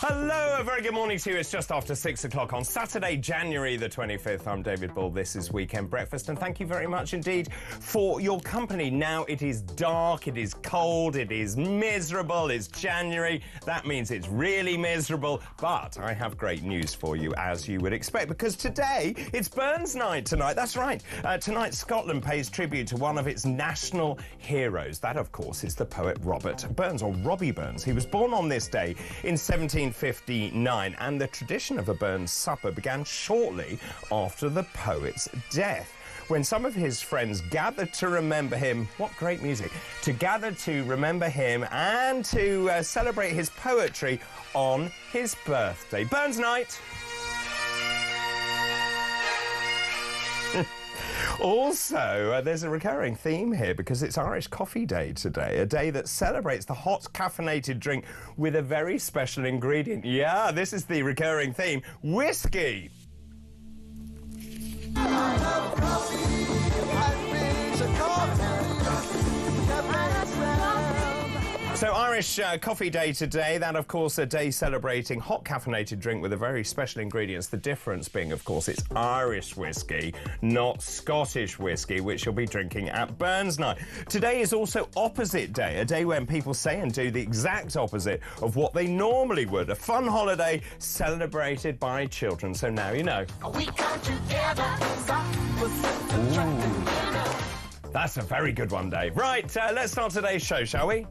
Hello, a very good morning to you. It's just after 6 o'clock on Saturday, January the 25th. I'm David Bull. This is Weekend Breakfast, and thank you very much indeed for your company. Now it is dark, it is cold, it is miserable, it's January. That means it's really miserable, but I have great news for you, as you would expect, because today it's Burns Night tonight. That's right. Tonight, Scotland pays tribute to one of its national heroes. That, of course, is the poet Robert Burns, or Robbie Burns. He was born on this day in 1759, and the tradition of a Burns supper began shortly after the poet's death, when some of his friends gathered to remember him. What great music! To gather to remember him and to celebrate his poetry on his birthday. Burns Night! Also, there's a recurring theme here because it's Irish Coffee Day today, a day that celebrates the hot caffeinated drink with a very special ingredient. Yeah, this is the recurring theme, whiskey. I love coffee. I raise a coffee. So Irish Coffee Day today. That, of course, a day celebrating hot caffeinated drink with a very special ingredients. The difference being, of course, it's Irish whiskey, not Scottish whiskey, which you'll be drinking at Burns Night. Today is also Opposite Day, a day when people say and do the exact opposite of what they normally would. A fun holiday celebrated by children. So now you know. We come together. That's a very good one, Dave. Right, let's start today's show, shall we?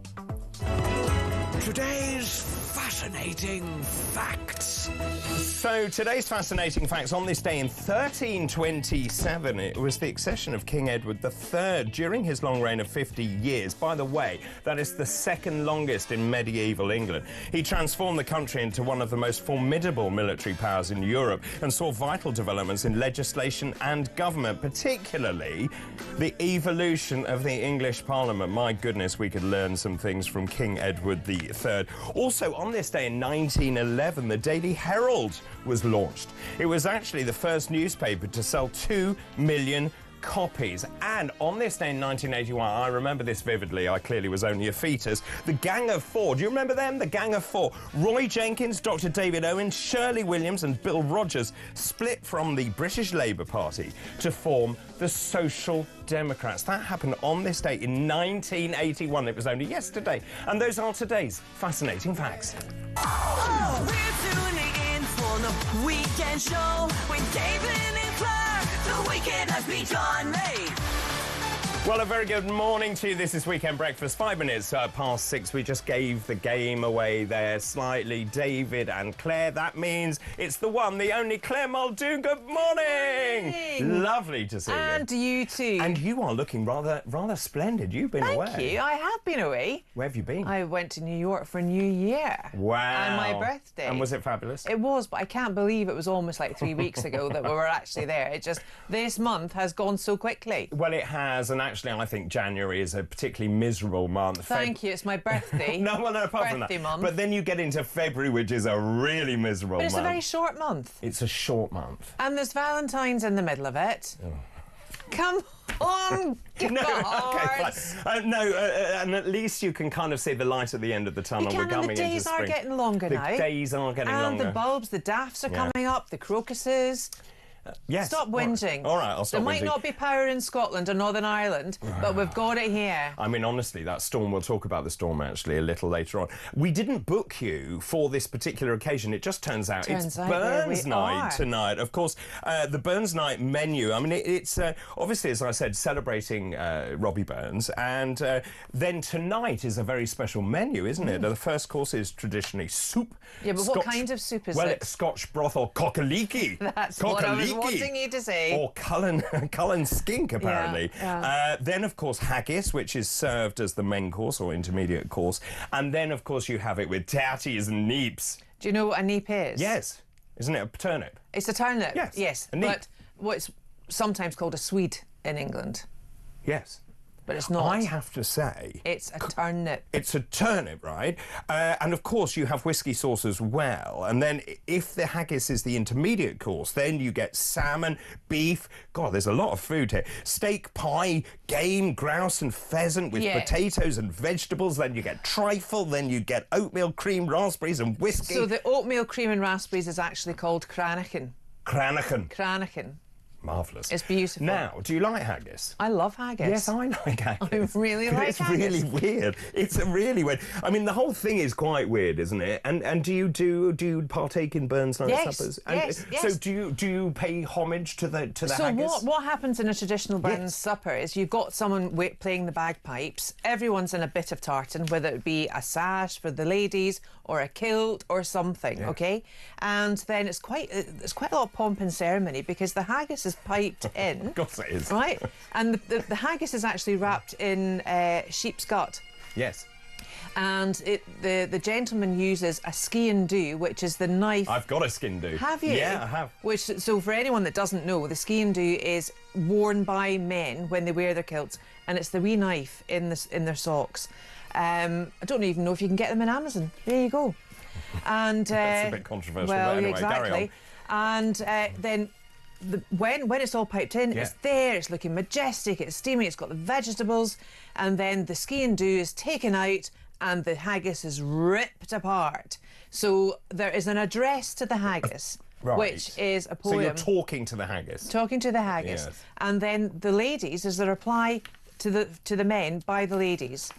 Today's fascinating facts. So today's fascinating facts, on this day in 1327, it was the accession of King Edward III during his long reign of 50 years. By the way, that is the second longest in medieval England. He transformed the country into one of the most formidable military powers in Europe and saw vital developments in legislation and government, particularly the evolution of the English Parliament. My goodness, we could learn some things from King Edward III. Also, on this day in 1911, the Daily Herald was launched. It was actually the first newspaper to sell 2 million copies. And on this day in 1981, I remember this vividly, I clearly was only a fetus, the Gang of Four. Do you remember them? The Gang of Four. Roy Jenkins, Dr. David Owen, Shirley Williams and Bill Rogers split from the British Labour Party to form the Social Democrats. That happened on this day in 1981. It was only yesterday. And those are today's fascinating facts. Oh, we're tuning in for the weekend show with David and Clark. The weekend has begun, mate. Well, a very good morning to you. This is Weekend Breakfast. 5 minutes past 6. We just gave the game away there slightly. David and Claire. That means it's the one, the only Claire Muldoon. Good morning. Lovely to see you. And you too. And you are looking rather splendid. You've been away. Thank you. I have been away. Where have you been? I went to New York for New Year. Wow. And my birthday. And was it fabulous? It was, but I can't believe it was almost like 3 weeks ago that we were actually there. It just, this month has gone so quickly. Well, it has, and actually I think January is a particularly miserable month. Thank you, it's my birthday. No, apart from that. Month. But then you get into February, which is a really miserable month. But it's a very short month. It's a short month. And there's Valentine's in the middle of it. Oh. Come on, no, okay, fine. And at least you can kind of see the light at the end of the tunnel. We're coming into spring. The days are getting longer now. The days are getting longer. And the bulbs, the daffs are coming up, the crocuses. Yes. Stop whinging. All right, I'll stop whinging. There might not be power in Scotland or Northern Ireland, but we've got it here. I mean, honestly, that storm, we'll talk about the storm actually a little later on. We didn't book you for this particular occasion. It just turns out it's Burns Night tonight. Of course, the Burns Night menu, I mean, it's obviously, as I said, celebrating Robbie Burns. And then tonight is a very special menu, isn't it? The first course is traditionally soup. Yeah, but what kind of soup is it? Well, Scotch broth or cockaliki. That's what I was wanting you to say. Or Cullen skink, apparently. Yeah. Then, of course, haggis, which is served as the main course or intermediate course. And then, of course, you have it with tatties and neeps. Do you know what a neep is? Yes. Isn't it a turnip? It's a turnip. Yes. Yes. A neep. But what's sometimes called a swede in England. Yes. but it's not. I have to say... It's a turnip. It's a turnip, right? And of course you have whiskey sauce as well. And then if the haggis is the intermediate course, then you get salmon, beef. God, there's a lot of food here. Steak, pie, game, grouse and pheasant with potatoes and vegetables. Then you get trifle. Then you get oatmeal, cream, raspberries and whiskey. So the oatmeal, cream and raspberries is actually called Cranachan. Cranachan. Cranachan. Marvellous. It's beautiful. Now, do you like haggis? I love haggis. Yes, I like haggis. I really But like it's haggis. really weird. It's really weird. I mean, the whole thing is quite weird, isn't it? And do you partake in Burns night suppers? Yes. So do you pay homage to the haggis? So what happens in a traditional Burns supper is you've got someone playing the bagpipes. Everyone's in a bit of tartan, whether it be a sash for the ladies or a kilt or something. Okay, and then it's quite a lot of pomp and ceremony because the haggis is piped in. Of course it is. Right, and the haggis is actually wrapped in sheep's gut. Yes. And the gentleman uses a ski and do, which is the knife. I've got a skin do. Have you? Yeah, I have. So for anyone that doesn't know, the ski and do is worn by men when they wear their kilts, and it's the wee knife in their socks. I don't even know if you can get them in Amazon. There you go. And that's a bit controversial. Well, but anyway, exactly. carry on. And then. When it's all piped in, it's there, it's looking majestic, it's steaming, it's got the vegetables, and then the ski and do is taken out and the haggis is ripped apart. So there is an address to the haggis, which is a poem. So you're talking to the haggis. Talking to the haggis. Yes. And then the ladies is the reply to the men by the ladies.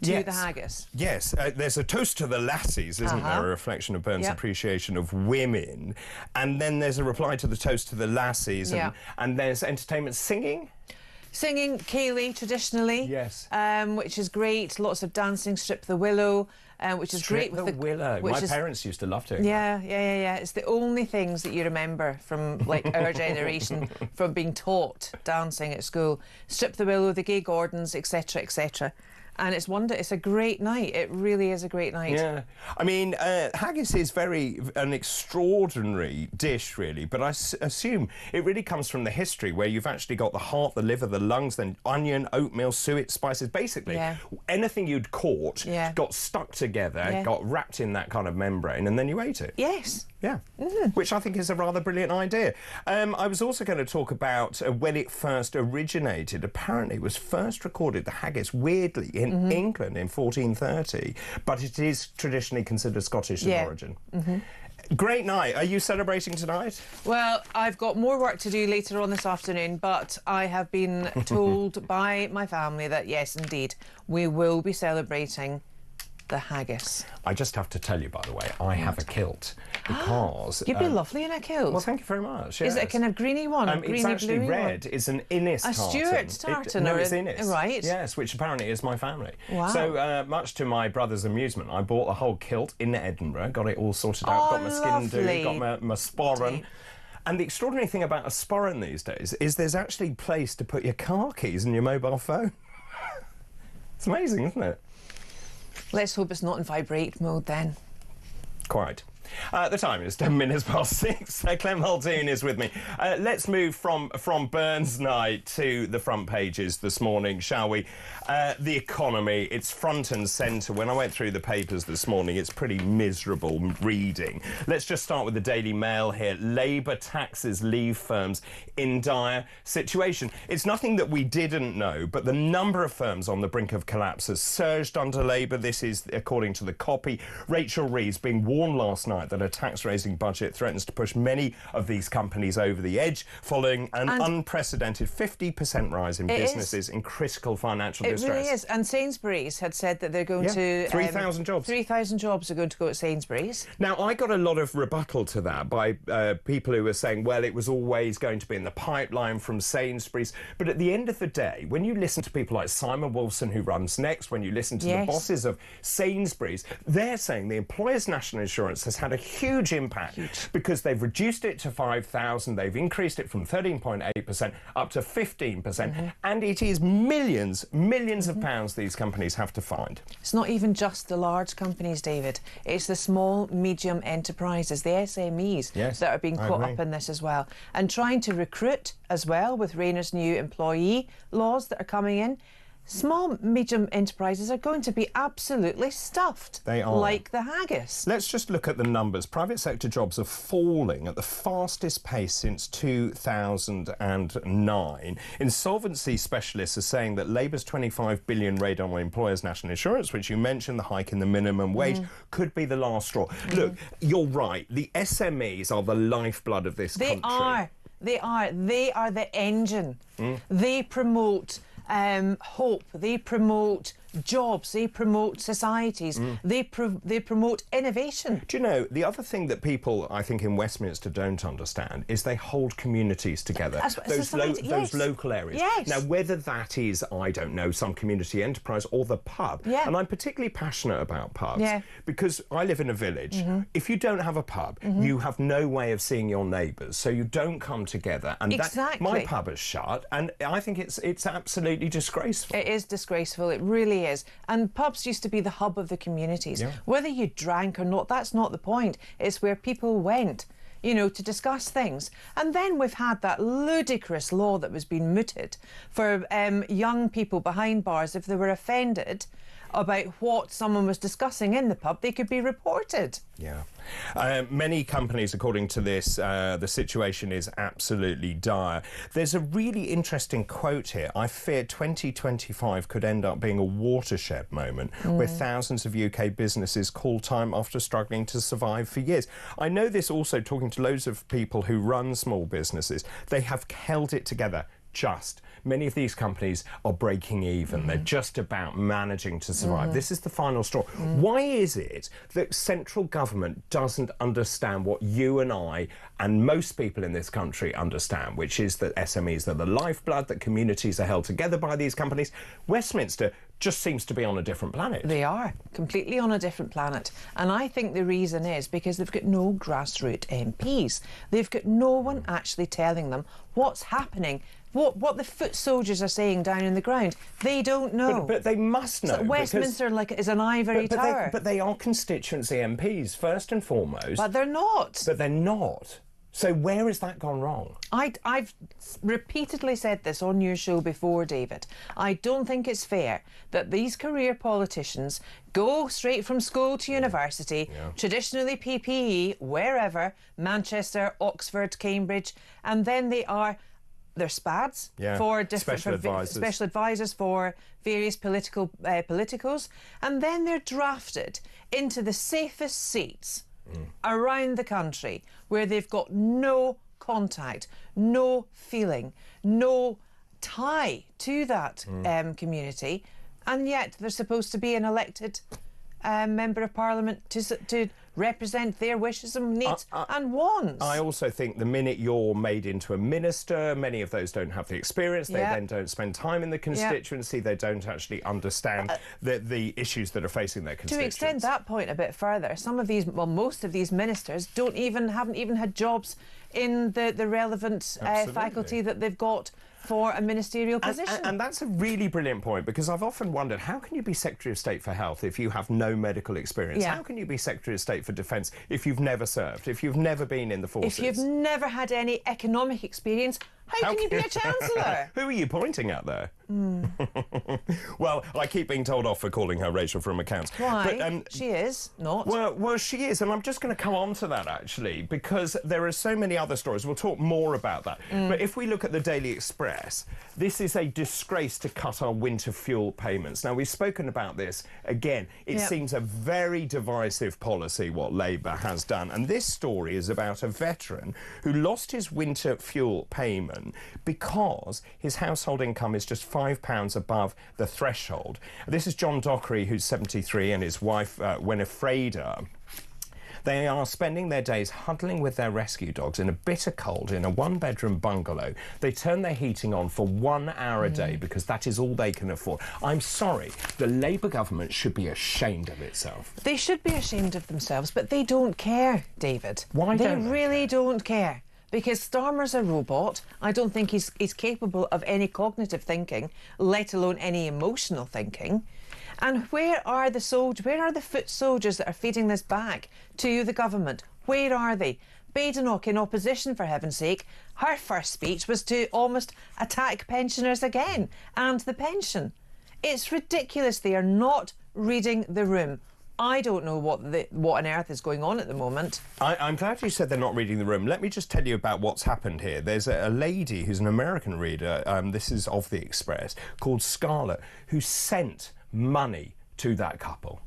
To the haggis. Yes, there's a toast to the lassies, isn't there? A reflection of Burns' appreciation of women. And then there's a reply to the toast to the lassies. And there's entertainment singing. Singing, ceilidh, traditionally. Yes. Which is great. Lots of dancing, Strip the Willow, which is great with the willow. My parents used to love doing that. Yeah. It's the only things that you remember from like our generation from being taught dancing at school. Strip the Willow, the Gay Gordons, etc., etc. And it's a great night. It really is a great night. Yeah. I mean, haggis is an extraordinary dish, really, but I assume it really comes from the history where you've actually got the heart, the liver, the lungs, then onion, oatmeal, suet, spices. Basically, anything you'd caught got stuck together, got wrapped in that kind of membrane, and then you ate it. Yes. Yeah, which I think is a rather brilliant idea. I was also going to talk about when it first originated. Apparently, it was first recorded, the haggis, weirdly, in England in 1430, but it is traditionally considered Scottish in origin. Great night. Are you celebrating tonight? Well, I've got more work to do later on this afternoon, but I have been told by my family that, yes, indeed, we will be celebrating the haggis. I just have to tell you, by the way, I have a kilt because... You'd be lovely in a kilt. Well, thank you very much. Is it a kind of greeny one? It's actually red. It's an Innis tartan. A Stuart tartan? No, it's Innis. Right. Yes, which apparently is my family. Wow. So, much to my brother's amusement, I bought the whole kilt in Edinburgh, got it all sorted out, got my skin do, got my sporran. And the extraordinary thing about a sporran these days is there's actually place to put your car keys and your mobile phone. It's amazing, isn't it? Let's hope it's not in vibrate mode then. Quite. The time is 10 minutes past 6. Clem Muldoon is with me. Let's move from Burns night to the front pages this morning, shall we? The economy, it's front and centre. When I went through the papers this morning, it's pretty miserable reading. Let's just start with the Daily Mail here. Labour taxes leave firms in dire situation. It's nothing that we didn't know, but the number of firms on the brink of collapse has surged under Labour. This is according to the copy. Rachel Reeves being warned last night that a tax-raising budget threatens to push many of these companies over the edge following an unprecedented 50% rise in businesses in critical financial distress. It really is. And Sainsbury's had said that they're going to... 3,000 jobs. 3,000 jobs are going to go at Sainsbury's. Now, I got a lot of rebuttal to that by people who were saying, well, it was always going to be in the pipeline from Sainsbury's. But at the end of the day, when you listen to people like Simon Wolfson, who runs Next, when you listen to the bosses of Sainsbury's, they're saying the employer's national insurance has had a huge impact because they've reduced it to 5,000, they've increased it from 13.8% up to 15%, and it is millions of pounds these companies have to find. It's not even just the large companies, David. It's the small, medium enterprises, the SMEs, that are being caught up in this as well. And trying to recruit as well with Rayner's new employee laws that are coming in. small, medium enterprises are going to be absolutely stuffed. They are. Like the haggis. Let's just look at the numbers. Private sector jobs are falling at the fastest pace since 2009. Insolvency specialists are saying that Labour's 25 billion raid on employers' national insurance, which you mentioned, the hike in the minimum wage, could be the last straw. Look, you're right. The SMEs are the lifeblood of this country. They are the engine. They promote hope. They promote jobs. They promote societies. They promote innovation. Do you know, the other thing that people, I think, in Westminster don't understand is they hold communities together. Those local areas. Yes. Now, whether that is, I don't know, some community enterprise or the pub. Yeah. And I'm particularly passionate about pubs. Yeah. Because I live in a village. If you don't have a pub, you have no way of seeing your neighbours. So you don't come together. And Exactly. my pub is shut. And I think it's absolutely disgraceful. It is disgraceful. It really is. And pubs used to be the hub of the communities. Yeah. Whether you drank or not, that's not the point. It's where people went, you know, to discuss things. And then we've had that ludicrous law that was being mooted for young people behind bars, if they were offended about what someone was discussing in the pub, they could be reported. Yeah. Many companies, according to this, the situation is absolutely dire. There's a really interesting quote here. I fear 2025 could end up being a watershed moment where thousands of UK businesses call time after struggling to survive for years. I know this also talking to loads of people who run small businesses. They have held it together. Many of these companies are breaking even. They're just about managing to survive. This is the final straw. Why is it that central government doesn't understand what you and I and most people in this country understand, which is that SMEs are the lifeblood, that communities are held together by these companies? Westminster just seems to be on a different planet. They are completely on a different planet. And I think the reason is because they've got no grassroots MPs. They've got no one actually telling them what's happening. What the foot soldiers are saying down in the ground, they don't know. But they must know. So Westminster is an ivory tower. But they are constituency MPs, first and foremost. But they're not. But they're not. So where has that gone wrong? I've repeatedly said this on your show before, David. I don't think it's fair that these career politicians go straight from school to university, traditionally PPE, wherever, Manchester, Oxford, Cambridge, and then they're SPADs for different special advisors for various politicals, and then they're drafted into the safest seats around the country where they've got no contact, no feeling, no tie to that community, and yet they're supposed to be an elected member of Parliament to represent their wishes and needs and wants. I also think the minute you're made into a minister, many of those don't have the experience. They then don't spend time in the constituency. They don't actually understand the issues that are facing their constituents. To extend that point a bit further, most of these ministers haven't even had jobs in the relevant faculty that they've got for a ministerial position. And that's a really brilliant point, because I've often wondered, how can you be Secretary of State for Health if you have no medical experience? How can you be Secretary of State for Defence if you've never served, if you've never been in the forces? If you've never had any economic experience, how can you be a Chancellor? Who are you pointing at there? Well, I keep being told off for calling her Rachel from accounts. Why? But, she is not. Well, she is, and I'm just going to come on to that, actually, because there are so many other stories. We'll talk more about that. But if we look at the Daily Express, this is a disgrace to cut our winter fuel payments. Now, we've spoken about this. Again, it seems a very divisive policy, what Labour has done. And this story is about a veteran who lost his winter fuel payment because his household income is just £5 above the threshold. This is John Dockery, who's 73, and his wife, Winifreda. They are spending their days huddling with their rescue dogs in a bitter cold in a one-bedroom bungalow. They turn their heating on for 1 hour a day because that is all they can afford. I'm sorry, the Labour government should be ashamed of itself. They should be ashamed of themselves, but they don't care, David. Why don't they? Really don't care. Because Starmer's a robot. I don't think he's capable of any cognitive thinking, let alone any emotional thinking. And where are the foot soldiers that are feeding this back to the government? Where are they? Badenoch in opposition, for heaven's sake. Her first speech was to almost attack pensioners again and the pension. It's ridiculous. They are not reading the room. I don't know what on earth is going on at the moment. I'm glad you said they're not reading the room. Let me just tell you about what's happened here. There's a lady who's an American reader, this is of the Express, called Scarlett, who sent money to that couple.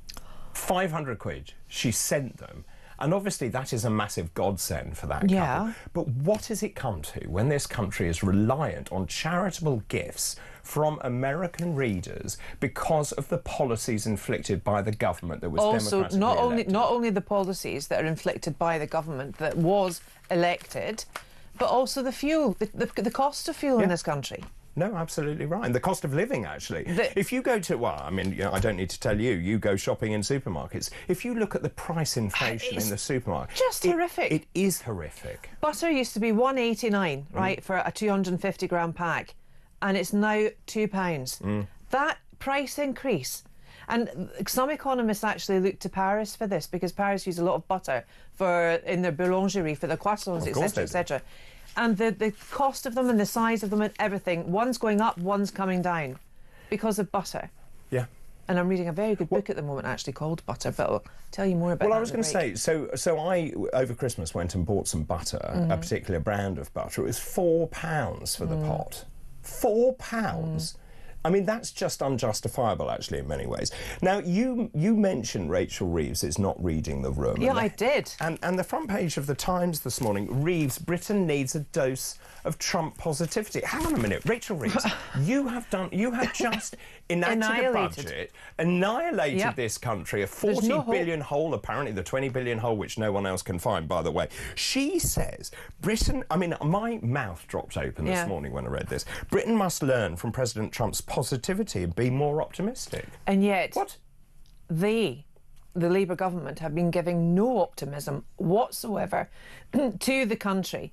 500 quid she sent them. And obviously that is a massive godsend for that couple. But what has it come to when this country is reliant on charitable gifts from American readers because of the policies inflicted by the government that was democratically elected? Not only the policies that are inflicted by the government that was elected, but also the fuel, the cost of fuel in this country. No, absolutely right. And the cost of living, actually. If you go to, well, I mean, I don't need to tell you, you go shopping in supermarkets. If you look at the price inflation in the supermarket... just horrific. It is horrific. Butter used to be £1.89, right, for a 250-gram pack, and it's now £2. That price increase... And some economists actually look to Paris for this, because Paris use a lot of butter in their boulangerie, for their croissants, etc., etc. And the cost of them and the size of them and everything, one's going up, one's coming down because of butter. Yeah. And I'm reading a very good book at the moment, actually, called Butter, but I'll tell you more about that. Well, I was going to say, so I, over Christmas, went and bought some butter, a particular brand of butter. It was £4 for the pot. £4? I mean, that's just unjustifiable, actually, in many ways. Now, you mentioned Rachel Reeves is not reading the room. Yeah, I did. And the front page of the Times this morning, Reeves, Britain needs a dose of Trump positivity. Hang on a minute, Rachel Reeves, you have just enacted a budget, annihilated this country, a 40 billion hole, apparently the 20 billion hole, which no one else can find, by the way. She says, Britain, I mean, my mouth dropped open this morning when I read this. Britain must learn from President Trump's positivity and be more optimistic. And yet, what? The Labour government have been giving no optimism whatsoever to the country.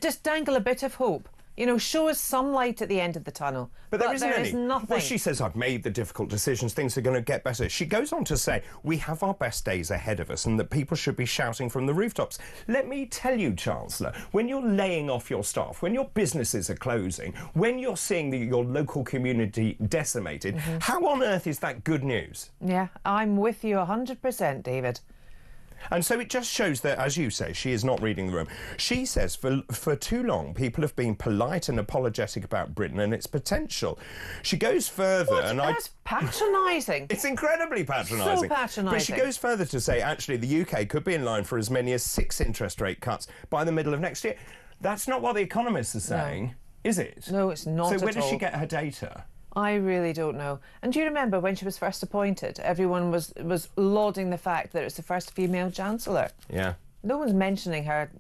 Just dangle a bit of hope. You know, show us some light at the end of the tunnel. But there isn't any. Is nothing. Well, she says, I've made the difficult decisions, things are going to get better. She goes on to say, we have our best days ahead of us and that people should be shouting from the rooftops. Let me tell you, Chancellor, when you're laying off your staff, when your businesses are closing, when you're seeing your local community decimated, how on earth is that good news? Yeah, I'm with you 100%, David. And so it just shows that, as you say, she is not reading the room. She says for too long, people have been polite and apologetic about Britain and its potential. She goes further and that's patronising. It's incredibly patronising. So patronising. But she goes further to say, actually, the UK could be in line for as many as 6 interest rate cuts by the middle of next year. That's not what the economists are saying, is it? No, it's not at all. So where does she get her data? I really don't know. And do you remember when she was first appointed, everyone was lauding the fact that it's the first female chancellor? Yeah. No one's mentioning her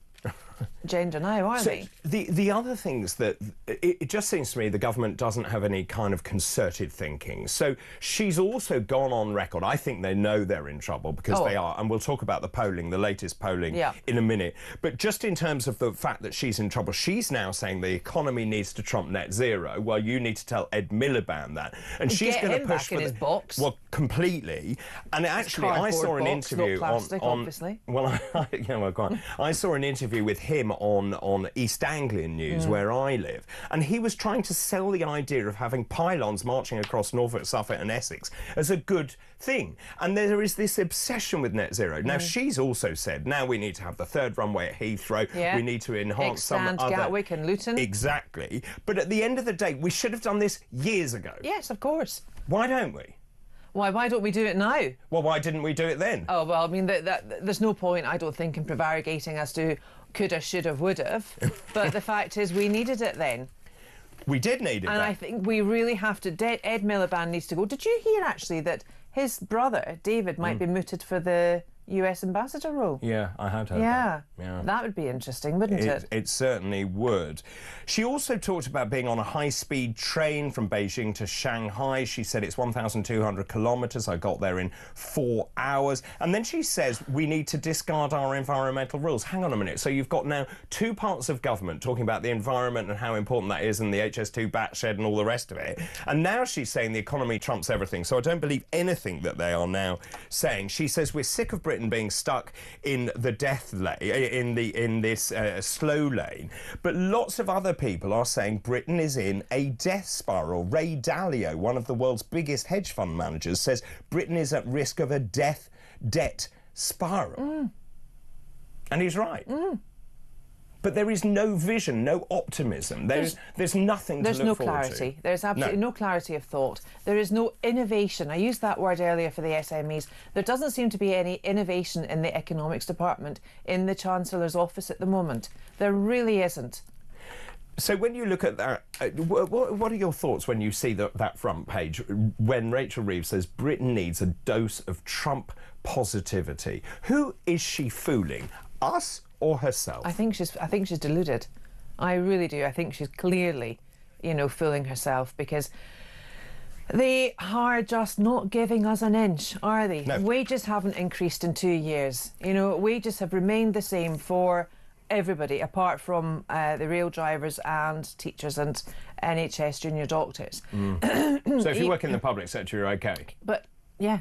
gender now, are they? The other things that it just seems to me the government doesn't have any kind of concerted thinking. So she's also gone on record. I think they know they're in trouble because they are, and we'll talk about the polling, the latest polling, in a minute. But just in terms of the fact that she's in trouble, she's now saying the economy needs to trump net zero. Well, you need to tell Ed Miliband that, and she's going to push for his box. Well, completely. And actually, I saw an interview obviously. Well, I saw an interview with him on East Anglian News, where I live, and he was trying to sell the idea of having pylons marching across Norfolk, Suffolk and Essex as a good thing. And there is this obsession with net zero. Now, she's also said, now we need to have the third runway at Heathrow, we need to enhance some other... Gatwick and Luton. Exactly. But at the end of the day, we should have done this years ago. Yes, of course. Why don't we? Why don't we do it now? Well, why didn't we do it then? Oh, well, I mean, there's no point, I don't think, in prevaricating as to coulda, shoulda, would've. But the fact is, we needed it then. We did need it And I think we really have to... Ed Miliband needs to go. Did you hear, actually, that his brother, David, might be mooted for the US ambassador role? Yeah, I had heard that. Yeah. That would be interesting, wouldn't it? It certainly would. She also talked about being on a high-speed train from Beijing to Shanghai. She said it's 1,200 kilometres. I got there in 4 hours. And then she says we need to discard our environmental rules. Hang on a minute. So you've got now two parts of government talking about the environment and how important that is and the HS2 bat shed and all the rest of it. And now she's saying the economy trumps everything. So I don't believe anything that they are now saying. She says we're sick of Britain Britain being stuck in the death lane, in this slow lane. But lots of other people are saying Britain is in a death spiral. Ray Dalio, one of the world's biggest hedge fund managers, says Britain is at risk of a debt spiral. And he's right. But there is no vision, no optimism. There's nothing to look forward to. There's no clarity. There's absolutely no clarity of thought. There is no innovation. I used that word earlier for the SMEs. There doesn't seem to be any innovation in the economics department in the Chancellor's office at the moment. There really isn't. So when you look at that, what are your thoughts when you see that front page when Rachel Reeves says Britain needs a dose of Trump positivity? Who is she fooling? Us or herself? I think she's deluded. I really do. I think she's clearly, fooling herself, because they are just not giving us an inch, are they? No. Wages haven't increased in 2 years. Wages have remained the same for everybody, apart from the rail drivers and teachers and NHS junior doctors. So if you work in the public sector, you're OK? But, yeah.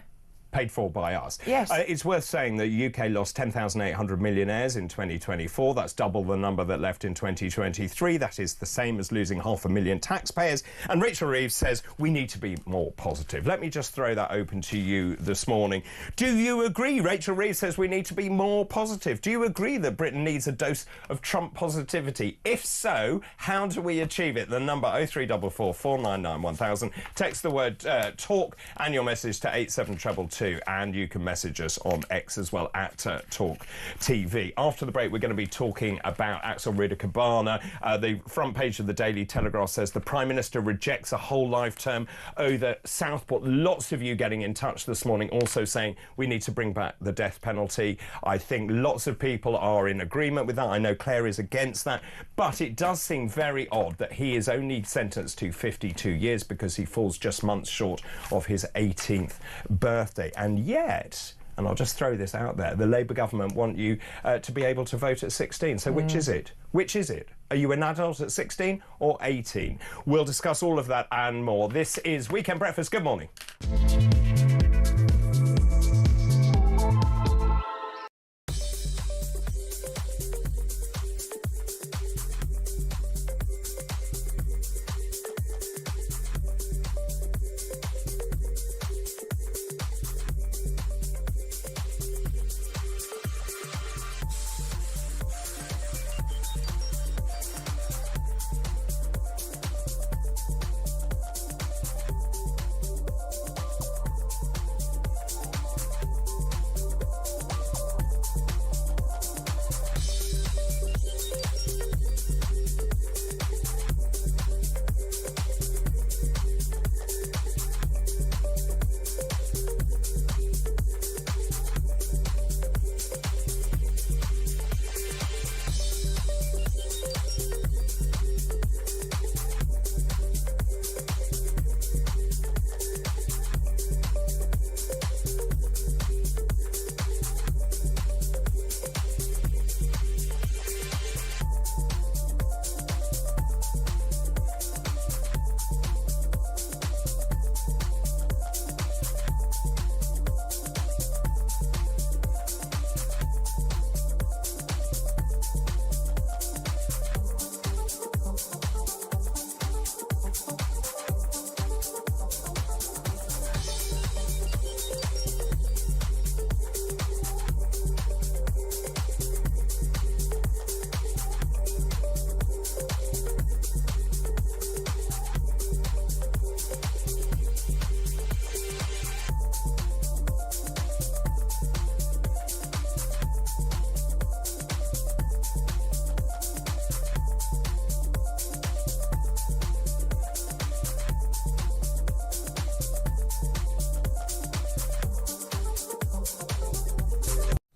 Paid for by us. Yes. It's worth saying that the UK lost 10,800 millionaires in 2024. That's double the number that left in 2023. That is the same as losing 500,000 taxpayers. And Rachel Reeves says we need to be more positive. Let me just throw that open to you this morning. Do you agree? Rachel Reeves says we need to be more positive. Do you agree that Britain needs a dose of Trump positivity? If so, how do we achieve it? The number 0344 499 1000. Text the word talk and your message to 87222. And you can message us on X as well, at talkTV. After the break, we're going to be talking about Axel Rieder-Cabana. The front page of the Daily Telegraph says the Prime Minister rejects a whole life term over Southport. Lots of you getting in touch this morning also saying we need to bring back the death penalty. I think lots of people are in agreement with that. I know Claire is against that. But it does seem very odd that he is only sentenced to 52 years because he falls just months short of his 18th birthday. And yet, and I'll just throw this out there, the Labour government want you to be able to vote at 16. So which is it? Which is it? Are you an adult at 16 or 18? We'll discuss all of that and more. This is Weekend Breakfast. Good morning.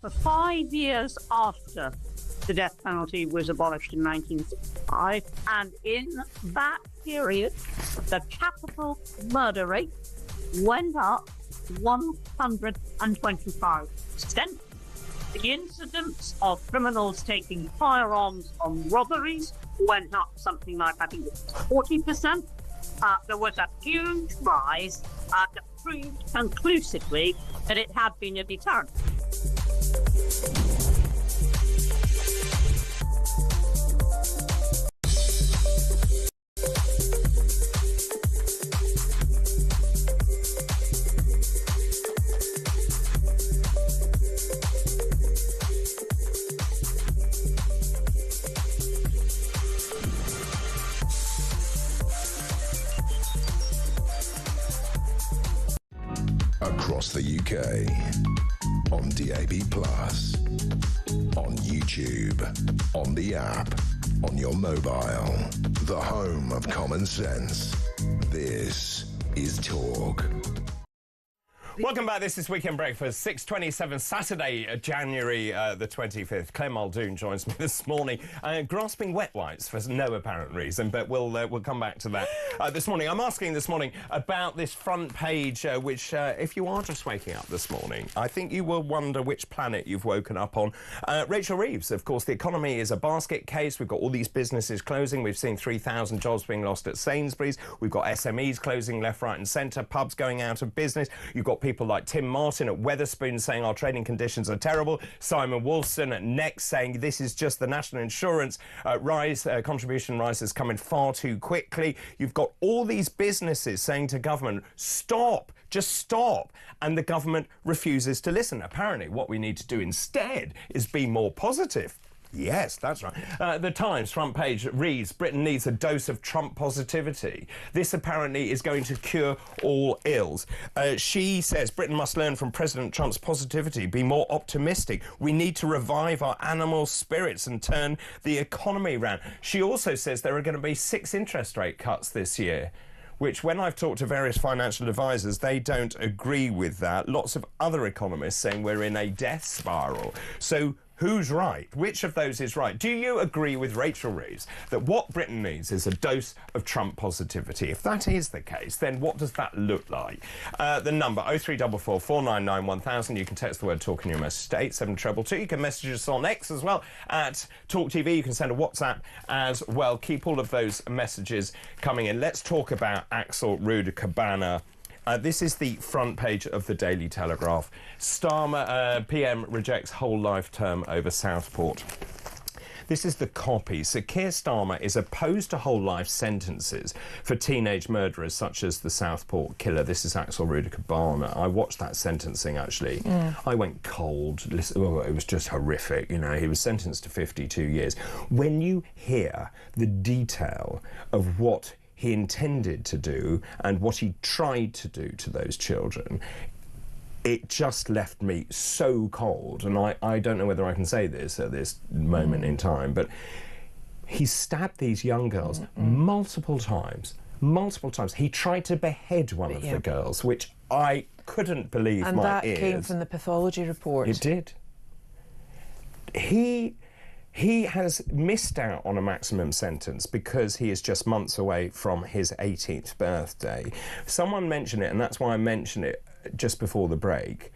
For 5 years after the death penalty was abolished in 1965, and in that period, the capital murder rate went up 125%. The incidence of criminals taking firearms on robberies went up something like, I think, 40%. There was a huge rise that proved conclusively that it had been a deterrent. across the UK. On DAB+, on YouTube, on the app, on your mobile. The home of common sense. This is Talk. Welcome back. This is Weekend Breakfast, 6:27, Saturday, January the 25th. Clem Muldoon joins me this morning, grasping wet wipes for no apparent reason, but we'll come back to that this morning. I'm asking this morning about this front page, which, if you are just waking up this morning, I think you will wonder which planet you've woken up on. Rachel Reeves, of course, the economy is a basket case. We've got all these businesses closing. We've seen 3,000 jobs being lost at Sainsbury's. We've got SMEs closing left, right and centre, pubs going out of business. You've got people like Tim Martin at Wetherspoon saying our trading conditions are terrible. Simon Wolfson at Next saying this is just the national insurance contribution rises coming far too quickly. You've got all these businesses saying to government, stop, just stop. And the government refuses to listen. Apparently what we need to do instead is be more positive. Yes, that's right. The Times front page reads, Britain needs a dose of Trump positivity. This apparently is going to cure all ills. She says Britain must learn from President Trump's positivity, be more optimistic. We need to revive our animal spirits and turn the economy round. She also says there are going to be 6 interest rate cuts this year, which when I've talked to various financial advisors, they don't agree with that. Lots of other economists saying we're in a death spiral. So who's right? Which of those is right? Do you agree with Rachel Reeves that what Britain needs is a dose of Trump positivity? If that is the case, then what does that look like? The number 0344 499 1000. You can text the word talk in your message to 87222. You can message us on X as well at talkTV. You can send a WhatsApp as well. Keep all of those messages coming in. Let's talk about Axel Ruder-Cabana. This is the front page of the Daily Telegraph. Starmer, PM rejects whole life term over Southport. This is the copy. Sir Keir Starmer is opposed to whole life sentences for teenage murderers such as the Southport killer. This is Axel Ruder-Cabana. I watched that sentencing, actually. I went cold. Listen, it was just horrific. You know, he was sentenced to 52 years. When you hear the detail of what he intended to do and what he tried to do to those children, it just left me so cold. And I don't know whether I can say this at this moment in time, but he stabbed these young girls multiple times. He tried to behead one of the girls, which I couldn't believe my ears. And that came from the pathology report. It did. He has missed out on a maximum sentence because he is just months away from his 18th birthday. Someone mentioned it, and that's why I mentioned it just before the break.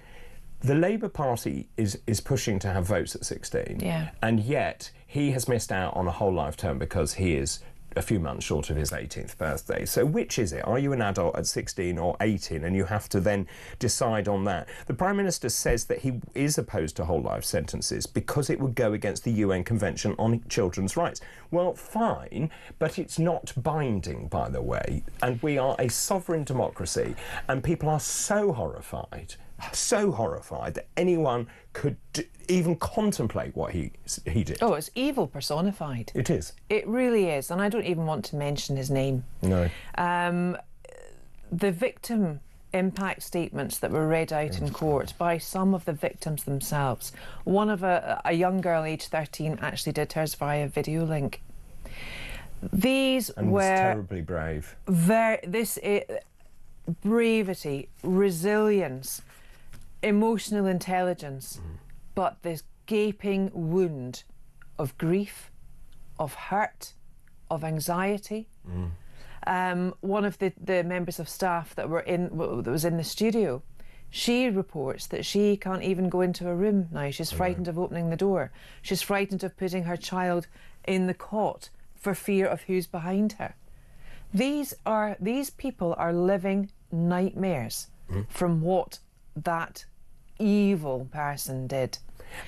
The Labour Party is pushing to have votes at 16, and yet he has missed out on a whole life term because he is a few months short of his 18th birthday. So which is it? Are you an adult at 16 or 18? And you have to then decide on that. The Prime Minister says that he is opposed to whole life sentences because it would go against the UN Convention on Children's Rights. Well, fine, but it's not binding, by the way. And we are a sovereign democracy, and people are so horrified that anyone could even contemplate what he did. Oh, it's evil personified. It is. It really is, and I don't even want to mention his name. No. The victim impact statements that were read out in court by some of the victims themselves. One of a young girl, aged 13, actually did hers via video link. These were terribly brave. Bravery, resilience, emotional intelligence, but this gaping wound of grief, of hurt, of anxiety. One of the members of staff that was in the studio, she reports that she can't even go into a room now. She's frightened of opening the door. She's frightened of putting her child in the cot for fear of who's behind her. These people are living nightmares from what that evil person did.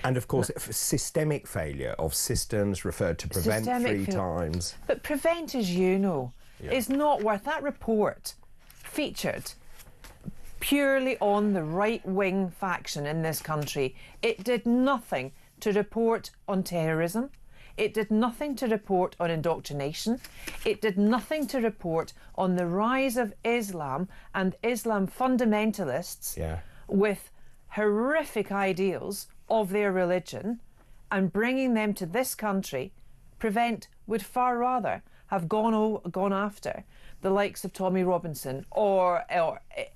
And of course, systemic failure of systems referred to prevent three times. But prevent, as you know, is not worth. That report featured purely on the right-wing faction in this country. It did nothing to report on terrorism. It did nothing to report on indoctrination. It did nothing to report on the rise of Islam and Islam fundamentalists with horrific ideals of their religion and bringing them to this country, would far rather have gone after the likes of Tommy Robinson or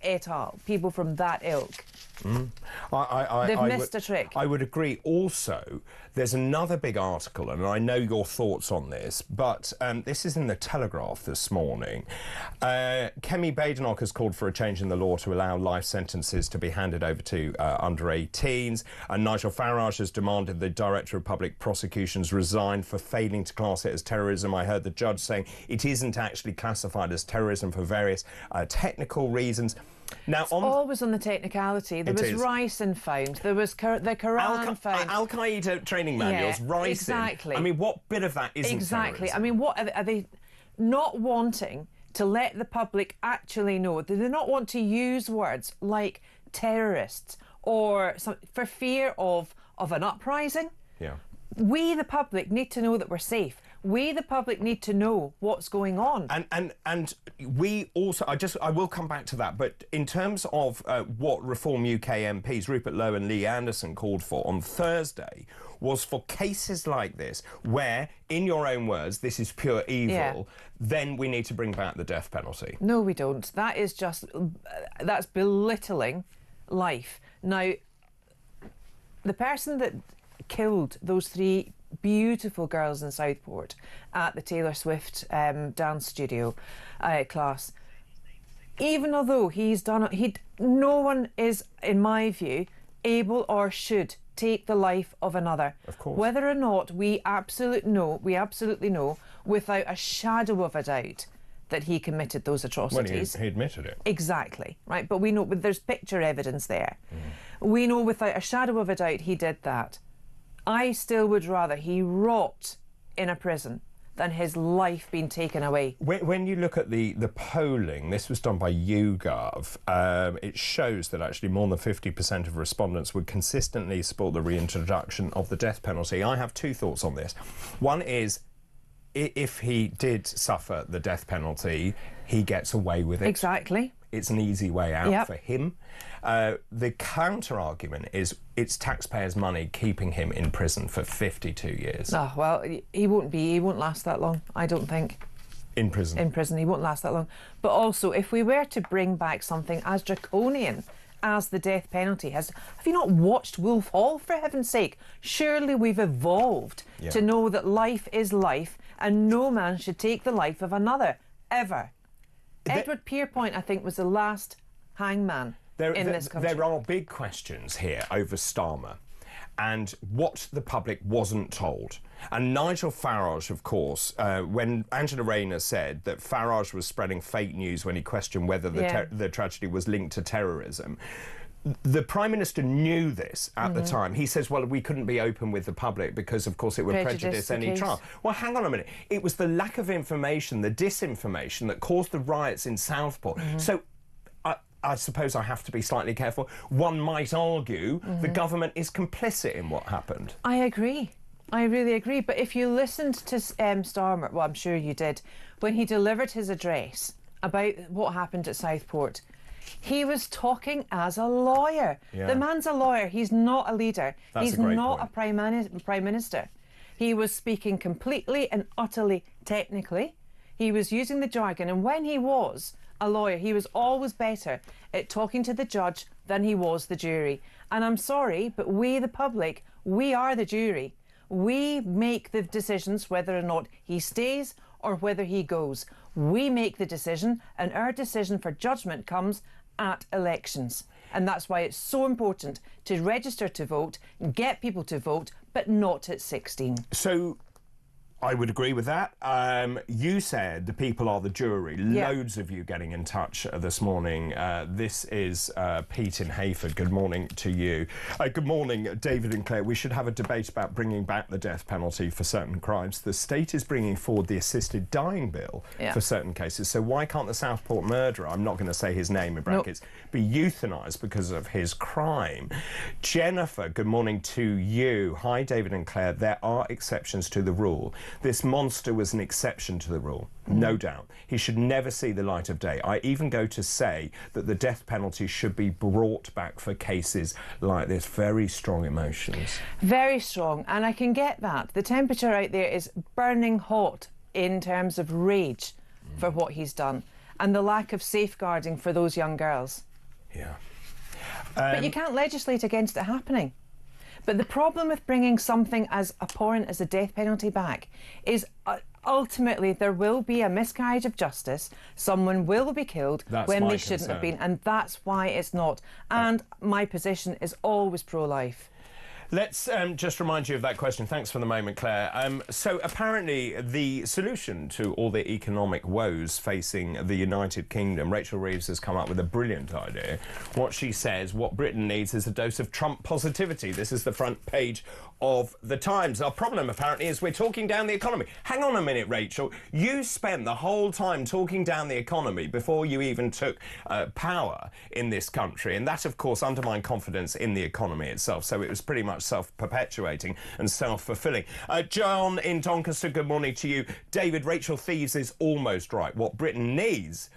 et al., people from that ilk. They've missed a trick. I would agree. Also, there's another big article, and I know your thoughts on this, but this is in the Telegraph this morning. Kemi Badenoch has called for a change in the law to allow life sentences to be handed over to under 18s, and Nigel Farage has demanded the Director of Public Prosecutions resign for failing to class it as terrorism. I heard the judge saying it isn't actually classified as terrorism for various technical reasons. Now, it's always on the technicality. There was ricin found. There was the Quran found. Al Qaeda training manuals, ricin. Exactly. I mean, what bit of that isn't exactly? terrorism? I mean, what are they not wanting to let the public actually know? Do they not want to use words like terrorists or for fear of an uprising? Yeah. We, the public, need to know that we're safe. We, the public, need to know what's going on. And we also, I will come back to that, but in terms of what Reform UK MPs Rupert Lowe and Lee Anderson called for on Thursday was for cases like this, where, in your own words, this is pure evil, then we need to bring back the death penalty. No, we don't. That is just, that's belittling life. Now, the person that killed those 3 beautiful girls in Southport at the Taylor Swift dance studio class, even although he's done it, no one is, in my view, able or should take the life of another. Of course. Whether or not we absolutely know without a shadow of a doubt that he committed those atrocities. Well, he admitted it. Exactly, right? But we know, there's picture evidence there. We know without a shadow of a doubt he did that. I still would rather he rot in a prison than his life being taken away. When you look at the polling, this was done by YouGov, it shows that actually more than 50% of respondents would consistently support the reintroduction of the death penalty. I have 2 thoughts on this. One is, if he did suffer the death penalty, he gets away with it. Exactly. It's an easy way out for him. The counter-argument is it's taxpayers' money keeping him in prison for 52 years. Oh, well, he won't last that long, I don't think. In prison? In prison, he won't last that long. But also, if we were to bring back something as draconian as the death penalty, have you not watched Wolf Hall, for heaven's sake? Surely we've evolved to know that life is life and no man should take the life of another, ever. Edward Pierpoint, I think, was the last hangman in this country. There are big questions here over Starmer and what the public wasn't told. And Nigel Farage, of course, when Angela Rayner said that Farage was spreading fake news when he questioned whether the tragedy was linked to terrorism, the Prime Minister knew this at the time. He says, well, we couldn't be open with the public because, of course, it would prejudice any trial. Well, hang on a minute. It was the lack of information, the disinformation that caused the riots in Southport. So I suppose I have to be slightly careful. One might argue the government is complicit in what happened. I agree. I really agree. But if you listened to Starmer, well, I'm sure you did, when he delivered his address about what happened at Southport, he was talking as a lawyer. The man's a lawyer. He's not a leader. He's not a prime minister. He was speaking completely and utterly technically. He was using the jargon. And when he was a lawyer, he was always better at talking to the judge than he was the jury. And I'm sorry, but we, the public, we are the jury. We make the decisions whether or not he stays or whether he goes. We make the decision, and our decision for judgment comes at elections. And that's why it's so important to register to vote, get people to vote, but not at 16. So I would agree with that. You said the people are the jury. Loads of you getting in touch this morning. This is Pete in Hayford. Good morning to you. Good morning, David and Claire. We should have a debate about bringing back the death penalty for certain crimes. The state is bringing forward the assisted dying bill for certain cases. So why can't the Southport murderer, I'm not going to say his name in brackets, be euthanised because of his crime? Jennifer, good morning to you. Hi, David and Claire. There are exceptions to the rule. This monster was an exception to the rule, no doubt. He should never see the light of day. I even go to say that the death penalty should be brought back for cases like this. Very strong emotions. Very strong, and I can get that. The temperature out there is burning hot in terms of rage for what he's done and the lack of safeguarding for those young girls. Yeah. But you can't legislate against it happening. But the problem with bringing something as abhorrent as the death penalty back is ultimately there will be a miscarriage of justice. Someone will be killed when they shouldn't have been, and that's why it's not. And my position is always pro-life. Let's just remind you of that question. Thanks for the moment, Claire. So apparently the solution to all the economic woes facing the United Kingdom, Rachel Reeves has come up with a brilliant idea. What she says, what Britain needs is a dose of Trump positivity. This is the front page of the Times. Our problem, apparently, is we're talking down the economy. Hang on a minute, Rachel. You spent the whole time talking down the economy before you even took power in this country. And that, of course, undermined confidence in the economy itself. So it was pretty much self-perpetuating and self-fulfilling. John in Doncaster, good morning to you. David, Rachel Thieves is almost right. What Britain needs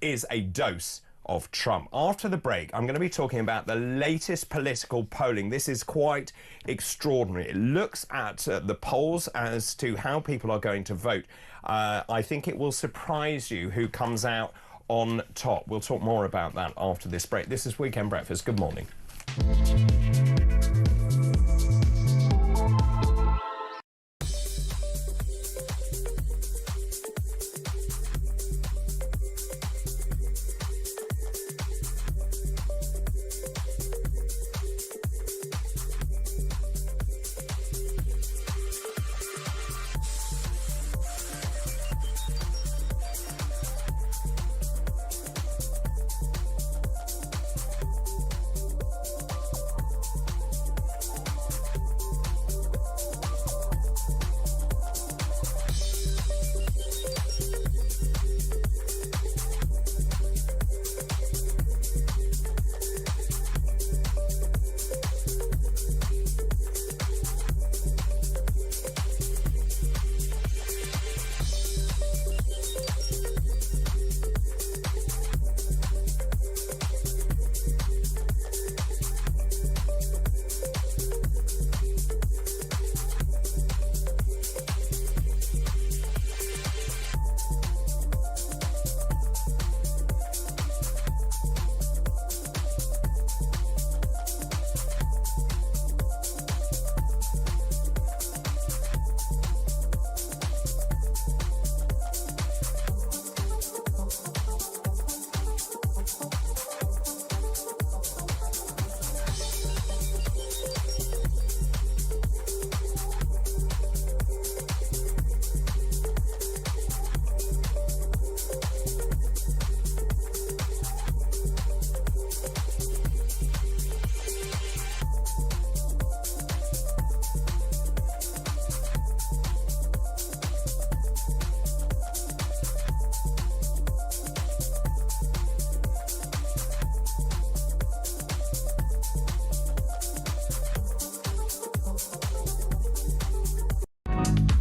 is a dose of Trump. After the break, I'm going to be talking about the latest political polling. This is quite extraordinary. It looks at the polls as to how people are going to vote. I think it will surprise you who comes out on top. We'll talk more about that after this break. This is Weekend Breakfast. Good morning.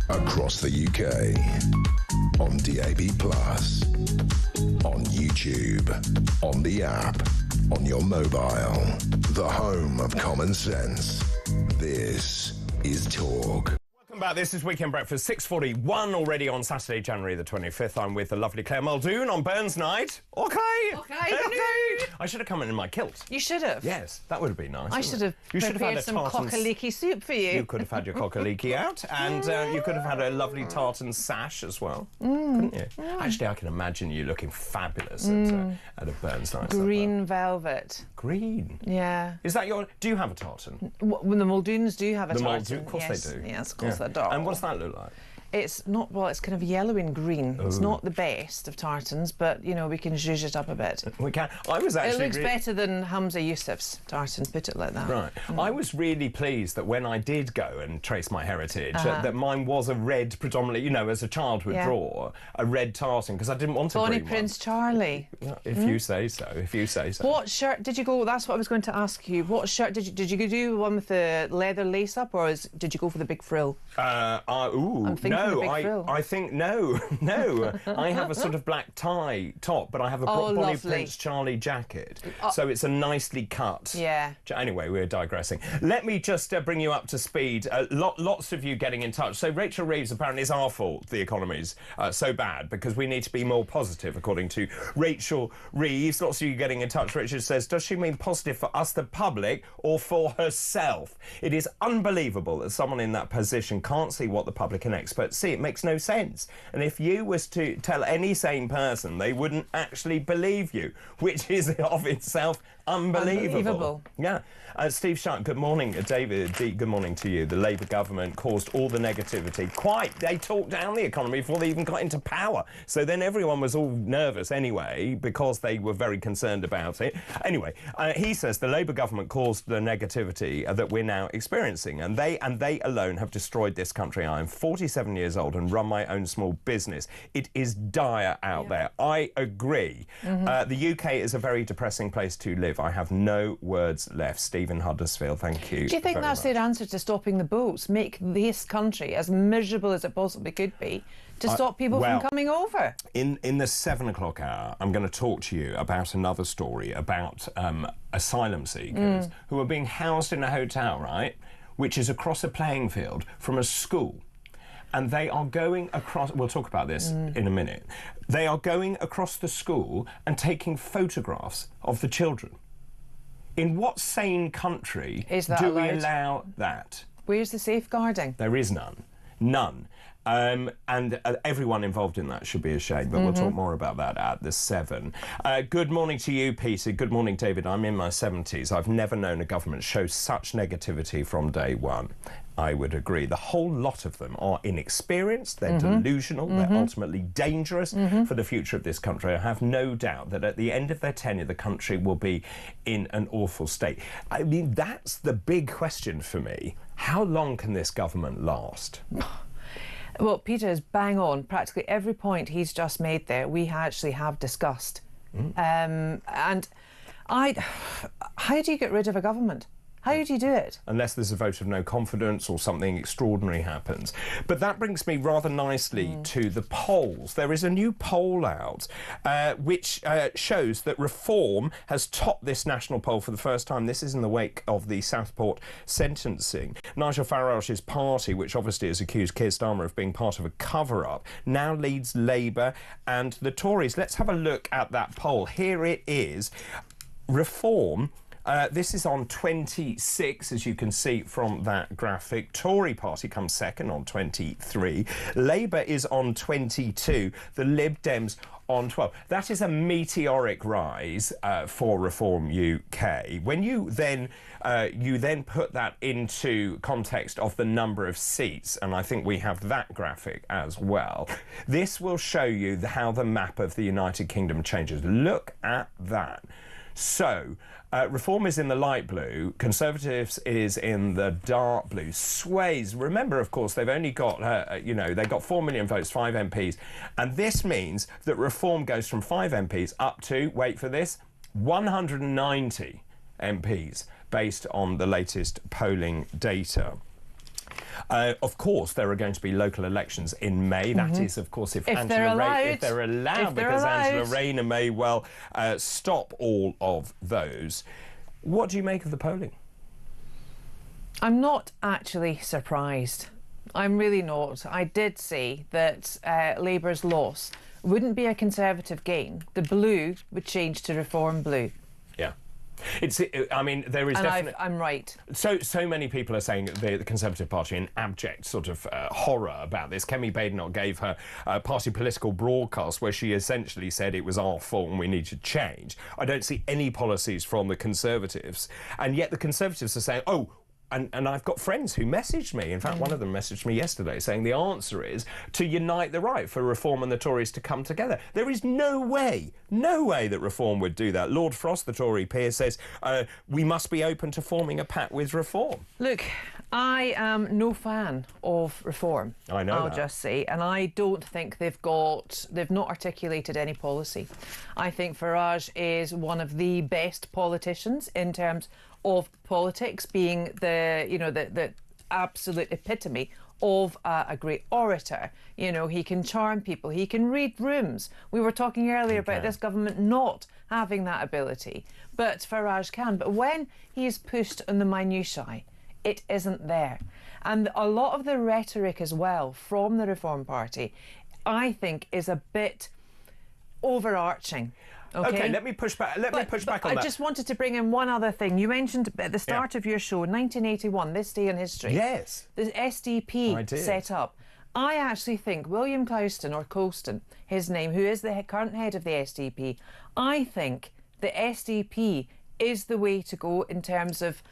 Across the UK, on DAB+, on YouTube, on the app, on your mobile, the home of common sense. This is Talk. Welcome back. This is Weekend Breakfast, 6:41 already on Saturday, January the 25th. I'm with the lovely Claire Muldoon on Burns night. Okay. I should have come in my kilt. You should have. Yes, that would have been nice. I should have prepared some cock-a-leaky soup for you. You could have had your cock-a-leaky out, and you could have had a lovely tartan sash as well, couldn't you? Actually, I can imagine you looking fabulous at a Burns night. Green velvet. Green? Yeah. Is that your... Do you have a tartan? When the Muldoons do have a tartan. Muldoon, of course yes. they do. Yes, of course Yeah. they do. And what does that look like? It's not, well, it's kind of yellow and green. Ooh. It's not the best of tartans, but, you know, we can zhuzh it up a bit. We can. I was actually... It looks better than Hamza Yusuf's tartan, put it like that. Right. I was really pleased that when I did go and trace my heritage, that mine was a red, predominantly, you know, as a child would draw, a red tartan, because I didn't want a Bonnie green Prince Charlie. one. If you say so, if you say so. What shirt did you go... That's what I was going to ask you. What shirt did you do one with the leather lace-up, or did you go for the big frill? I'm thinking No, the big frill. I think no. I have a sort of black tie top, but I have a Bonnie lovely. Prince Charlie jacket. So it's a nicely cut. Yeah. Anyway, we're digressing. Let me just bring you up to speed. Lots of you getting in touch. So Rachel Reeves, apparently it's our fault the economy's so bad because we need to be more positive, according to Rachel Reeves. Lots of you getting in touch. Richard says, does she mean positive for us, the public, or for herself? It is unbelievable that someone in that position can't see what the public and experts see. It makes no sense. And if you was to tell any sane person, they wouldn't actually believe you, which is of itself unbelievable. Yeah. Steve Sharp, good morning. David, good morning to you. The Labour government caused all the negativity. They talked down the economy before they even got into power. So then everyone was all nervous anyway because they were very concerned about it. Anyway, he says the Labour government caused the negativity that we're now experiencing, and they alone have destroyed this country. I am 47 years old and run my own small business. It is dire out there. I agree. The UK is a very depressing place to live. I have no words left. Stephen Huddersfield, thank you. Do you think that's their answer to stopping the boats? Make this country as miserable as it possibly could be to stop people from coming over? In the 7 o'clock hour, I'm going to talk to you about another story about asylum seekers who are being housed in a hotel, right, which is across a playing field from a school. And they are going across... We'll talk about this in a minute. They are going across the school and taking photographs of the children. In what sane country do we allow that? Where's the safeguarding? There is none. None. And everyone involved in that should be ashamed, but we'll talk more about that at the 7. Good morning to you, Peter. Good morning, David. I'm in my 70s. I've never known a government show such negativity from day one. I would agree. The whole lot of them are inexperienced, they're delusional, they're ultimately dangerous for the future of this country. I have no doubt that at the end of their tenure, the country will be in an awful state. I mean, that's the big question for me. How long can this government last? Well, Peter is bang on. Practically every point he's just made there, we actually have discussed. And how do you get rid of a government? How do you do it? Unless there's a vote of no confidence or something extraordinary happens. But that brings me rather nicely to the polls. There is a new poll out which shows that Reform has topped this national poll for the first time. This is in the wake of the Southport sentencing. Nigel Farage's party, which obviously has accused Keir Starmer of being part of a cover-up, now leads Labour and the Tories. Let's have a look at that poll. Here it is. Reform... this is on 26, as you can see from that graphic. Tory party comes second on 23. Labour is on 22. The Lib Dems on 12. That is a meteoric rise for Reform UK. When you then put that into context of the number of seats, and I think we have that graphic as well, this will show you how the map of the United Kingdom changes. Look at that. So, Reform is in the light blue, Conservatives is in the dark blue. Sways, remember, of course, they've only got, they got 4 million votes, 5 MPs, and this means that Reform goes from 5 MPs up to, wait for this, 190 MPs, based on the latest polling data. Of course, there are going to be local elections in May. That is, of course, if they're allowed, because Angela Rayner may well stop all of those. What do you make of the polling? I'm not actually surprised. I'm really not. I did say that Labour's loss wouldn't be a Conservative gain. The blue would change to Reform blue. Yeah. I mean, there is definitely... I'm right. So many people are saying the Conservative Party in abject sort of horror about this. Kemi Badenoch gave her party political broadcast where she essentially said it was our fault and we need to change. I don't see any policies from the Conservatives. And yet the Conservatives are saying, oh, and I've got friends who messaged me. In fact, one of them messaged me yesterday saying the answer is to unite the right, for Reform and the Tories to come together. There is no way that Reform would do that. Lord Frost, the Tory peer, says we must be open to forming a pact with Reform. Look, I am no fan of Reform. I know I'll just say, and I don't think they've not articulated any policy. I think Farage is one of the best politicians in terms of politics, being the absolute epitome of a great orator. You know, he can charm people, he can read rooms. We were talking earlier about this government not having that ability, but Farage can. But when he is pushed on the minutiae, it isn't there. And a lot of the rhetoric as well from the Reform Party, I think, is a bit overarching. Okay, let me push back. Let me push back on that. I just wanted to bring in one other thing. You mentioned at the start of your show, 1981, this day in history. Yes. The SDP set up. I actually think William Clouston, or Colston, his name, who is the current head of the SDP, I think the SDP is the way to go in terms of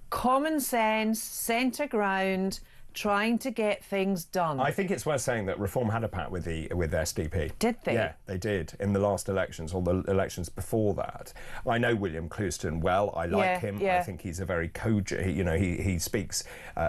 common sense, centre ground, trying to get things done. I think it's worth saying that Reform had a pact with SDP. Did they? Yeah, they did in the last elections, or the elections before that. I know William Clouston well. I like him. I think he's a very cogent. You know, he speaks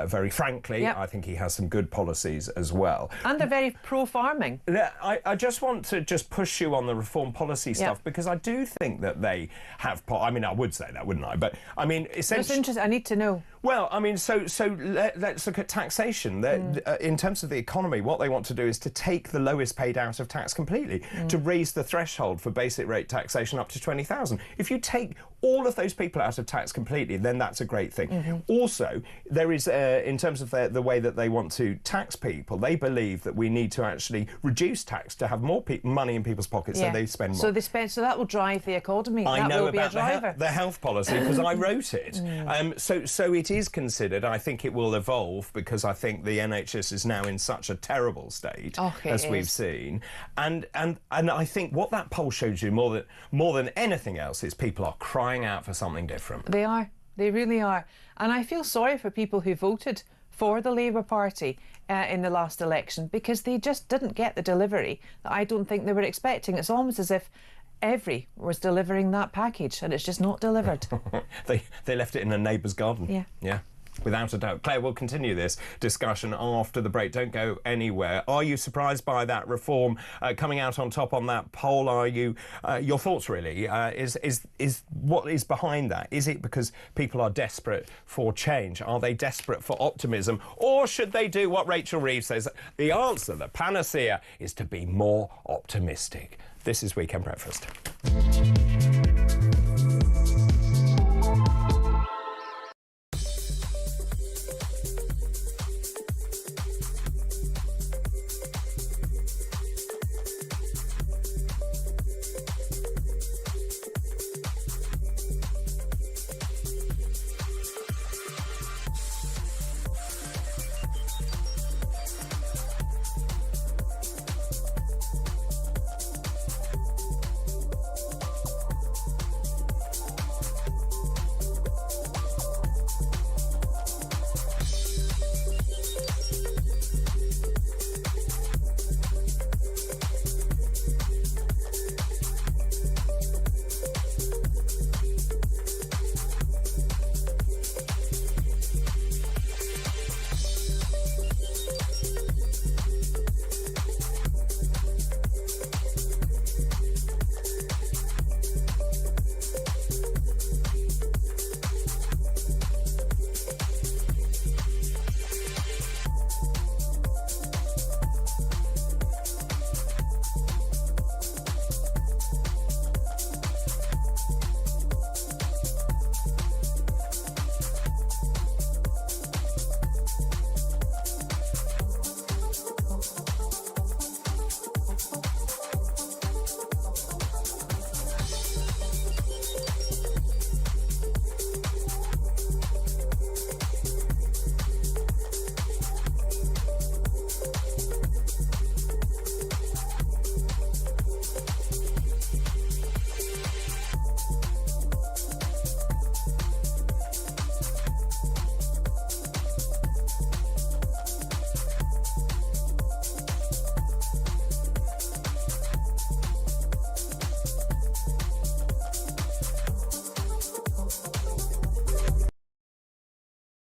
very frankly. I think he has some good policies as well. And they're very pro-farming. I just want to push you on the Reform policy stuff, because I do think that they have. I mean, I would say that, wouldn't I? But I mean, essentially, it's interesting. I need to know. Well, I mean, so let's look at taxation. In terms of the economy, what they want to do is to take the lowest paid out of tax completely, to raise the threshold for basic rate taxation up to 20,000. If you take all of those people out of tax completely, then that's a great thing. Also, there is, in terms of the way that they want to tax people, they believe that we need to actually reduce tax to have more money in people's pockets, so they spend more. So that will drive the economy. I know will be about a driver. the health policy because I wrote it. So it is considered. I think it will evolve, because I think the NHS is now in such a terrible state, as we've seen. And I think what that poll shows you more than anything else is people are crying out for something different. They are. They really are. And I feel sorry for people who voted for the Labour Party in the last election, because they just didn't get the delivery that I don't think they were expecting. It's almost as if Every was delivering that package, and it's just not delivered. They left it in a neighbour's garden. Yeah. Without a doubt. Claire, we'll continue this discussion after the break. Don't go anywhere. Are you surprised by that Reform coming out on top on that poll? Are you? Your thoughts really? Is what is behind that? Is it because people are desperate for change? Are they desperate for optimism? Or should they do what Rachel Reeves says? The answer, the panacea, is to be more optimistic. This is Weekend Breakfast.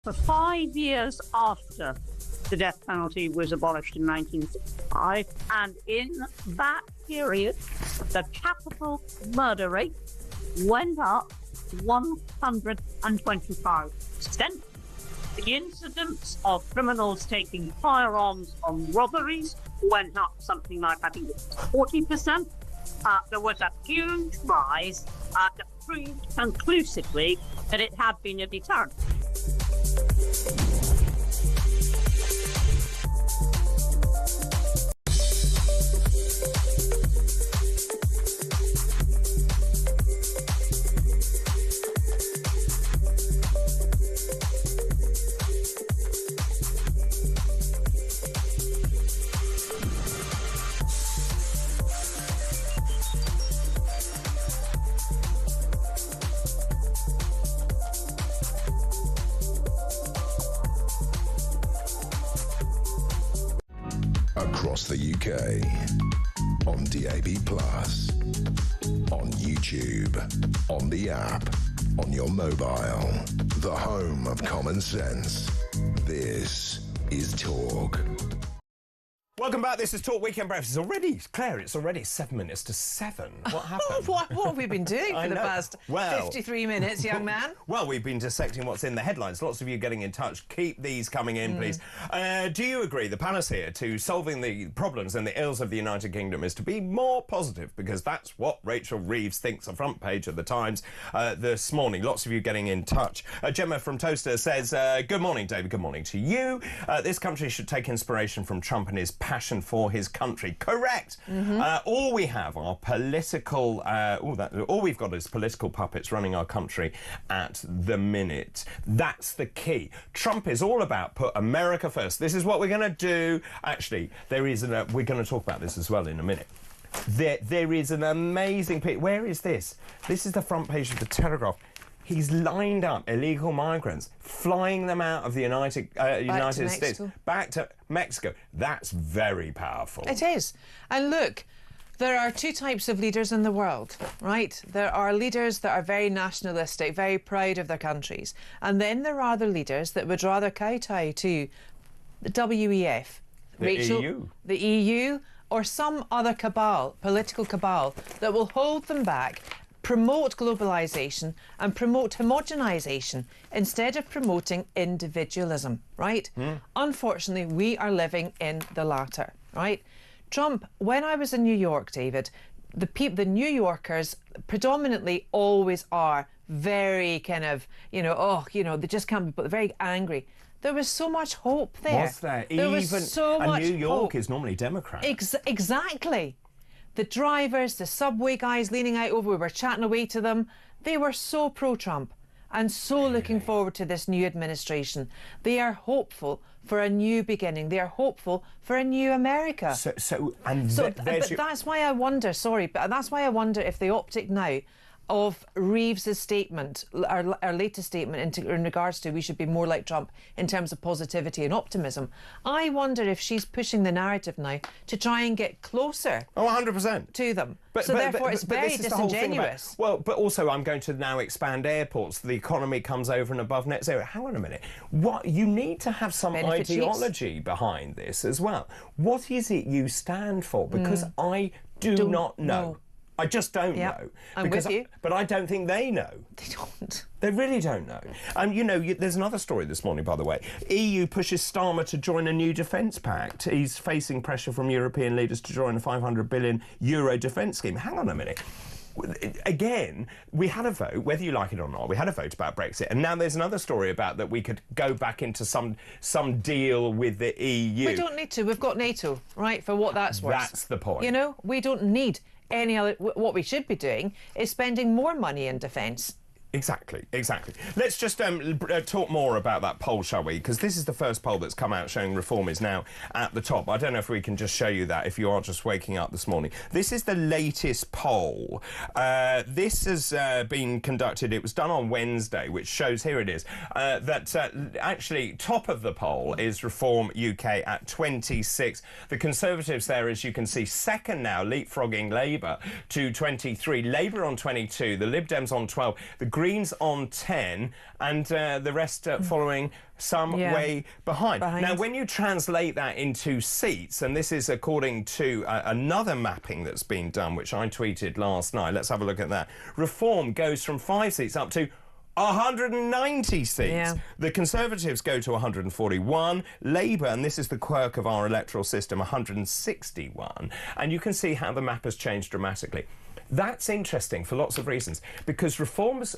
For 5 years after the death penalty was abolished in 1965, and in that period, the capital murder rate went up 125%. The incidence of criminals taking firearms on robberies went up something like, I think, 40%. There was a huge rise that proved conclusively that it had been a deterrent. Across the UK, on DAB+, on YouTube, on the app, on your mobile, the home of common sense. This is Talk. Welcome back. This is Talk Weekend Breakfast. It's already, Claire, it's already 7 minutes to 7. What happened? What have we been doing for the past 53 minutes, young man? Well, we've been dissecting what's in the headlines. Lots of you getting in touch. Keep these coming in, please. Do you agree the panacea to solving the problems and the ills of the United Kingdom is to be more positive? Because that's what Rachel Reeves thinks, the front page of the Times this morning. Lots of you getting in touch. Gemma from Toaster says, good morning, David. Good morning to you. This country should take inspiration from Trump and his passion for his country. Correct. All we have are political. All we've got is political puppets running our country at the minute. That's the key. Trump is all about put America first. This is what we're going to do. Actually, there is we're going to talk about this as well in a minute. There is an amazing picture. Where is this? This is the front page of the Telegraph. He's lined up illegal migrants, flying them out of the United States back to Mexico. That's very powerful. It is. And look, there are two types of leaders in the world, right? There are leaders that are very nationalistic, very proud of their countries. And then there are the leaders that would rather kowtow to the WEF, the EU, or some other cabal, political cabal, that will hold them back, promote globalisation and promote homogenisation instead of promoting individualism, right? Unfortunately, we are living in the latter, right? Trump, when I was in New York, David, the New Yorkers predominantly always are very kind of, they just can't be, but very angry. There was so much hope there. Was there? Was so much New York hope. is normally Democrat. Exactly. The drivers, the subway guys leaning out over, we were chatting away to them. They were so pro-Trump and so looking forward to this new administration. They are hopeful for a new beginning. They are hopeful for a new America. But that's why I wonder, that's why I wonder if the optic now of Reeves's statement, our latest statement in regards to we should be more like Trump in terms of positivity and optimism. I wonder if she's pushing the narrative now to try and get closer. 100%. To them. Therefore it's very disingenuous. But also I'm going to now expand airports. The economy comes over and above net zero. Hang on a minute. You need to have some ideology behind this as well. What is it you stand for? Because I do not know. I just don't know. I'm with you. But I don't think they know. They don't. They really don't know. And, there's another story this morning, by the way. EU pushes Starmer to join a new defence pact. He's facing pressure from European leaders to join a €500 billion defence scheme. Hang on a minute. Again, we had a vote, whether you like it or not, we had a vote about Brexit, and now there's another story about that we could go back into some deal with the EU. We don't need to. We've got NATO, right, for what that's worth. That's the point. We don't need any other. What we should be doing is spending more money in defence. Exactly. Let's just talk more about that poll, shall we? Because this is the first poll that's come out showing Reform is now at the top. I don't know if we can just show you that if you are just waking up this morning. This is the latest poll. This has been conducted, it was done on Wednesday, which shows, here it is, that actually top of the poll is Reform UK at 26. The Conservatives there, as you can see, second now, leapfrogging Labour to 23. Labour on 22, the Lib Dems on 12, the Greens on 10, and the rest following some way behind. Now, when you translate that into seats, and this is according to another mapping that's been done, which I tweeted last night. Let's have a look at that. Reform goes from 5 seats up to 190 seats. Yeah. The Conservatives go to 141. Labour, and this is the quirk of our electoral system, 161. And you can see how the map has changed dramatically. That's interesting for lots of reasons, because Reform's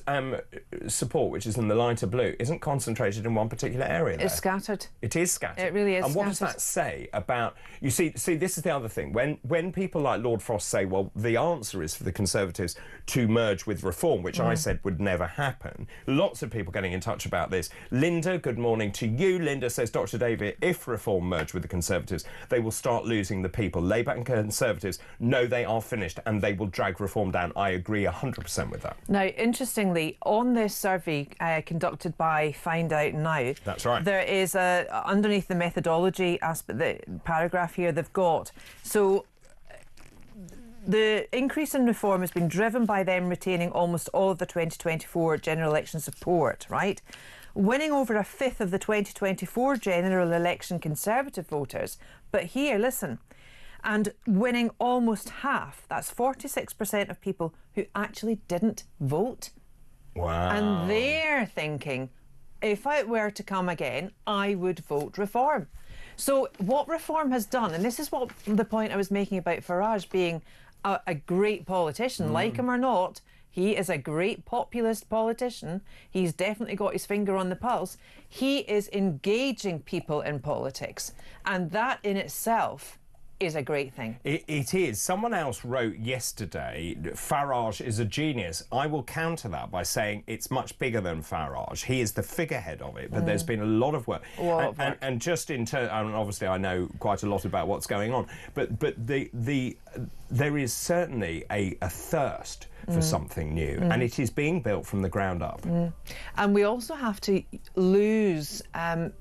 support, which is in the lighter blue, isn't concentrated in one particular area. It's scattered. It is scattered. It really is And what does scattered. that say about... You see, this is the other thing. When people like Lord Frost say, well, the answer is for the Conservatives to merge with Reform, which I said would never happen, lots of people getting in touch about this. Linda, good morning to you. Linda says, Dr David, if Reform merge with the Conservatives, they will start losing the people. Labour and Conservatives know they are finished and they will drag Reform down. I agree 100% with that. Now, interestingly, on this survey conducted by Find Out Now, That's right. there is underneath the methodology aspect, the paragraph here they've got. So the increase in Reform has been driven by them retaining almost all of the 2024 general election support, right? Winning over a fifth of the 2024 general election Conservative voters. But here, listen, and winning almost half, that's 46% of people who actually didn't vote. Wow. And they're thinking, if it were to come again, I would vote Reform. So what Reform has done, and this is what the point I was making about Farage being a great politician, like him or not, he is a great populist politician. He's definitely got his finger on the pulse. He is engaging people in politics. And that in itself is a great thing. It is. Someone else wrote yesterday, Farage is a genius. I will counter that by saying it's much bigger than Farage. He is the figurehead of it, but there's been a lot of work. And just in terms, and obviously I know quite a lot about what's going on, but there is certainly a thirst for something new, and it is being built from the ground up. And we also have to lose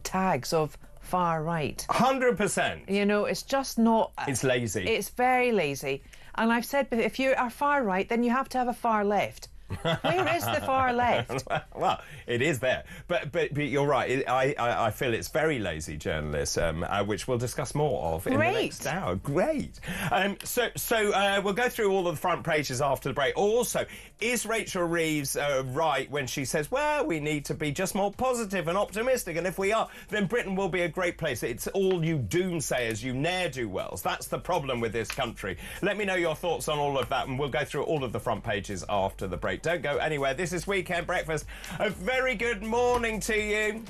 tags of far right. 100%. You know, it's just not... It's lazy. It's very lazy. And I've said, but if you are far right, then you have to have a far left. Where is the far left? Well, it is there, but you're right. I feel it's very lazy journalism, which we'll discuss more of in the next hour. Great. So we'll go through all of the front pages after the break. Also, is Rachel Reeves right when she says, well, we need to be just more positive and optimistic, and if we are, then Britain will be a great place. It's all you doomsayers, you ne'er-do-wells. That's the problem with this country. Let me know your thoughts on all of that, and we'll go through all of the front pages after the break. Don't go anywhere. This is Weekend Breakfast. A very good morning to you.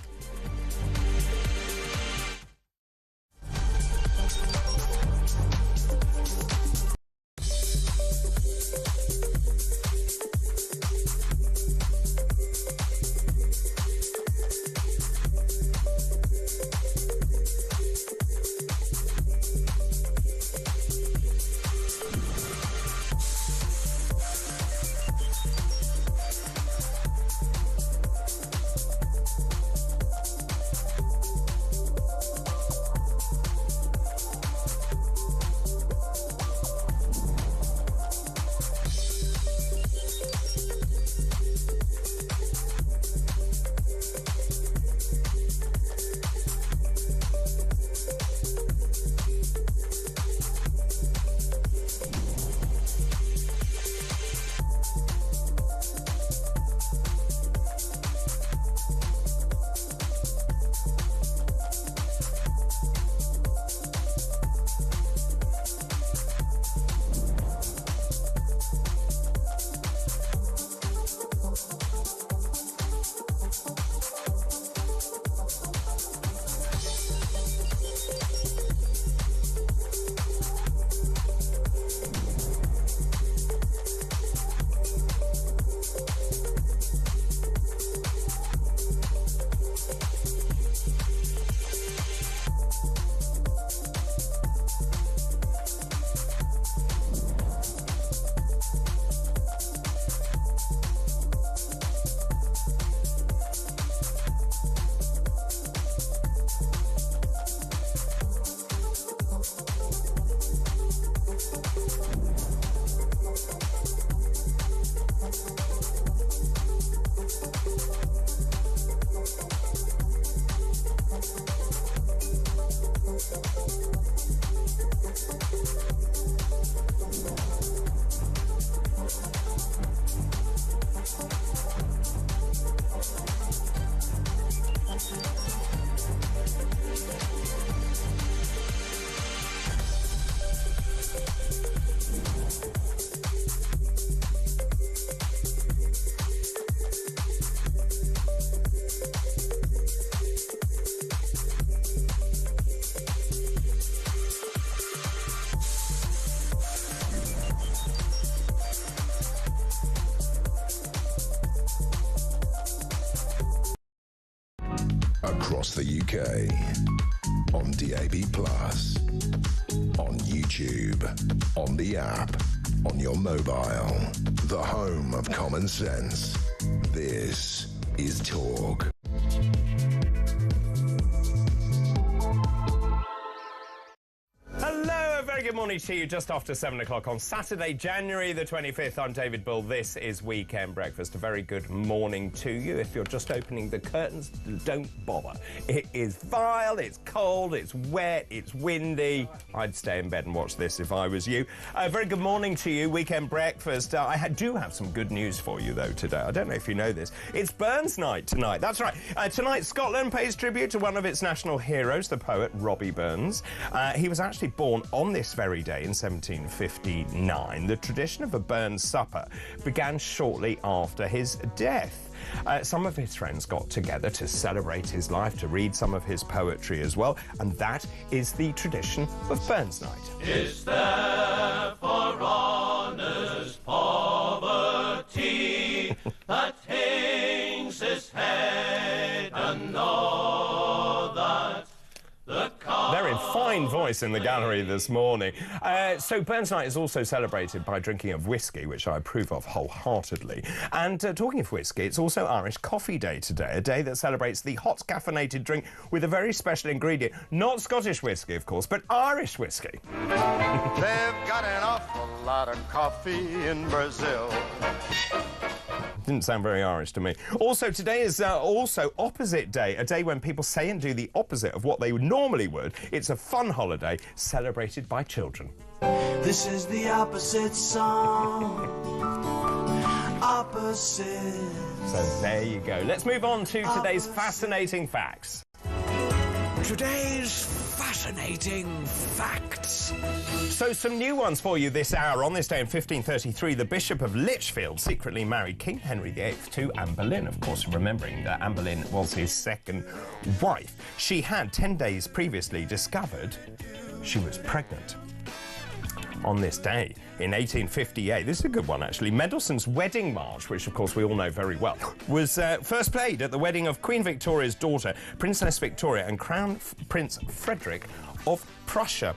across the UK, on DAB+, on YouTube, on the app, on your mobile, the home of common sense. This is Talk. Hello, a very good morning to you. Just after 7 o'clock on Saturday, January the 25th. I'm David Bull. This is Weekend Breakfast. A very good morning to you. If you're just opening the curtains, don't bother. It is vile, it's cold, it's wet, it's windy. I'd stay in bed and watch this if I was you. A very good morning to you, Weekend Breakfast. I do have some good news for you, though, today. I don't know if you know this. It's Burns Night tonight. That's right. Tonight, Scotland pays tribute to one of its national heroes, the poet Robbie Burns. He was actually born on this very day in 1759. The tradition of a Burns supper began shortly after his death. Some of his friends got together to celebrate his life, to read some of his poetry as well, and that is the tradition of Burns Night. Is there for honest poverty that hangs his head and know that the Very fine voice in the gallery this morning. So Burns Night is also celebrated by drinking of whiskey, which I approve of wholeheartedly. And talking of whiskey, it's also Irish Coffee Day today, a day that celebrates the hot caffeinated drink with a very special ingredient. Not Scottish whiskey, of course, but Irish whiskey. They've got an awful lot of coffee in Brazil. Didn't sound very Irish to me. Also, today is also Opposite Day, a day when people say and do the opposite of what they normally would. It's a fun holiday celebrated by children. This is the opposite song. Opposite. So there you go. Let's move on to today's fascinating facts. Today's fascinating facts. So some new ones for you this hour. On this day in 1533, the Bishop of Lichfield secretly married King Henry VIII to Anne Boleyn. Of course, remembering that Anne Boleyn was his second wife. She had 10 days previously discovered she was pregnant. On this day in 1858, this is a good one actually, Mendelssohn's Wedding March, which of course we all know very well, was first played at the wedding of Queen Victoria's daughter, Princess Victoria, and Crown Prince Frederick of Prussia.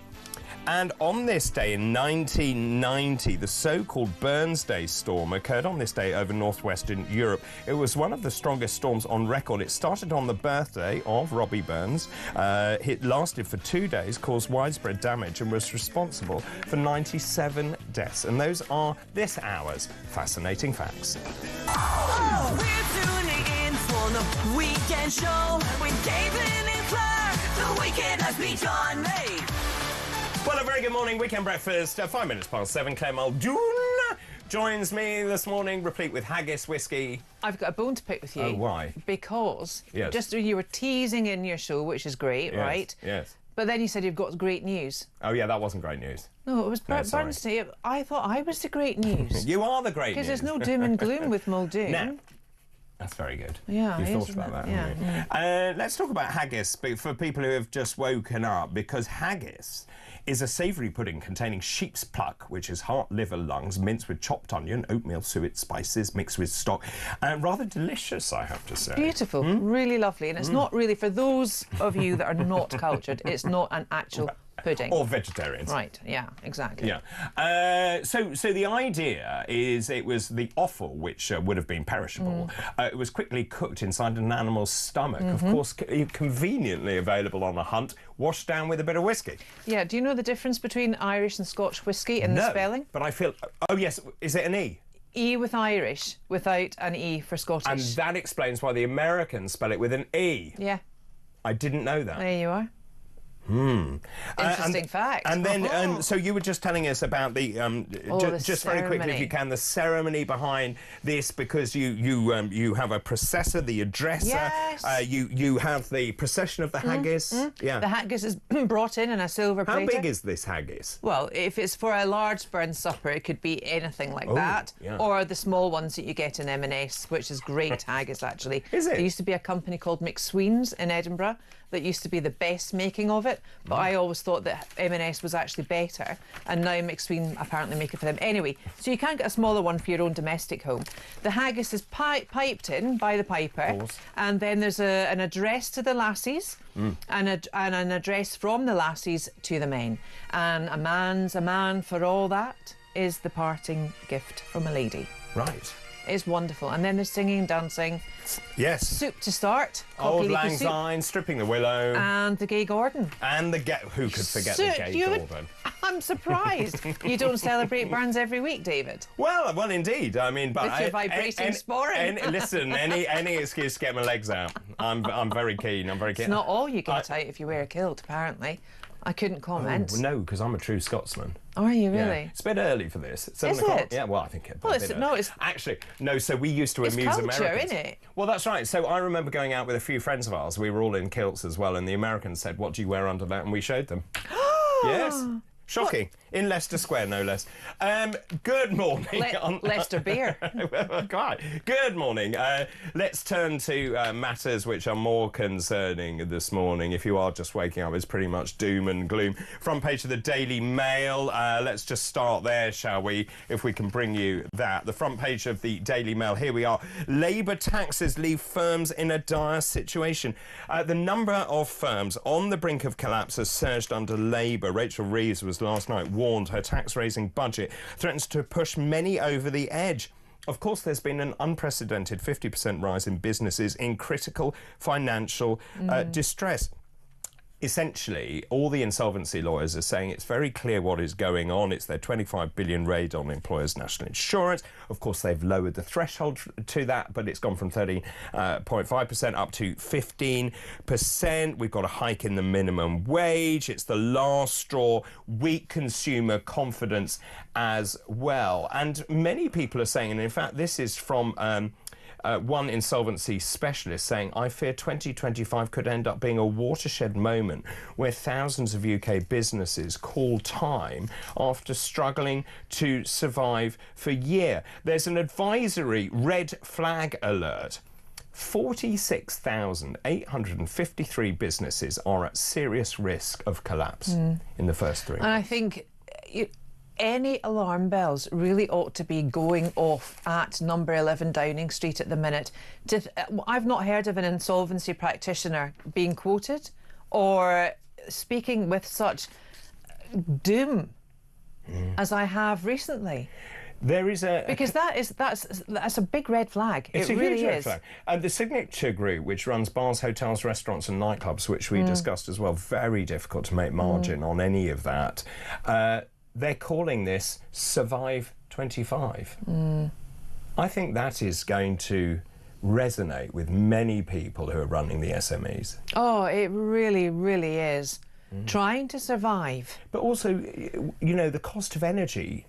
And on this day in 1990, the so-called Burns Day storm occurred on this day over northwestern Europe. It was one of the strongest storms on record. It started on the birthday of Robbie Burns. It lasted for 2 days, caused widespread damage, and was responsible for 97 deaths. And those are this hour's fascinating facts. Oh, we're tuning in for the weekend show with David and Claire. The weekend has begun, mate. Well, a very good morning, Weekend Breakfast. 5 minutes past 7, Claire Muldoon joins me this morning, replete with haggis, whiskey. I've got a bone to pick with you. Oh, why? Because Yes. just you were teasing in your show, which is great, Yes, right? yes. But then you said you've got great news. Oh, yeah, that wasn't great news. No, it was No, sorry. Burns Day. I thought I was the great news. You are the great news. Because there's no doom and gloom with Muldoon. Now, that's very good. Yeah, You've it thought is, about isn't that, it? haven't you? Let's talk about haggis for people who have just woken up, because haggis is a savoury pudding containing sheep's pluck, which is heart, liver, lungs, minced with chopped onion, oatmeal, suet, spices, mixed with stock. Rather delicious, I have to say. Beautiful, really lovely. And it's not really, for those of you that are not cultured, it's not an actual pudding. Or vegetarians. Right, yeah, exactly. Yeah. So the idea is it was the offal, which would have been perishable. It was quickly cooked inside an animal's stomach, of course, conveniently available on a hunt, washed down with a bit of whiskey. Yeah, do you know the difference between Irish and Scotch whiskey in the spelling? But I feel... Oh, yes. Is it an E? E with Irish, without an E for Scottish. And that explains why the Americans spell it with an E. Yeah, I didn't know that. there you are. Interesting fact. And then, so you were just telling us about the, the just very quickly, if ceremony. you can, the ceremony behind this, because you have a processor, the addresser. Yes. You have the procession of the haggis. Yeah. The haggis is brought in a silver How platter. big is this haggis? Well, if it's for a large Burns supper, it could be anything like that. yeah. Or the small ones that you get in M&S, which is great haggis, actually. Is it? There used to be a company called McSween's in Edinburgh that used to be the best making of it, but I always thought that M&S was actually better, and now McSween apparently make it for them. Anyway, so you can't get a smaller one for your own domestic home. The haggis is piped in by the piper, and then there's an address to the lassies, and an address from the lassies to the men. And a man's a man for all that is the parting gift from a lady. Right. It's wonderful. And then there's singing and dancing. Yes. Soup to start. Old Lang Syne, Stripping the Willow. And the Gay Gordon. And the who could forget the Gay Gordon? I'm surprised. You don't celebrate Burns every week, David. Well, indeed. I mean, but with your vibrating sporran. Listen, any excuse to get my legs out. I'm very keen. I'm very keen. It's not all you get out if you wear a kilt, apparently. I couldn't comment. Oh, no, because I'm a true Scotsman. Are you really? Yeah. It's a bit early for this. It's 7 Is o'clock. it? Yeah, well, I think it's it's actually no. So we used to amuse culture, Americans. Isn't it? Well, that's right. So I remember going out with a few friends of ours. We were all in kilts as well, and the Americans said, "What do you wear under that?" And we showed them. Yes. Shocking. In Leicester Square, no less. Good morning. Leicester beer. Quite. Good morning. Let's turn to matters which are more concerning this morning. If you are just waking up, it's pretty much doom and gloom. Front page of the Daily Mail. Let's just start there, shall we? If we can bring you that. The front page of the Daily Mail. Here we are. Labour taxes leave firms in a dire situation. The number of firms on the brink of collapse has surged under Labour. Rachel Reeves was last night warned her tax-raising budget threatens to push many over the edge. Of course, there's been an unprecedented 50% rise in businesses in critical financial distress. Essentially, all the insolvency lawyers are saying it's very clear what is going on. It's their 25 billion raid on employers' national insurance. Of course, they've lowered the threshold to that, but it's gone from 13.5% up to 15%. We've got a hike in the minimum wage. It's the last straw. Weak consumer confidence as well. And many people are saying, and in fact, this is from one insolvency specialist saying, I fear 2025 could end up being a watershed moment where thousands of UK businesses call time after struggling to survive for a year. There's an advisory red flag alert. 46,853 businesses are at serious risk of collapse in the first 3 months. And I think any alarm bells really ought to be going off at number 11 Downing Street at the minute. I've not heard of an insolvency practitioner being quoted or speaking with such doom as I have recently. There is because that's a big red flag. It's it a really huge red is. flag. And the Signature Group, which runs bars, hotels, restaurants and nightclubs, which we discussed as well, very difficult to make margin on any of that. They're calling this Survive 25. I think that is going to resonate with many people who are running the SMEs. Oh, it really, really is. Trying to survive. But also, you know, the cost of energy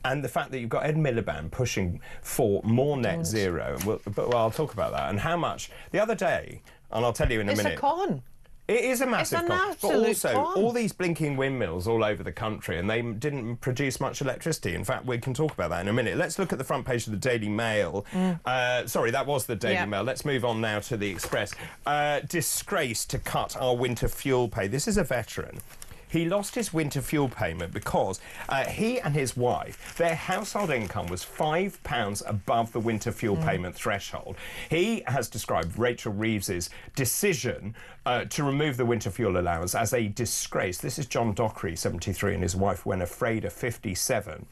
and the fact that you've got Ed Miliband pushing for more net zero. Well, I'll talk about that. And how much. The other day, and I'll tell you in a minute. It's a con. It is a massive It's an con. But absolute also, con. all these blinking windmills all over the country, and they didn't produce much electricity. In fact, we can talk about that in a minute. Let's look at the front page of the Daily Mail. Sorry, that was the Daily Mail. Let's move on now to the Express. Disgrace to cut our winter fuel pay. This is a veteran. He lost his winter fuel payment because he and his wife, their household income was £5 above the winter fuel payment threshold. He has described Rachel Reeves's decision to remove the winter fuel allowance as a disgrace. This is John Dockery, 73, and his wife Winifreda, 57.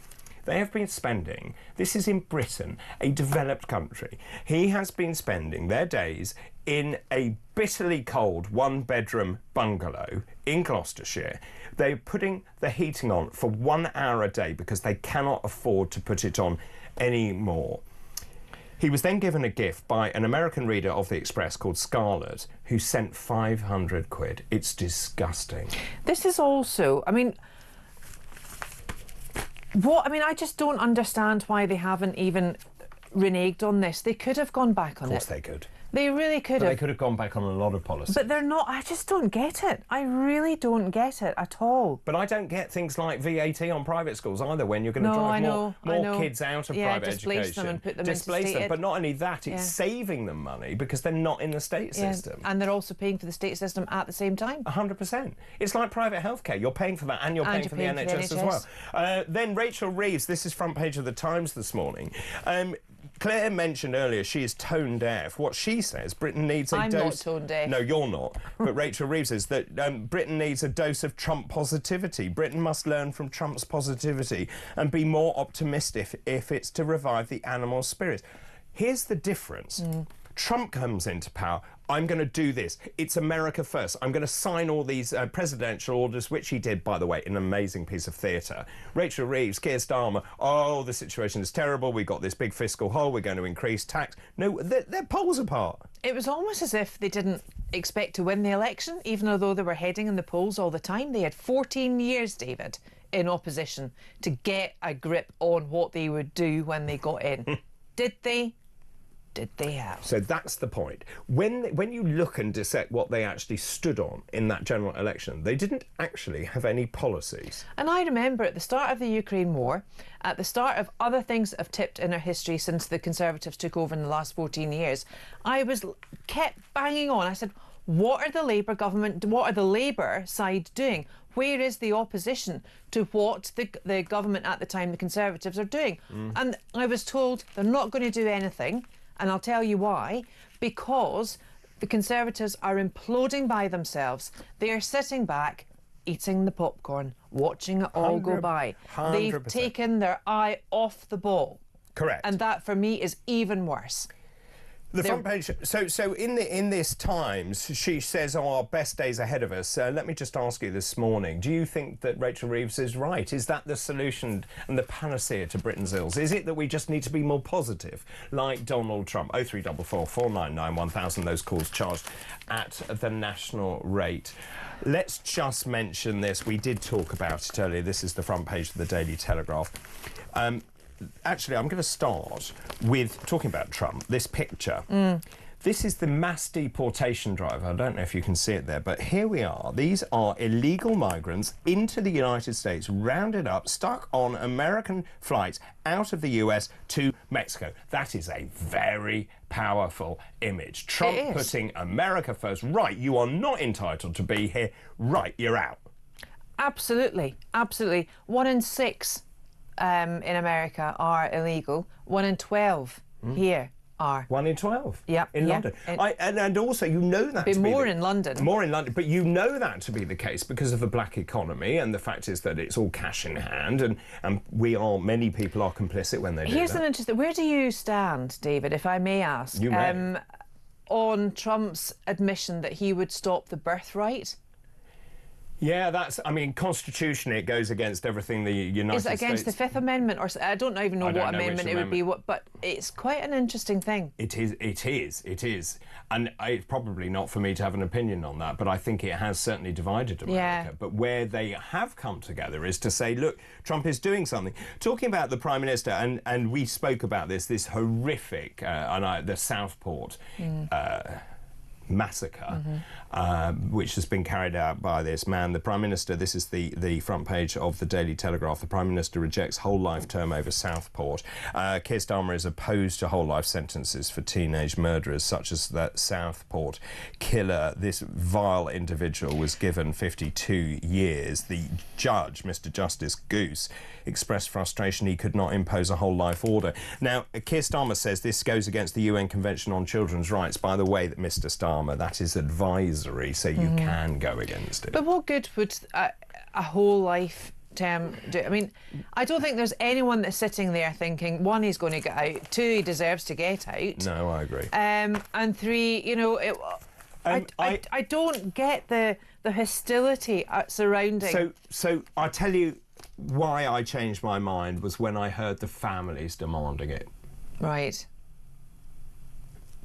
They have been spending, this is in Britain, a developed country. He has been spending their days in a bitterly cold one-bedroom bungalow in Gloucestershire. They're putting the heating on for 1 hour a day because they cannot afford to put it on anymore. He was then given a gift by an American reader of the Express called Scarlett, who sent 500 quid. It's disgusting. This is also, I I just don't understand why they haven't even reneged on this. They could have gone back on it. Of course they could. They really could But have. they could have gone back on a lot of policies. But they're not. I just don't get it. I really don't get it at all. But I don't get things like VAT on private schools either, when you're going to No, I drive know, more kids out of private displace education. them and put them displace into them. state But not only that, it's Yeah. saving them money because they're not in the state system. And they're also paying for the state system at the same time. 100%. It's like private healthcare. You're paying for that and you're paying for the NHS as well. Then Rachel Reeves, this is front page of the Times this morning. Claire mentioned earlier she is tone deaf. What she says, Britain needs a I'm dose... not tone deaf. No, you're not. But Rachel Reeves says that Britain needs a dose of Trump positivity. Britain must learn from Trump's positivity and be more optimistic if it's to revive the animal spirit. Here's the difference. Trump comes into power. I'm going to do this. It's America first. I'm going to sign all these presidential orders, which he did, by the way, an amazing piece of theatre. Rachel Reeves, Keir Starmer, oh, the situation is terrible. We've got this big fiscal hole. We're going to increase tax. No, they're poles apart. It was almost as if they didn't expect to win the election, even though they were heading in the polls all the time. They had 14 years, David, in opposition to get a grip on what they would do when they got in. Did they? Did they have? So that's the point. When you look and dissect what they actually stood on in that general election, they didn't actually have any policies. And I remember at the start of the Ukraine war, at the start of other things that have tipped in our history since the Conservatives took over in the last 14 years, I kept banging on. I said, what are the Labour side doing? Where is the opposition to what the government at the time, the Conservatives, are doing? And I was told they're not going to do anything. And I'll tell you why. Because the Conservatives are imploding by themselves. They are sitting back, eating the popcorn, watching it all go by. 100%. They've taken their eye off the ball. Correct. And that, for me, is even worse. The front page. So in this Times, she says, "Oh, our best days ahead of us." Let me just ask you this morning: do you think that Rachel Reeves is right? Is that the solution and the panacea to Britain's ills? Is it that we just need to be more positive, like Donald Trump? 0344 499 1000. Those calls charged at the national rate. Let's just mention this. We did talk about it earlier. This is the front page of the Daily Telegraph. Actually, I'm going to start with talking about Trump. This picture. This is the mass deportation drive. I don't know if you can see it there, but here we are. These are illegal migrants into the United States, rounded up, stuck on American flights out of the US to Mexico. That is a very powerful image. Trump putting America first. Right, you are not entitled to be here. Right, you're out. Absolutely, absolutely. 1 in 6 in America are illegal. 1 in 12 here are. 1 in 12? Yep, in yeah. London. And also, you know that Be to be more in London. More in London. But you know that to be the case because of the black economy, and the fact is that it's all cash in hand, and many people are complicit when they do Here's that. an interesting... Where do you stand, David, if I may ask? You may. On Trump's admission that he would stop the birthright? Yeah, constitutionally, it goes against everything the United States... Is it against the Fifth Amendment? Or I don't even know what amendment it would be, but it's quite an interesting thing. It is. And it's probably not for me to have an opinion on that, but I think it has certainly divided America. Yeah. But where they have come together is to say, look, Trump is doing something. Talking about the Prime Minister, and we spoke about this horrific, the Southport... massacre, which has been carried out by this man. The Prime Minister, this is the front page of the Daily Telegraph, the Prime Minister rejects whole life term over Southport. Keir Starmer is opposed to whole life sentences for teenage murderers such as that Southport killer. This vile individual was given 52 years. The judge, Mr Justice Goose, expressed frustration he could not impose a whole life order. Now, Keir Starmer says this goes against the UN Convention on Children's Rights. By the way, that Mr Starmer, that is advisory, so you can go against it. But what good would a whole life term do? I mean, I don't think there's anyone that's sitting there thinking, 1, he's going to get out, 2, he deserves to get out. No, I agree. And 3, you know, I don't get the hostility surrounding... So I tell you why I changed my mind was when I heard the families demanding it. Right.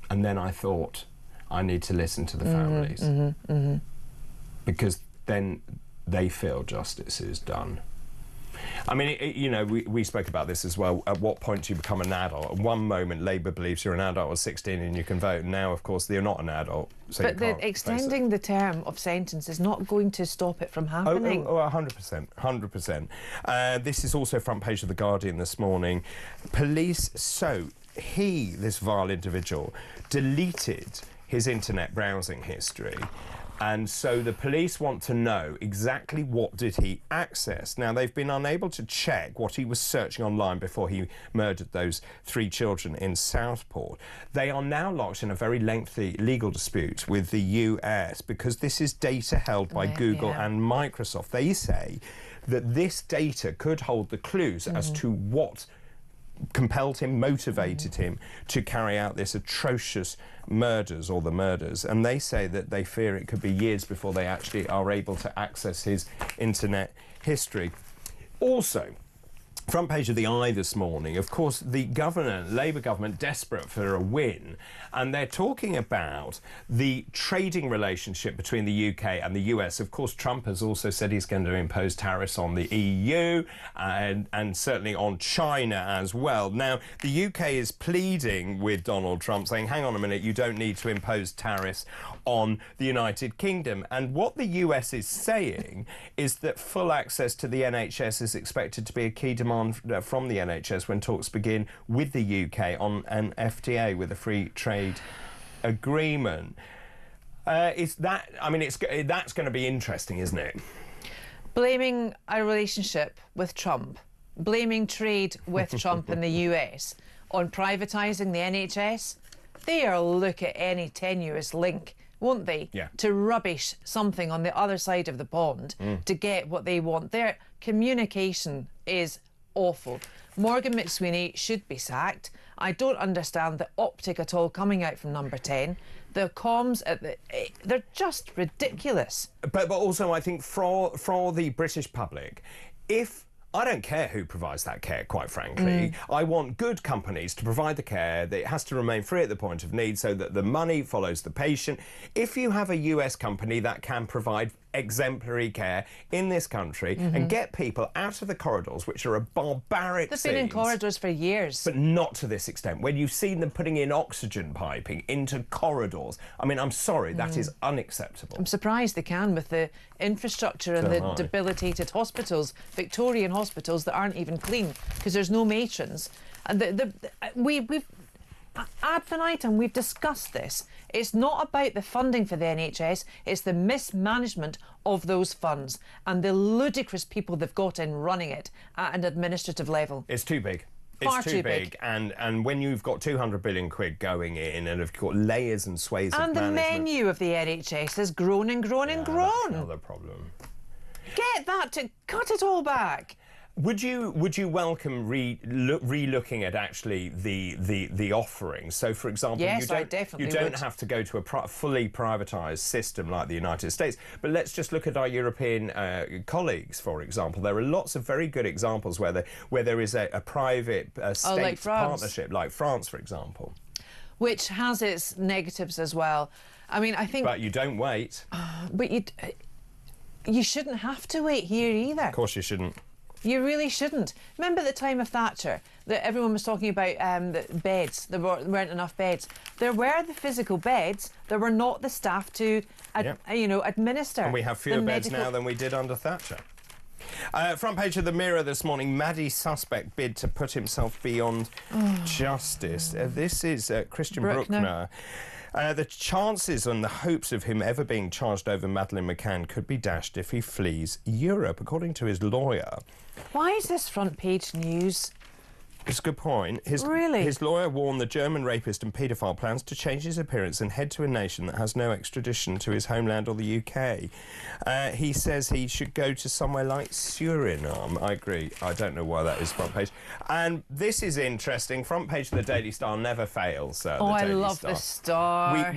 And then I thought, I need to listen to the families. Because then they feel justice is done. I mean, you know, we spoke about this as well. At what point do you become an adult? At one moment, Labour believes you're an adult at 16 and you can vote. Now, of course, you're not an adult, so But you can't extending the term of sentence is not going to stop it from happening. 100%, 100%. This is also front page of The Guardian this morning. Police, this vile individual, deleted his internet browsing history. And so the police want to know exactly what did he access. Now, they've been unable to check what he was searching online before he murdered those 3 children in Southport. They are now locked in a very lengthy legal dispute with the US because this is data held by Google and Microsoft. They say that this data could hold the clues as to what compelled him, motivated him to carry out this atrocious murders, and they say that they fear it could be years before they actually are able to access his internet history. Also, front page of the Eye this morning, of course, the Labour government, desperate for a win, and they're talking about the trading relationship between the UK and the US. Of course, Trump has also said he's going to impose tariffs on the EU and certainly on China as well. Now, the UK is pleading with Donald Trump, saying, hang on a minute, you don't need to impose tariffs on the United Kingdom. And what the US is saying is that full access to the NHS is expected to be a key demand from the NHS when talks begin with the UK on an FTA, with a free trade agreement. That's going to be interesting, isn't it? Blaming a relationship with Trump, blaming trade with Trump in the US on privatising the NHS, they'll look at any tenuous link, won't they, to rubbish something on the other side of the pond to get what they want. Their communication is awful. Morgan McSweeney should be sacked. I don't understand the optic at all coming out from Number 10. The comms, they're just ridiculous. But also, I think for the British public, I don't care who provides that care, quite frankly. I want good companies to provide the care. That it has to remain free at the point of need so that the money follows the patient. If you have a US company that can provide exemplary care in this country and get people out of the corridors, which are a barbaric They've been in corridors for years. But not to this extent. When you've seen them putting in oxygen piping into corridors, I mean, I'm sorry, that is unacceptable. I'm surprised they can with the infrastructure and the debilitated hospitals, Victorian hospitals that aren't even clean because there's no matrons. And we've ad infinitum, we've discussed this. It's not about the funding for the NHS, it's the mismanagement of those funds and the ludicrous people they've got in running it at an administrative level. It's too big. Far it's too big. And when you've got 200 billion quid going in and you've got layers and swathes of management... And the menu of the NHS has grown and grown and grown. That's another problem. Get that to cut it all back. Would you welcome re-looking at actually the offerings? So, for example, yes, you don't have to go to a fully privatised system like the United States. But let's just look at our European colleagues, for example. There are lots of very good examples where there is a private state like partnership, like France, for example, which has its negatives as well. I mean, I think. But you don't wait. But you shouldn't have to wait here either. Of course, you shouldn't. You really shouldn't. Remember the time of Thatcher that everyone was talking about the beds. There weren't enough beds. There were the physical beds. There were not the staff to, administer. And we have fewer beds now than we did under Thatcher. Front page of the Mirror this morning. Maddie suspect bid to put himself beyond justice. This is Christian Bruckner. The chances and the hopes of him ever being charged over Madeleine McCann could be dashed if he flees Europe, according to his lawyer. Why is this front page news? It's a good point. His lawyer warned the German rapist and paedophile plans to change his appearance and head to a nation that has no extradition to his homeland or the UK. He says he should go to somewhere like Suriname. I agree. I don't know why that is front page. And this is interesting. Front page of the Daily Star never fails. I love the Star.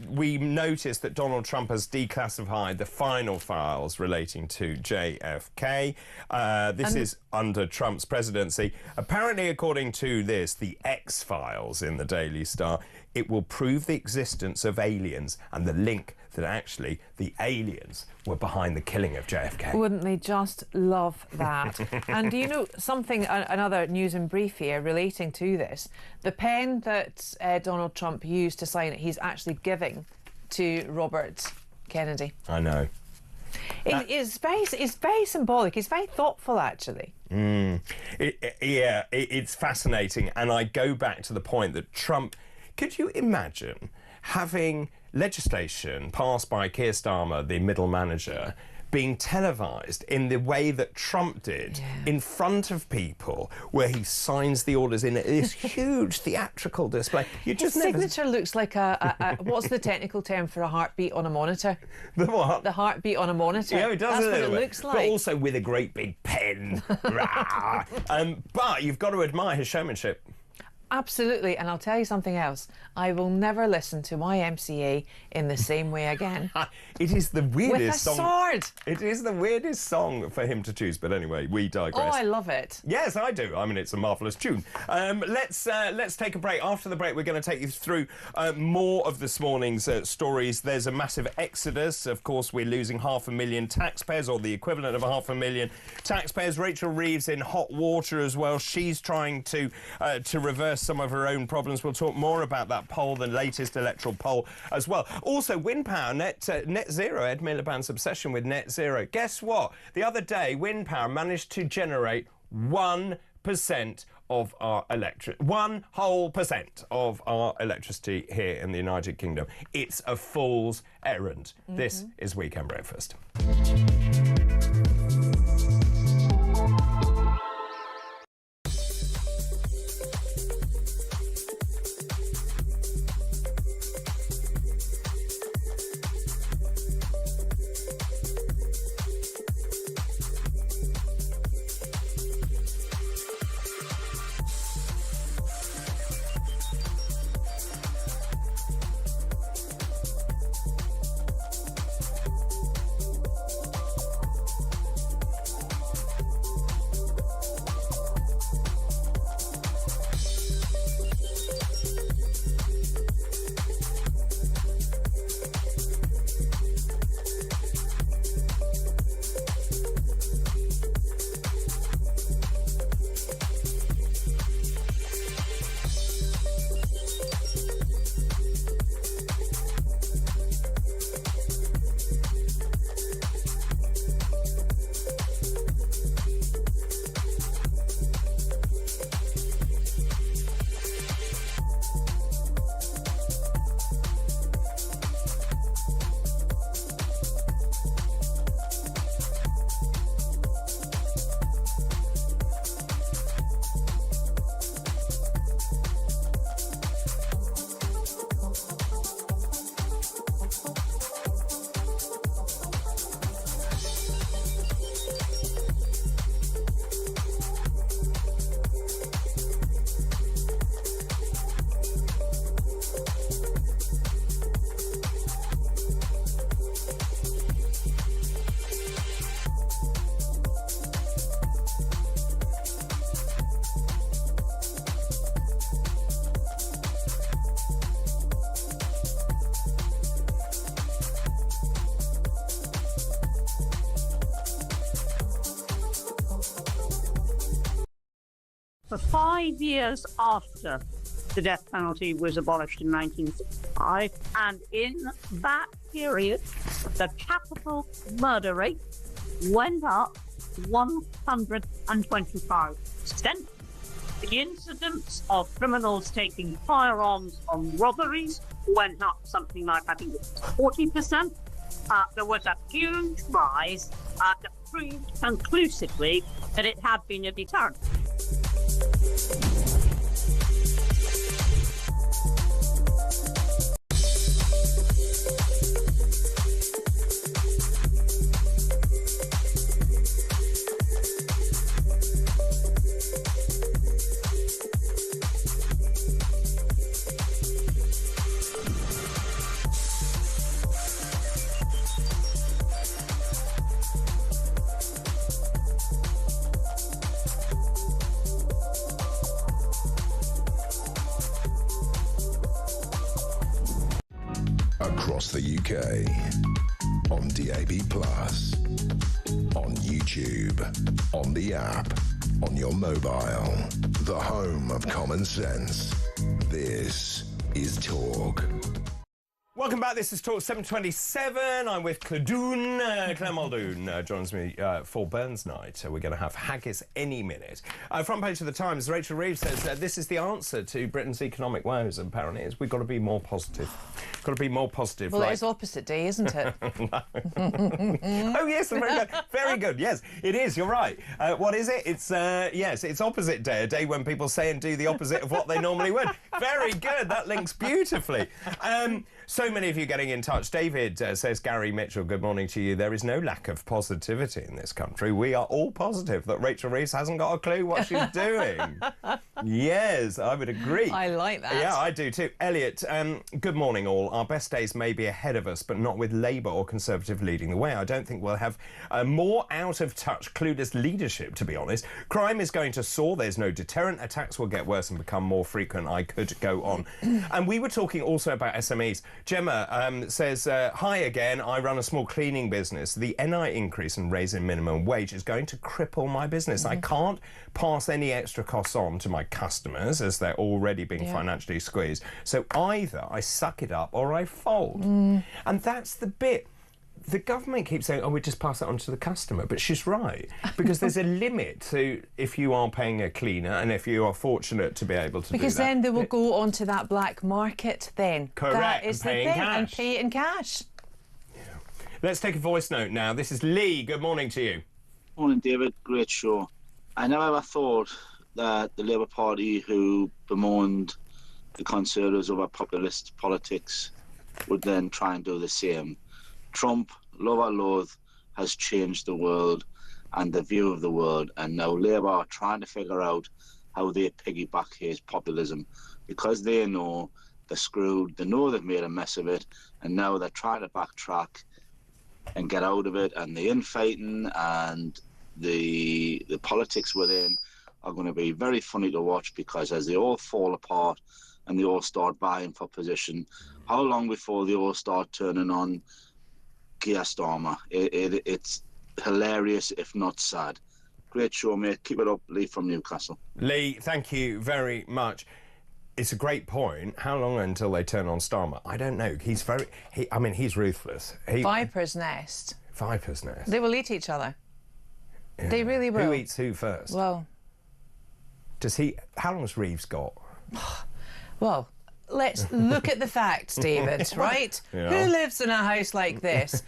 We noticed that Donald Trump has declassified the final files relating to JFK. This is under Trump's presidency. Apparently, according to the X-Files in the Daily Star, it will prove the existence of aliens and the link that actually the aliens were behind the killing of JFK. Wouldn't they just love that? And do you know something, another news in brief here relating to this? The pen that Donald Trump used to sign it, he's actually giving to Robert Kennedy. I know. It's very symbolic. It's very thoughtful, actually. It's fascinating. And I go back to the point that Trump... Could you imagine having legislation passed by Keir Starmer, the middle manager, being televised in the way that Trump did in front of people, where he signs the orders in this huge theatrical display? His signature looks like a what's the technical term for a heartbeat on a monitor? The what? The heartbeat on a monitor. Yeah, it does. That's what it looks like. But also with a great big pen. But you've got to admire his showmanship. Absolutely, and I'll tell you something else. I will never listen to my MCA in the same way again. It is the weirdest With a song. sword! It is the weirdest song for him to choose, but anyway, we digress. Oh, I love it. Yes, I do. I mean, it's a marvellous tune. Let's take a break. After the break, we're going to take you through more of this morning's stories. There's a massive exodus. Of course, we're losing 500,000 taxpayers, or the equivalent of 500,000 taxpayers. Rachel Reeves in hot water as well. She's trying to reverse some of her own problems. We'll talk more about that poll, the latest electoral poll as well. Also, wind power, net zero. Ed Miliband's obsession with net zero. Guess what? The other day, wind power managed to generate 1% of our electricity. 1% of our electricity here in the United Kingdom. It's a fool's errand. This is Weekend Breakfast. For 5 years after the death penalty was abolished in 1965, and in that period, the capital murder rate went up 125%. The incidence of criminals taking firearms on robberies went up something like, I think, 40%. There was a huge rise that proved conclusively that it had been a deterrent. across the UK. On DAB+, on YouTube, on the app, on your mobile. The home of common sense. This is Talk. Welcome back. This is Talk 727. I'm with Claire Muldoon joins me for Burns Night. We're going to have haggis any minute. Front page of the Times, Rachel Reeves says this is the answer to Britain's economic woes, apparently, is we've got to be more positive. Got to be more positive. Well, it is opposite day, isn't it? Oh, yes, very good. Very good. Yes, it is. You're right. What is it? It's, yes, it's opposite day, a day when people say and do the opposite of what they normally would. Very good. That links beautifully. So many of you getting in touch. David says, Gary Mitchell, good morning to you. There is no lack of positivity in this country. We are all positive that Rachel Reeves hasn't got a clue what she's doing. Yes, I would agree. I like that. Yeah, I do too. Elliot, good morning all. Our best days may be ahead of us, but not with Labour or Conservative leading the way. I don't think we'll have more out-of-touch, clueless leadership, to be honest. Crime is going to soar. There's no deterrent. Attacks will get worse and become more frequent. I could go on. And we were talking also about SMEs. Gemma says, hi again, I run a small cleaning business. The NI increase and raise in minimum wage is going to cripple my business. I can't pass any extra costs on to my customers as they're already being financially squeezed. So either I suck it up or I fold. And that's the bit. The government keeps saying, oh, we just pass it on to the customer. But she's right, because there's a limit to if you are paying a cleaner and if you are fortunate to be able to because do that. then they will go onto that black market then. Correct, That is and the pay in thing, cash. and pay it in cash. Yeah. Let's take a voice note now. This is Lee. Good morning to you. Morning, David. Great show. I never ever thought that the Labour Party, who bemoaned the Conservatives over populist politics, would then try and do the same. Trump, love or loathe, has changed the world and the view of the world, and now Labour are trying to figure out how they piggyback his populism, because they know they're screwed, they know they've made a mess of it, and now they're trying to backtrack and get out of it, and the infighting and the politics within are going to be very funny to watch, because as they all fall apart and they all start vying for position, how long before they all start turning on Keir Starmer? It's hilarious, if not sad. Great show, mate. Keep it up. Lee from Newcastle. Lee, thank you very much. It's a great point. How long until they turn on Starmer? I don't know. He's he's ruthless. Viper's nest. Viper's nest. They will eat each other. Yeah. They really will. Who eats who first? Well, how long has Reeves got? well, let's look at the facts, David, right? Yeah. Who lives in a house like this?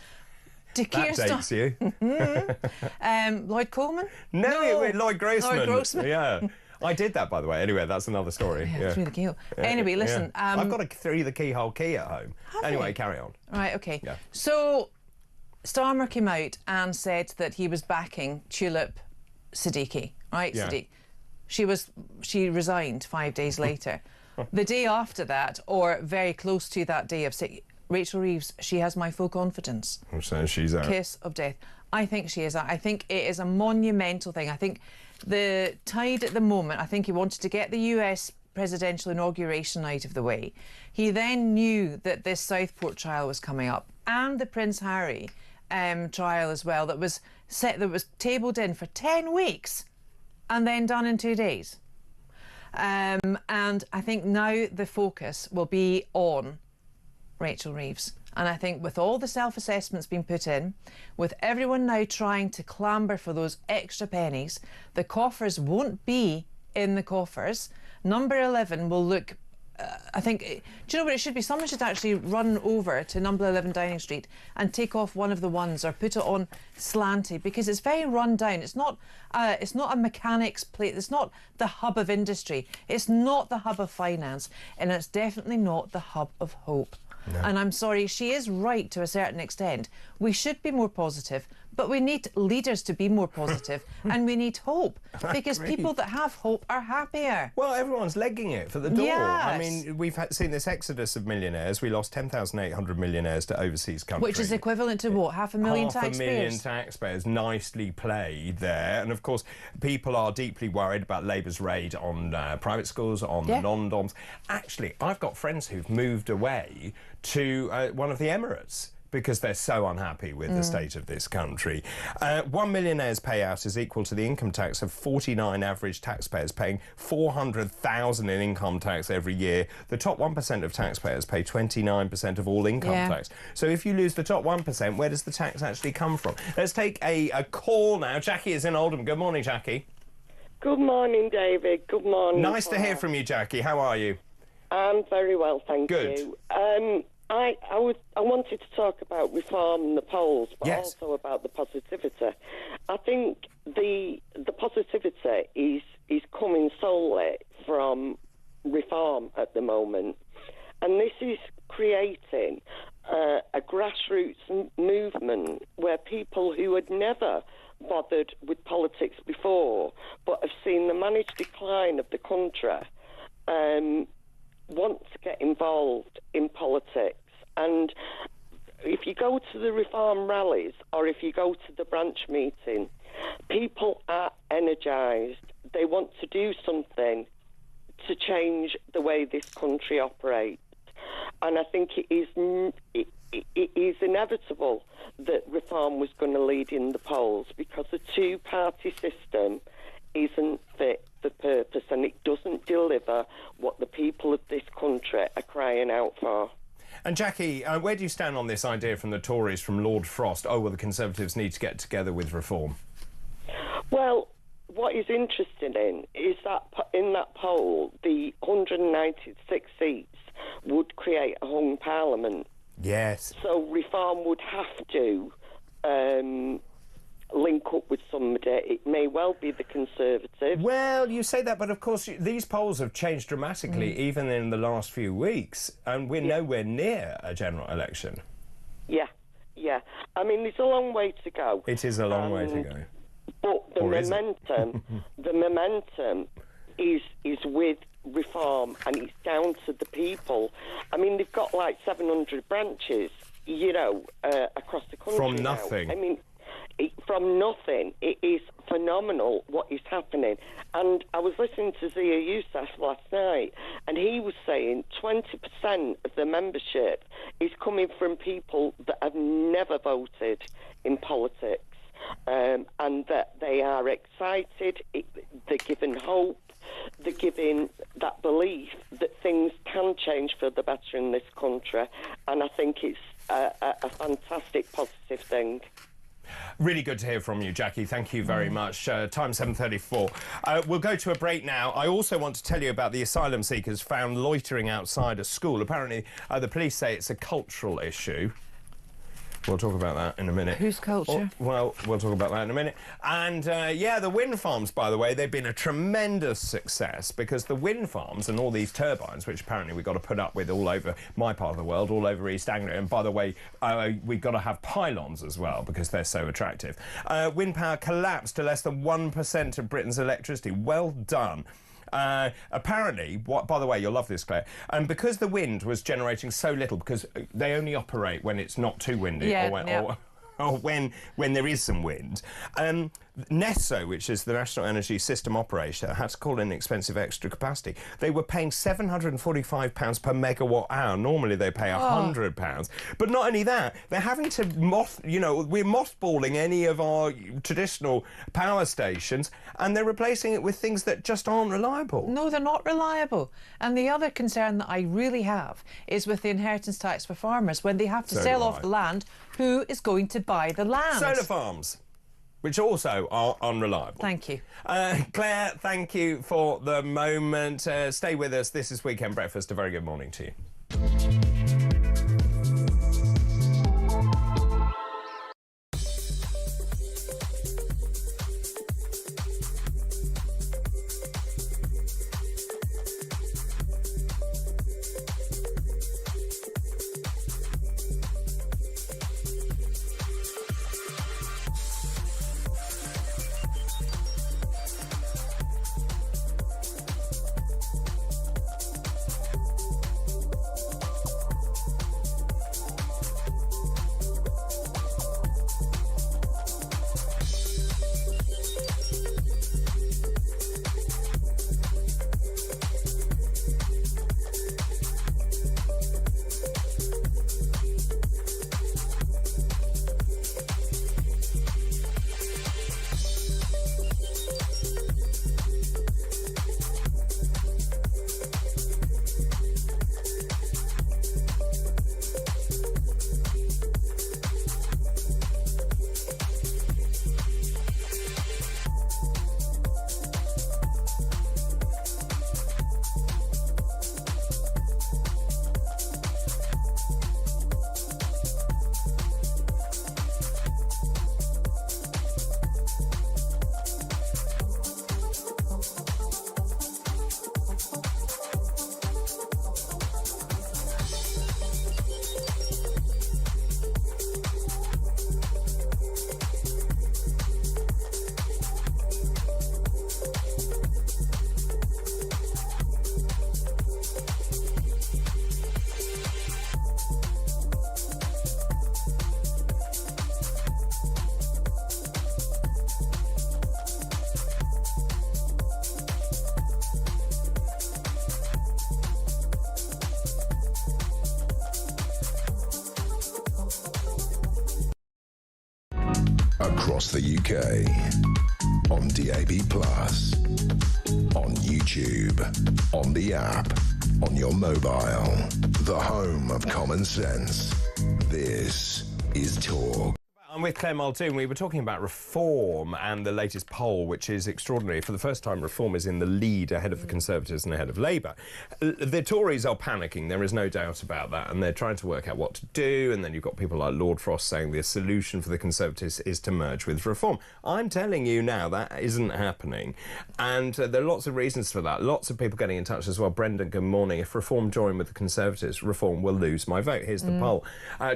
That dates you. Lloyd Coleman? No, Lloyd Grossman. Lloyd Grossman. Yeah. I did that, by the way. Anyway, that's another story. Yeah, through the keyhole. Anyway, listen. I've got a through the keyhole key at home. Anyway, carry on. Right, OK. Yeah. So, Starmer came out and said that he was backing Tulip Siddiqui, right? Yeah. Siddiq. She resigned 5 days later. The day after that, or very close to that day of sick, Rachel Reeves, she has my full confidence. So she's out. Kiss of death. I think she is out. I think it is a monumental thing. I think the tide at the moment, I think he wanted to get the US presidential inauguration out of the way. He then knew that this Southport trial was coming up, and the Prince Harry trial as well, that was tabled in for 10 weeks and then done in 2 days. And I think now the focus will be on Rachel Reeves. And I think with all the self-assessments being put in, with everyone now trying to clamber for those extra pennies, the coffers won't be in the coffers. Number 11 will look, I think, do you know what it should be? Someone should actually run over to number 11 Downing Street and take off one of the ones or put it on slanty, because it's very run down. It's not a mechanics plate. It's not the hub of industry. It's not the hub of finance. And it's definitely not the hub of hope. No. And I'm sorry, she is right to a certain extent. We should be more positive, But we need leaders to be more positive and we need hope, because people that have hope are happier. Well, everyone's legging it for the door. Yes. I mean, we've seen this exodus of millionaires. We lost 10,800 millionaires to overseas countries. Which is equivalent to what? 500,000 taxpayers? 500,000 taxpayers. Nicely played there. And of course, people are deeply worried about Labour's raid on private schools, on the non-doms. Actually, I've got friends who've moved away to one of the Emirates because they're so unhappy with the state of this country. 1 millionaire's payout is equal to the income tax of 49 average taxpayers paying 400,000 in income tax every year. The top 1% of taxpayers pay 29% of all income tax. So if you lose the top 1%, where does the tax actually come from? Let's take a call now. Jackie is in Oldham. Good morning, Jackie. Good morning, David. Good morning. Nice to hear from you, Jackie. How are you? I'm very well, thank Good. you. I wanted to talk about reform and the polls, but also about the positivity. I think the positivity is coming solely from reform at the moment, and this is creating a grassroots movement where people who had never bothered with politics before, but have seen the managed decline of the country, want to get involved in politics. And if you go to the reform rallies or if you go to the branch meeting, people are energised. They want to do something to change the way this country operates. And I think it is inevitable that reform was going to lead in the polls, because the two-party system isn't fit for purpose and it doesn't deliver what the people of this country are crying out for. And Jackie, where do you stand on this idea from the Tories, from Lord Frost? Oh, well, the Conservatives need to get together with reform. Well, what is interesting is that in that poll, the 196 seats would create a hung parliament. Yes. So reform would have to link up with somebody. It may well be the Conservatives. Well, you say that, but of course these polls have changed dramatically even in the last few weeks, and we're nowhere near a general election. Yeah. I mean, there's a long way to go. It is a long way to go. But the momentum is with reform, and it's down to the people. I mean, they've got like 700 branches, across the country. From nothing. Now. I mean, from nothing. It is phenomenal what is happening. And I was listening to Zia Youssef last night, and he was saying 20% of the membership is coming from people that have never voted in politics, and that they are excited, they're given hope, they're given that belief that things can change for the better in this country. And I think it's a fantastic, positive thing. Really good to hear from you, Jackie. Thank you very much. Time 7:34. We'll go to a break now. I also want to tell you about the asylum seekers found loitering outside a school. Apparently, the police say it's a cultural issue. We'll talk about that in a minute. Whose culture? Well, we'll talk about that in a minute. And, the wind farms, by the way, they've been a tremendous success, because the wind farms and all these turbines, which apparently we've got to put up with all over my part of the world, all over East Anglia, and by the way, we've got to have pylons as well, because they're so attractive. Wind power collapsed to less than 1% of Britain's electricity. Well done. Apparently, by the way, you'll love this, Claire, and because the wind was generating so little, because they only operate when it's not too windy, or when there is some wind. NESO, which is the National Energy System Operator, had to call in expensive extra capacity. They were paying £745 per megawatt hour. Normally they pay £100. But not only that, they're having to we're mothballing any of our traditional power stations, and they're replacing it with things that just aren't reliable. No, they're not reliable. And the other concern that I really have is with the inheritance tax for farmers. When they have to sell off the land, who is going to buy the land? Solar farms, which also are unreliable. Thank you. Claire, thank you for the moment. Stay with us. This is Weekend Breakfast. A very good morning to you. across the UK. On DAB+, on YouTube, on the app, on your mobile. The home of common sense. This is Talk. I'm with Claire Muldoon. We were talking about Reform and the latest poll, which is extraordinary. For the first time, Reform is in the lead ahead of the Conservatives and ahead of Labour. The Tories are panicking, there is no doubt about that, and they're trying to work out what to do, and then you've got people like Lord Frost saying the solution for the Conservatives is to merge with Reform. I'm telling you now that isn't happening, and there are lots of reasons for that. Lots of people getting in touch as well. Brendan, good morning. If Reform join with the Conservatives, Reform will lose my vote. Here's the poll.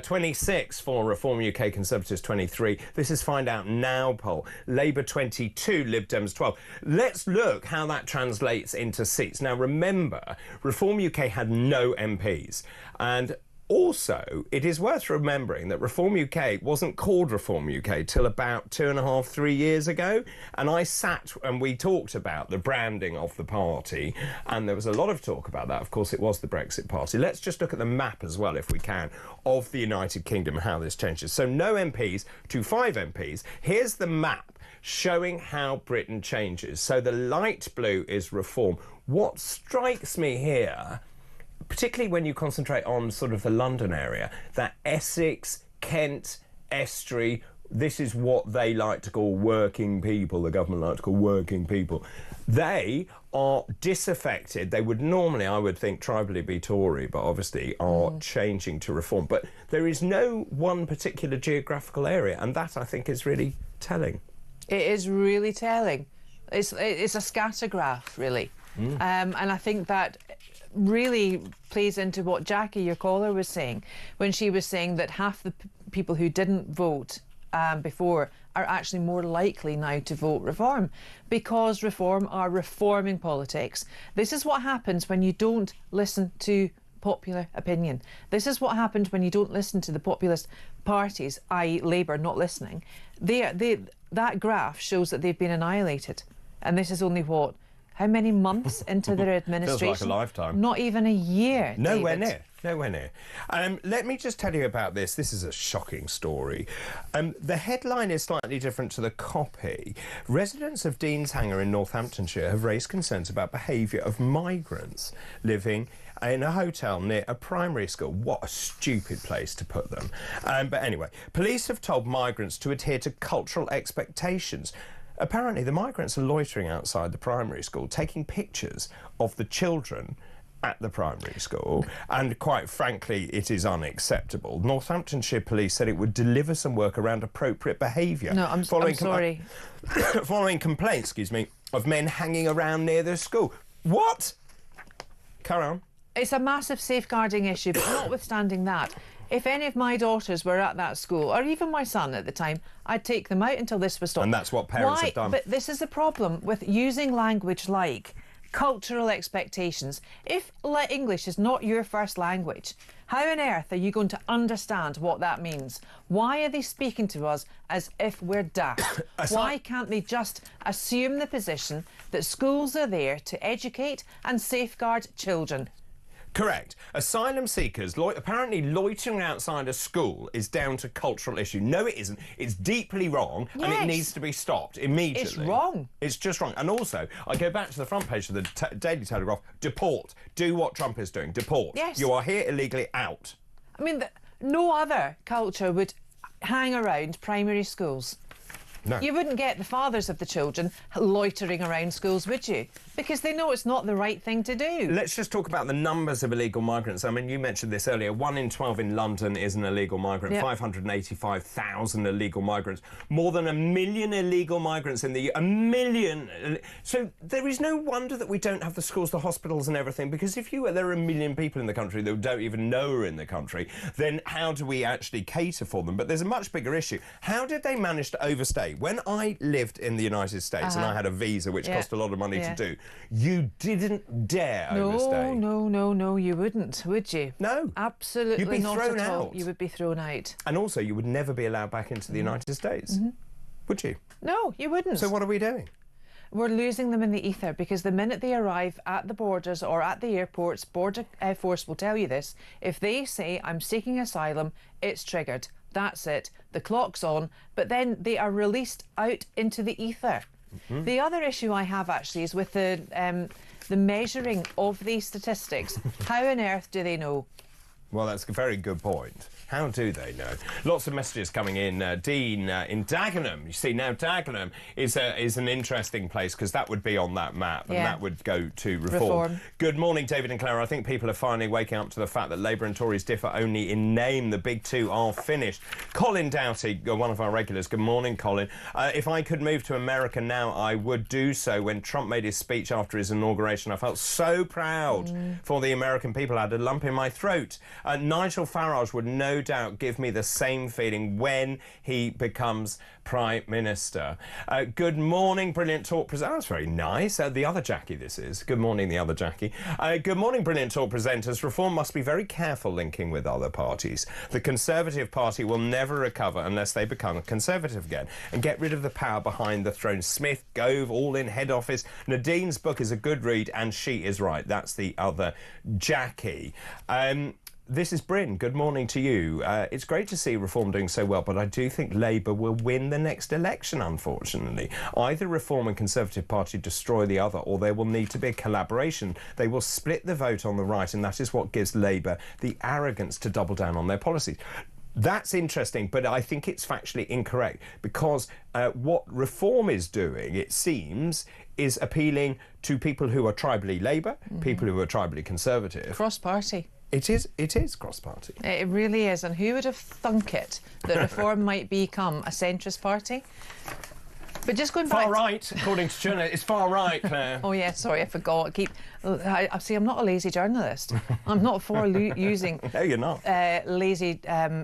26 for Reform UK, Conservatives 23. This is Find Out Now poll. Labour 22, Lib Dems 12. Let's look how that translates into seats. Now remember, Reform UK had no MPs, and also, it is worth remembering that Reform UK wasn't called Reform UK till about 2.5, 3 years ago. And I sat and we talked about the branding of the party, and there was a lot of talk about that. Of course, it was the Brexit Party. Let's just look at the map as well, if we can, of the United Kingdom, how this changes. So no MPs to 5 MPs. Here's the map showing how Britain changes. So the light blue is Reform. What strikes me here, particularly when you concentrate on sort of the London area, that Essex, Kent, Estuary, this is what they like to call working people, the government like to call working people. They are disaffected. They would normally, I would think, tribally be Tory, but obviously are changing to Reform. But there is no one particular geographical area, and that, I think, is really telling. It is really telling. It's a scatter graph, really. And I think that really plays into what Jackie, your caller, was saying when she was saying that half the people who didn't vote before are actually more likely now to vote Reform, because Reform are reforming politics. This is what happens when you don't listen to popular opinion. This is what happens when you don't listen to the populist parties, i.e. Labour not listening. That graph shows that they've been annihilated, and this is only what, how many months into their administration? Feels like a lifetime. Not even a year. Nowhere David. near. Nowhere near. Let me just tell you about this. This is a shocking story. The headline is slightly different to the copy. Residents of Deanshanger in Northamptonshire have raised concerns about behaviour of migrants living in a hotel near a primary school. What a stupid place to put them. But anyway, police have told migrants to adhere to cultural expectations. Apparently, the migrants are loitering outside the primary school, taking pictures of the children at the primary school, and quite frankly, it is unacceptable. Northamptonshire Police said it would deliver some work around appropriate behaviour. No, I'm sorry. Following complaints, of men hanging around near the school. What? Carry on. It's a massive safeguarding issue, but notwithstanding that, if any of my daughters were at that school, or even my son at the time, I'd take them out until this was stopped. And that's what parents have done. But this is the problem with using language like cultural expectations. If English is not your first language, how on earth are you going to understand what that means? Why are they speaking to us as if we're daft? Why can't they just assume the position that schools are there to educate and safeguard children? Correct. Asylum seekers apparently loitering outside a school is down to cultural issue. No, it isn't. It's deeply wrong, and it needs to be stopped immediately. It's wrong. It's just wrong. And also, I go back to the front page of the Daily Telegraph. Deport. Do what Trump is doing. Deport. Yes. You are here illegally. Out. I mean, no other culture would hang around primary schools. No. You wouldn't get the fathers of the children loitering around schools, would you? Because they know it's not the right thing to do. Let's just talk about the numbers of illegal migrants. I mean, you mentioned this earlier. 1 in 12 in London is an illegal migrant. Yep. 585,000 illegal migrants. More than 1 million illegal migrants in the... 1 million... So there is no wonder that we don't have the schools, the hospitals and everything, because if there are 1 million people in the country that don't even know are in the country, then how do we actually cater for them? But there's a much bigger issue. How did they manage to overstay? When I lived in the United States and I had a visa, which cost a lot of money to do, you didn't dare overstay. No, you wouldn't, would you? No. Absolutely You'd be not thrown at all. out. You would be thrown out. And also, you would never be allowed back into the United States, would you? No, you wouldn't. So what are we doing? We're losing them in the ether, because the minute they arrive at the borders or at the airports, Border Force will tell you this, if they say, I'm seeking asylum, it's triggeed. That's it. The clock's on, but then they are released out into the ether. The other issue I have actually is with the measuring of these statistics. How on earth do they know? Well, that's a very good point. How do they know? Lots of messages coming in. Dean, in Dagenham. You see, now Dagenham is an interesting place because that would be on that map and that would go to Reform. Good morning, David and Clara. I think people are finally waking up to the fact that Labour and Tories differ only in name. The big two are finished. Colin Doughty, one of our regulars. Good morning, Colin. If I could move to America now, I would do so. When Trump made his speech after his inauguration, I felt so proud for the American people. I had a lump in my throat. Nigel Farage would no doubt give me the same feeling when he becomes Prime Minister. Good morning, brilliant talk presenter. That's very nice. The other Jackie this is. Good morning, the other Jackie. Good morning, brilliant talk presenters. Reform must be very careful linking with other parties. The Conservative Party will never recover unless they become a Conservative again and get rid of the power behind the throne. Smith, Gove, all in head office. Nadine's book is a good read and she is right. That's the other Jackie. This is Bryn. Good morning to you. It's great to see Reform doing so well, but I do think Labour will win the next election, unfortunately. Either Reform and Conservative Party destroy the other, or there will need to be a collaboration. They will split the vote on the right, and that is what gives Labour the arrogance to double down on their policies. That's interesting, but I think it's factually incorrect because what Reform is doing, it seems, is appealing to people who are tribally Labour, people who are tribally Conservative. Cross-party. It is cross-party. It really is, and who would have thunk it that Reform might become a centrist party? But just going back... Far right, according to journalists. It's far right, Claire. Oh, yeah, sorry, I forgot. I see, I'm not a lazy journalist. I'm not for using... No, you're not. Lazy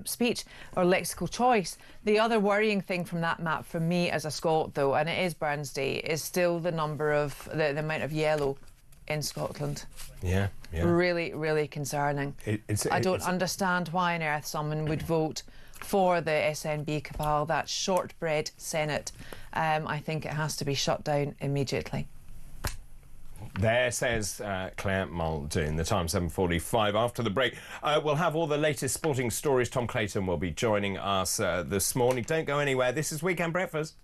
speech or lexical choice. The other worrying thing from that map for me as a Scot, though, and it is Burns Day, is still the number of... the amount of yellow in Scotland. Yeah. Really, really concerning. I don't understand why on earth someone would vote for the SNB cabal, that shortbread Senate. I think it has to be shut down immediately. There says Claire Muldoon, the time 7:45. After the break, we'll have all the latest sporting stories. Tom Clayton will be joining us this morning. Don't go anywhere. This is Weekend Breakfast.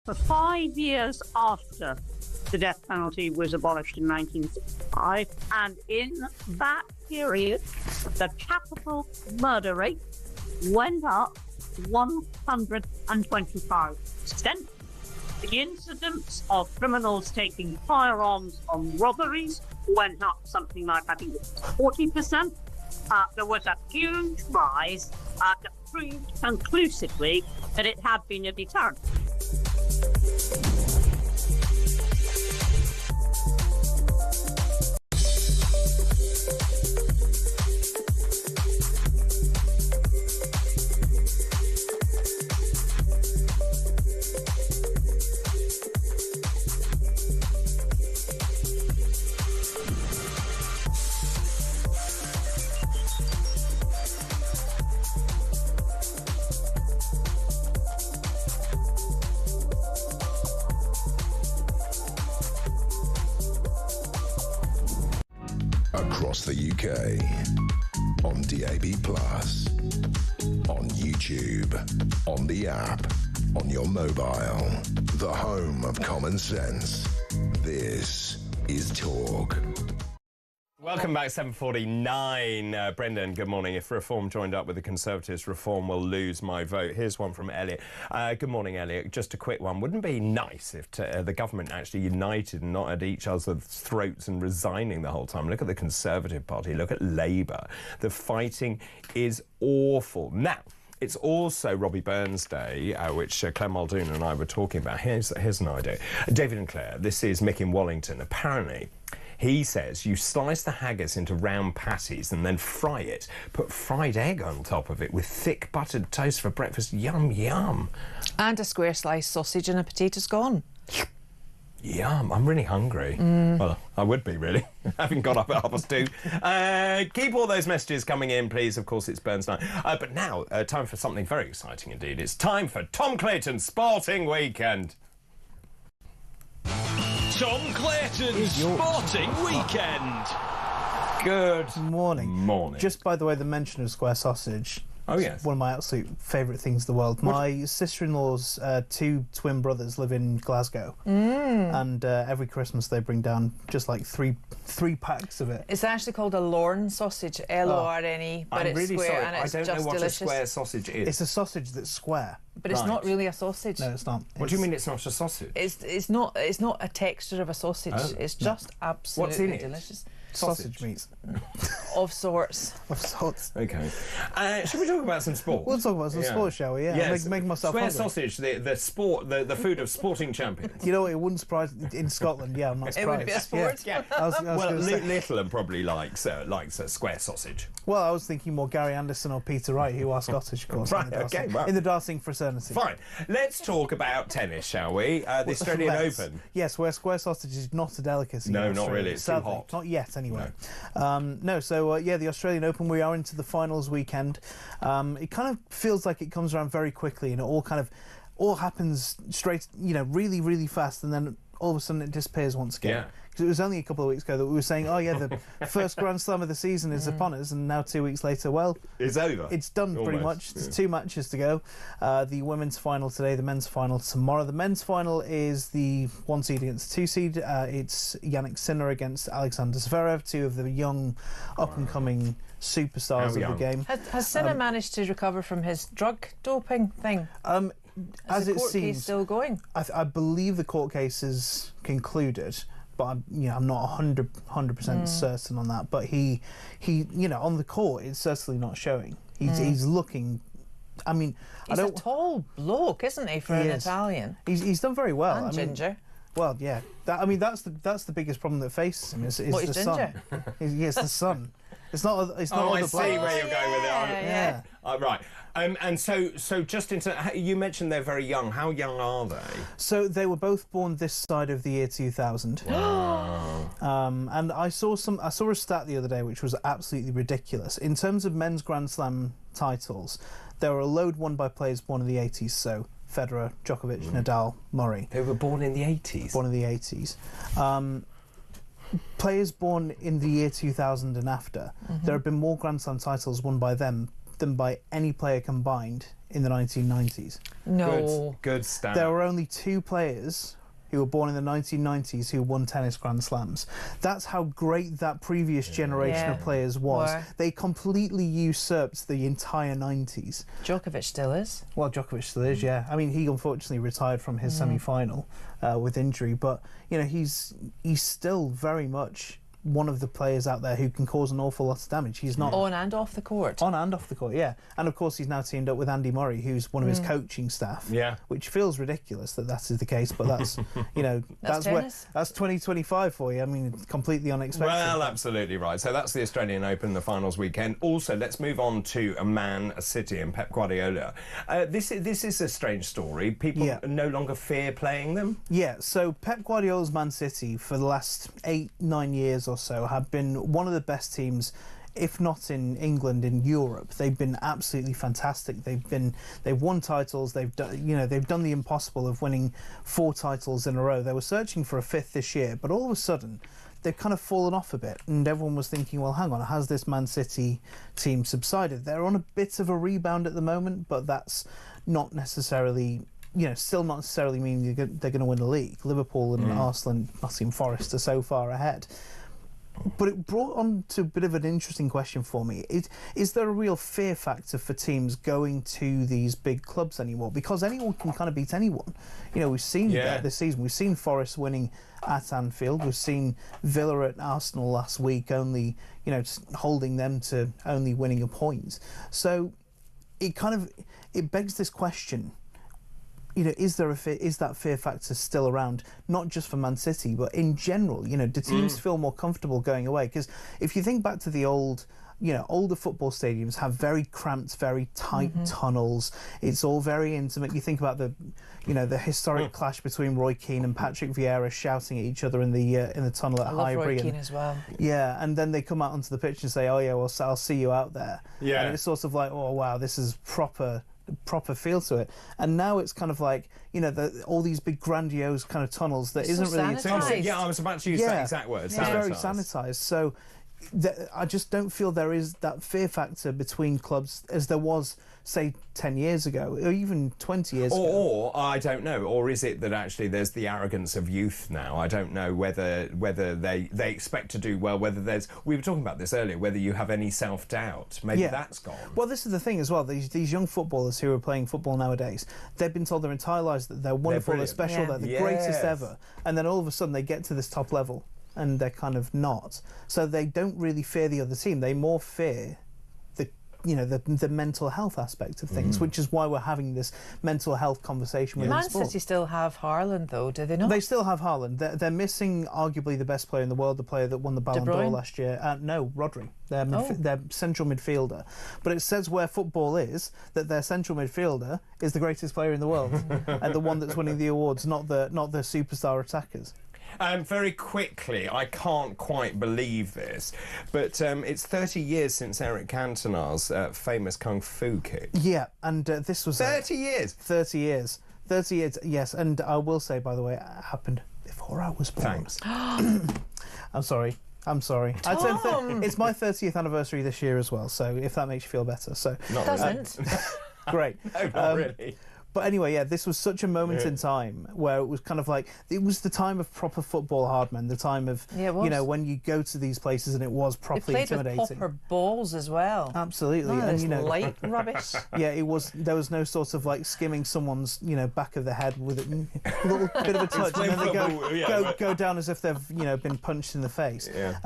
For 5 years after the death penalty was abolished in 1965, and in that period, the capital murder rate went up 125%. The incidence of criminals taking firearms on robberies went up something like, I think, 40%. There was a huge rise that proved conclusively that it had been a deterrent. Across the UK, on DAB+, on YouTube, on the app, on your mobile, the home of common sense. This is Talk. Welcome back, 7:49. Brendan, good morning. If Reform joined up with the Conservatives, Reform will lose my vote. Here's one from Elliot. Good morning, Elliot. Just a quick one. Wouldn't it be nice if the government actually united and not at each other's throats and resigning the whole time? Look at the Conservative Party. Look at Labour. The fighting is awful. Now, it's also Robbie Burns Day, which Claire Muldoon and I were talking about. Here's an idea. David and Claire, this is Mick in Wallington. Apparently, he says you slice the haggis into round patties and then fry it. Put fried egg on top of it with thick buttered toast for breakfast. Yum, yum. And a square sliced sausage and a potato scone. Yum, I'm really hungry. Well, I would be, really, having got up at 2:30. Keep all those messages coming in, please. Of course, it's Burns night. But now, time for something very exciting indeed. It's time for Tom Clayton's Sporting Weekend. Tom Clayton's Sporting Weekend. Good morning. Morning. Just by the way, the mention of square sausage. Oh, yes. One of my absolute favourite things in the world. My sister-in-law's two twin brothers live in Glasgow, and every Christmas they bring down just like three packs of it. It's actually called a Lorne sausage, L-O-R-N-E, but I'm it's really square sorry. and it's I don't just know what delicious. a square sausage is. It's a sausage that's square. But it's not really a sausage. No, it's not. What do you mean it's not a sausage? It's not a texture of a sausage. Oh. It's just absolutely What's in it? delicious. Sausage meats. Of sorts. Of sorts. Okay. Should we talk about some sport? We'll talk about some sport, shall we? Yeah. Yes. Make myself Square hungry. sausage, the sport, the food of sporting champions. You know, it wouldn't surprise in Scotland. Yeah, I'm not surprised. It would be a sport. Yeah. I was Well, gonna say- Little and probably likes square sausage. Well, I was thinking more Gary Anderson or Peter Wright, who are Scottish, of course. Right, in the okay, dancing- well. In the dancing fraternity. Fine. Let's talk about tennis, shall we? The Australian Let's. Open. Yes, where square sausage is not a delicacy. No, in not Australia, really. It's too sadly. hot. Not yet, anyway. The Australian Open, we are into the finals weekend. It kind of feels like it comes around very quickly, and it all happens straight, really, really fast, and then all of a sudden it disappears once again. Yeah. Because it was only a couple of weeks ago that we were saying, the first Grand Slam of the season is upon us, and now 2 weeks later, well, It's over. it's done pretty Almost, much. There's yeah. 2 matches to go. The women's final today, the men's final tomorrow. The men's final is the 1 seed against 2 seed. It's Yannick Sinner against Alexander Zverev, two of the young, up-and-coming superstars of the young. game. Has Sinner managed to recover from his drug doping thing? As the it court case seems, still going? I believe the court case is concluded, but I'm not 100% certain on that. But he on the court, it's certainly not showing. He's looking. I mean, He's a tall bloke, isn't he, for an is. Italian? He's done very well. And ginger. Well, yeah. That's the biggest problem that faces him is What, the he's sun. ginger? It's the sun. It's not. It's not. Oh, all I the see black. where you're going with it. Yeah. Right. And so just into you mentioned they're very young. How young are they? So they were both born this side of the year 2000. And I saw a stat the other day which was absolutely ridiculous. In terms of men's Grand Slam titles, there were a load won by players born in the 80s. So Federer, Djokovic, Nadal, Murray. They were born in the 80s. Born in the 80s. Players born in the year 2000 and after, there have been more Grand Slam titles won by them than by any player combined in the 1990s. No. Good stat. There were only 2 players who were born in the 1990s who won tennis Grand Slams. That's how great that previous generation of players was. They completely usurped the entire 90s. Djokovic still is. Well, Djokovic still is, yeah. I mean, he unfortunately retired from his semi-final with injury, but, you know, he's still very much one of the players out there who can cause an awful lot of damage. He's not on and off the court. On and off the court, yeah. And of course, he's now teamed up with Andy Murray, who's one of his coaching staff. Yeah. Which feels ridiculous that is the case, but that's you know that's 2025 for you. I mean, it's completely unexpected. Well, absolutely right. So that's the Australian Open, the finals weekend. Also, let's move on to a city, and Pep Guardiola. This is a strange story. People no longer fear playing them. Yeah. So Pep Guardiola's Man City for the last 8-9 years or so have been one of the best teams, if not in England, in Europe. They've been absolutely fantastic. They've won titles. They've done the impossible of winning 4 titles in a row. They were searching for a 5th this year, but all of a sudden they've kind of fallen off a bit, and everyone was thinking, well, hang on, has this Man City team subsided? They're on a bit of a rebound at the moment, but that's not necessarily, still not necessarily meaning they're going to win the league. Liverpool and Arsenal and Nottingham Forest are so far ahead. But it brought on to a bit of an interesting question for me. Is there a real fear factor for teams going to these big clubs anymore? Because anyone can kind of beat anyone. We've seen that this season. We've seen Forest winning at Anfield. We've seen Villa at Arsenal last week, only, holding them to only winning a point. So it begs this question. Is that fear factor still around, not just for Man City, but in general? Do teams feel more comfortable going away? Because if you think back to the older football stadiums have very cramped, very tight tunnels. It's all very intimate. You think about the historic clash between Roy Keane and Patrick Vieira shouting at each other in the tunnel at Highbury. Roy Keane as well. Yeah, and then they come out onto the pitch and say, "Oh yeah, well, I'll see you out there." Yeah, and it's sort of like, "Oh wow, this is proper feel to it." And now it's kind of like all these big grandiose kind of tunnels that isn't really sanitized. Yeah, I was about to use that exact word. It's very sanitized. So I just don't feel there is that fear factor between clubs as there was, say, 10 years ago, or even 20 years ago. Or I don't know, or is it that actually there's the arrogance of youth now? I don't know whether they expect to do well, whether we were talking about this earlier, whether you have any self-doubt. Maybe that's gone. Well, this is the thing as well. These young footballers who are playing football nowadays, they've been told their entire lives that they're wonderful, they're special, they're the greatest ever. And then all of a sudden they get to this top level and they're kind of not. So they don't really fear the other team. They more fear the mental health aspect of things, which is why we're having this mental health conversation with Man sport. City still have Haaland, though, do they not? They still have Haaland. They're missing arguably the best player in the world, the player that won the Ballon d'Or last year. No, Rodri. Their central midfielder. But it says where football is that their central midfielder is the greatest player in the world and the one that's winning the awards, not the superstar attackers. Very quickly, I can't quite believe this, but it's 30 years since Eric Cantona's famous Kung Fu kick. Yeah, and this was... 30 years? 30 years. 30 years, yes. And I will say, by the way, it happened before I was born. Thanks. I'm sorry. It's my 30th anniversary this year as well, so if that makes you feel better. So Not doesn't. Great. No, not really. But anyway, yeah, this was such a moment in time where it was kind of like, it was the time of proper football hardmen, the time of, when you go to these places and it was properly intimidating. They played with proper balls as well. Absolutely. And light rubbish. Yeah, there was no sort of like skimming someone's, back of the head with a little bit of a touch and then they go down as if they've, been punched in the face. Yeah.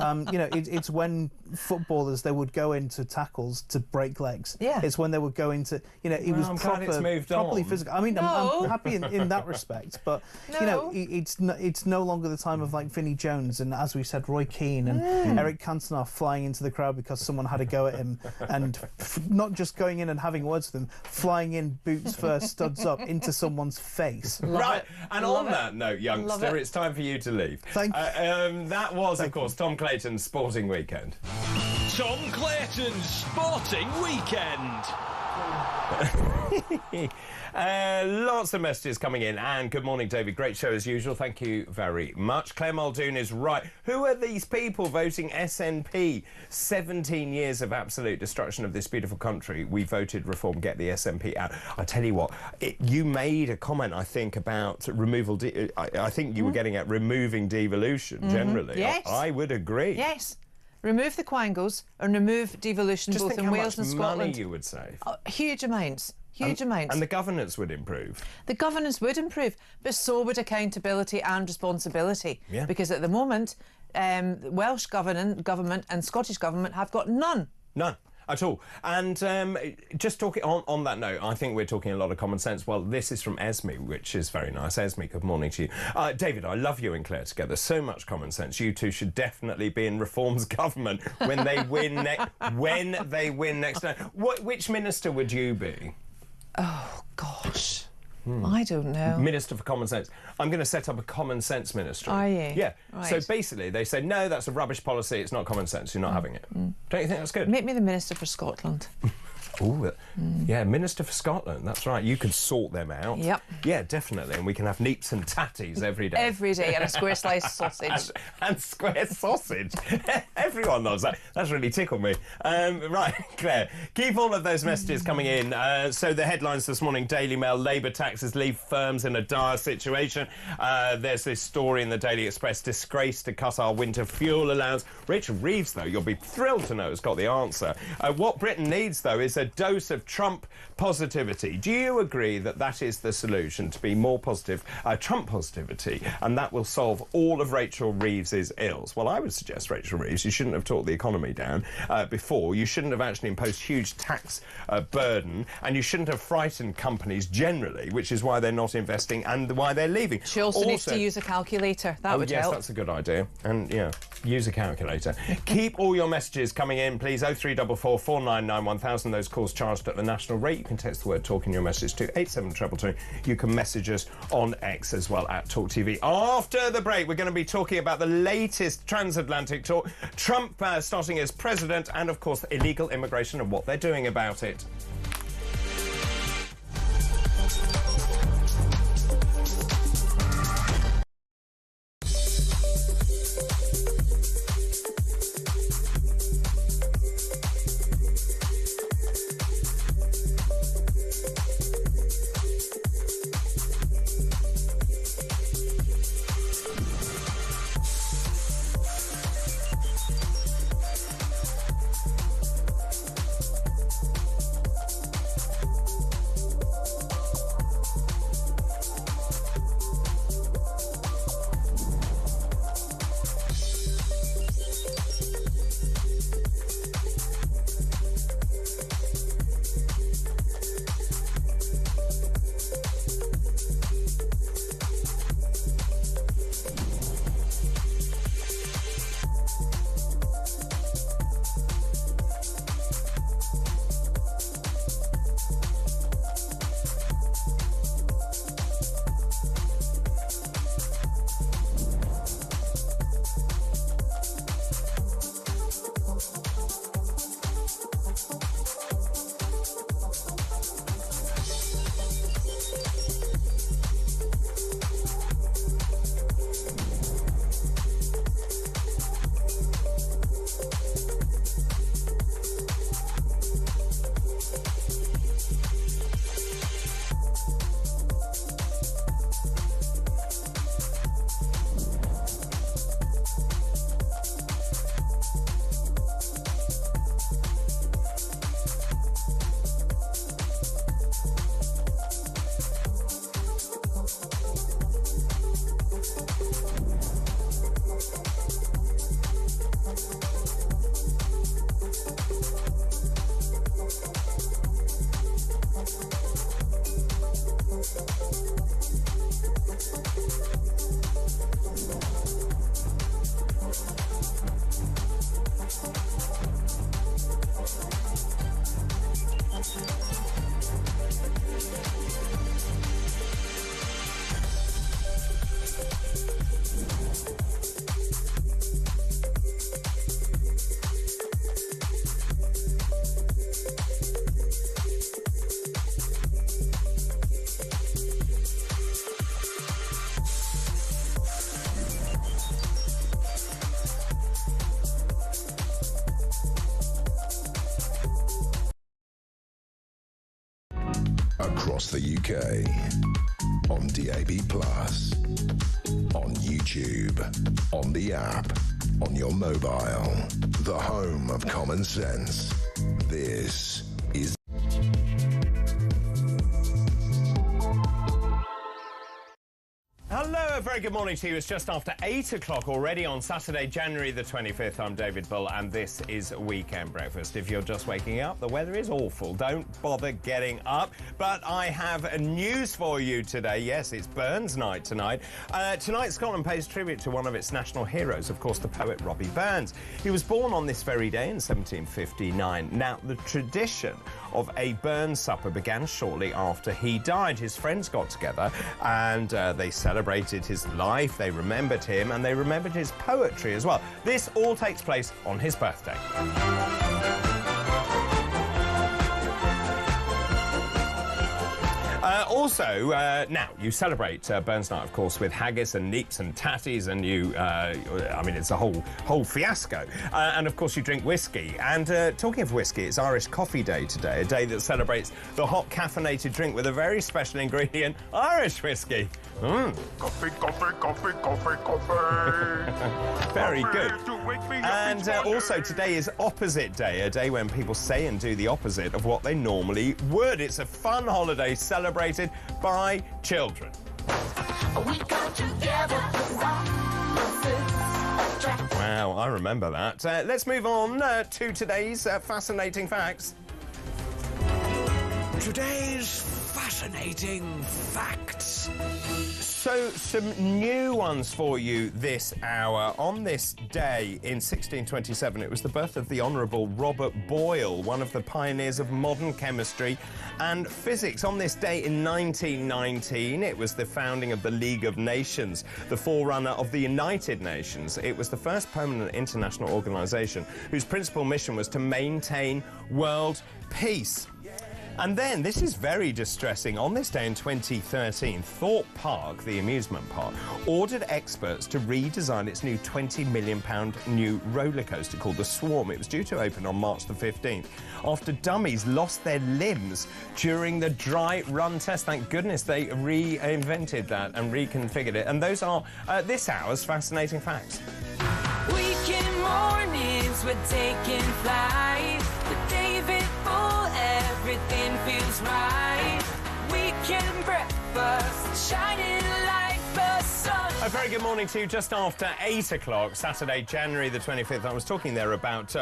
It's when footballers, they would go into tackles to break legs. Yeah. It's when they would go into, it was properly physical. I mean, I'm happy in that respect, but it's no longer the time of like Vinnie Jones and, as we said, Roy Keane and Eric Cantona flying into the crowd because someone had a go at him, and not just going in and having words with him, flying in boots first, studs up into someone's face. Right, and on that note, youngster, it's time for you to leave. Thank you. That was, of course, Tom Clayton's Sporting Weekend. Tom Clayton's Sporting Weekend. Lots of messages coming in, and good morning, David. Great show as usual. Thank you very much. Claire Muldoon is right. Who are these people voting SNP? 17 years of absolute destruction of this beautiful country. We voted reform, get the SNP out. I tell you what, you made a comment, I think, about removal. I think you were getting at removing devolution generally. Yes. I would agree. Yes. Remove the quangos and remove devolution Just both think in Wales and how much Scotland. money you would save. Huge amounts. Huge amounts. And the governance would improve. The governance would improve, but so would accountability and responsibility. Yeah. Because at the moment, Welsh government and Scottish government have got none. None at all. And just talking on that note, I think we're talking a lot of common sense. Well, this is from Esme, which is very nice. Esme, good morning to you. David, I love you and Claire together. So much common sense. You two should definitely be in Reform's government when they win next time. Which minister would you be? Oh, gosh. I don't know. Minister for Common Sense. I'm going to set up a common sense ministry. Are you? Yeah. Right. So basically, they say, no, that's a rubbish policy. It's not common sense. You're not having it. Don't you think that's good? Make me the Minister for Scotland. Oh, yeah, Minister for Scotland. That's right. You could sort them out. Yep. Yeah, definitely. And we can have neeps and tatties every day. Every day, and a square sliced sausage. and square sausage. Everyone loves that. That's really tickled me. Right, Claire, keep all of those messages coming in. So the headlines this morning, Daily Mail, Labour taxes leave firms in a dire situation. There's this story in the Daily Express, disgrace to cut our winter fuel allowance. Rachel Reeves, though, you'll be thrilled to know, has got the answer. What Britain needs, though, is a dose of Trump positivity. Do you agree that that is the solution, to be more positive, Trump positivity, and that will solve all of Rachel Reeves's ills? Well, I would suggest, Rachel Reeves, you shouldn't have talked the economy down before. You shouldn't have actually imposed huge tax burden, and you shouldn't have frightened companies generally, which is why they're not investing and why they're leaving. She also needs to use a calculator. That would yes, help. That's a good idea. And, yeah, use a calculator. Keep all your messages coming in, please. 0344 499 1000. Those calls charged at the national rate. You can text the word talk in your message to 87222. You can message us on X as well at talkTV. After the break, we're going to be talking about the latest transatlantic talk, Trump starting as president, and of course illegal immigration and what they're doing about it. across the UK. On DAB+, on YouTube, on the app, on your mobile. The home of common sense. This is... Hello, a very good morning to you. It's just after 8 o'clock already on Saturday, January the 25th. I'm David Bull, and this is Weekend Breakfast. If you're just waking up, the weather is awful. Don't bother getting up. But I have news for you today. Yes, it's Burns night tonight. Tonight, Scotland pays tribute to one of its national heroes, of course, the poet Robbie Burns. He was born on this very day in 1759. Now, the tradition of a Burns supper began shortly after he died. His friends got together and they celebrated his life, they remembered him, and they remembered his poetry as well. This all takes place on his birthday. Also, now, you celebrate Burns Night, of course, with haggis and neeps and tatties, and you, I mean, it's a whole fiasco. And, of course, you drink whiskey. And talking of whiskey, it's Irish Coffee Day today, a day that celebrates the hot caffeinated drink with a very special ingredient, Irish whiskey. Coffee, coffee, coffee, coffee, coffee. Very good. And also, today is Opposite Day, a day when people say and do the opposite of what they normally would. It's a fun holiday celebrated by children. Wow, I remember that. Let's move on to today's fascinating facts. Today's fascinating facts. So, some new ones for you this hour. On this day in 1627, it was the birth of the Honourable Robert Boyle, one of the pioneers of modern chemistry and physics. On this day in 1919, it was the founding of the League of Nations, the forerunner of the United Nations. It was the first permanent international organisation whose principal mission was to maintain world peace. And then, this is very distressing, on this day in 2013, Thorpe Park, the amusement park, ordered experts to redesign its new £20 million new roller coaster called the Swarm. It was due to open on March the 15th, after dummies lost their limbs during the dry run test. Thank goodness they reinvented that and reconfigured it. And those are this hour's fascinating facts. Weekend mornings we're taking flight with David Bull, everything feels right. Weekend breakfast, shining like the sun. A very good morning to you. Just after 8 o'clock, Saturday, January the 25th. I was talking there about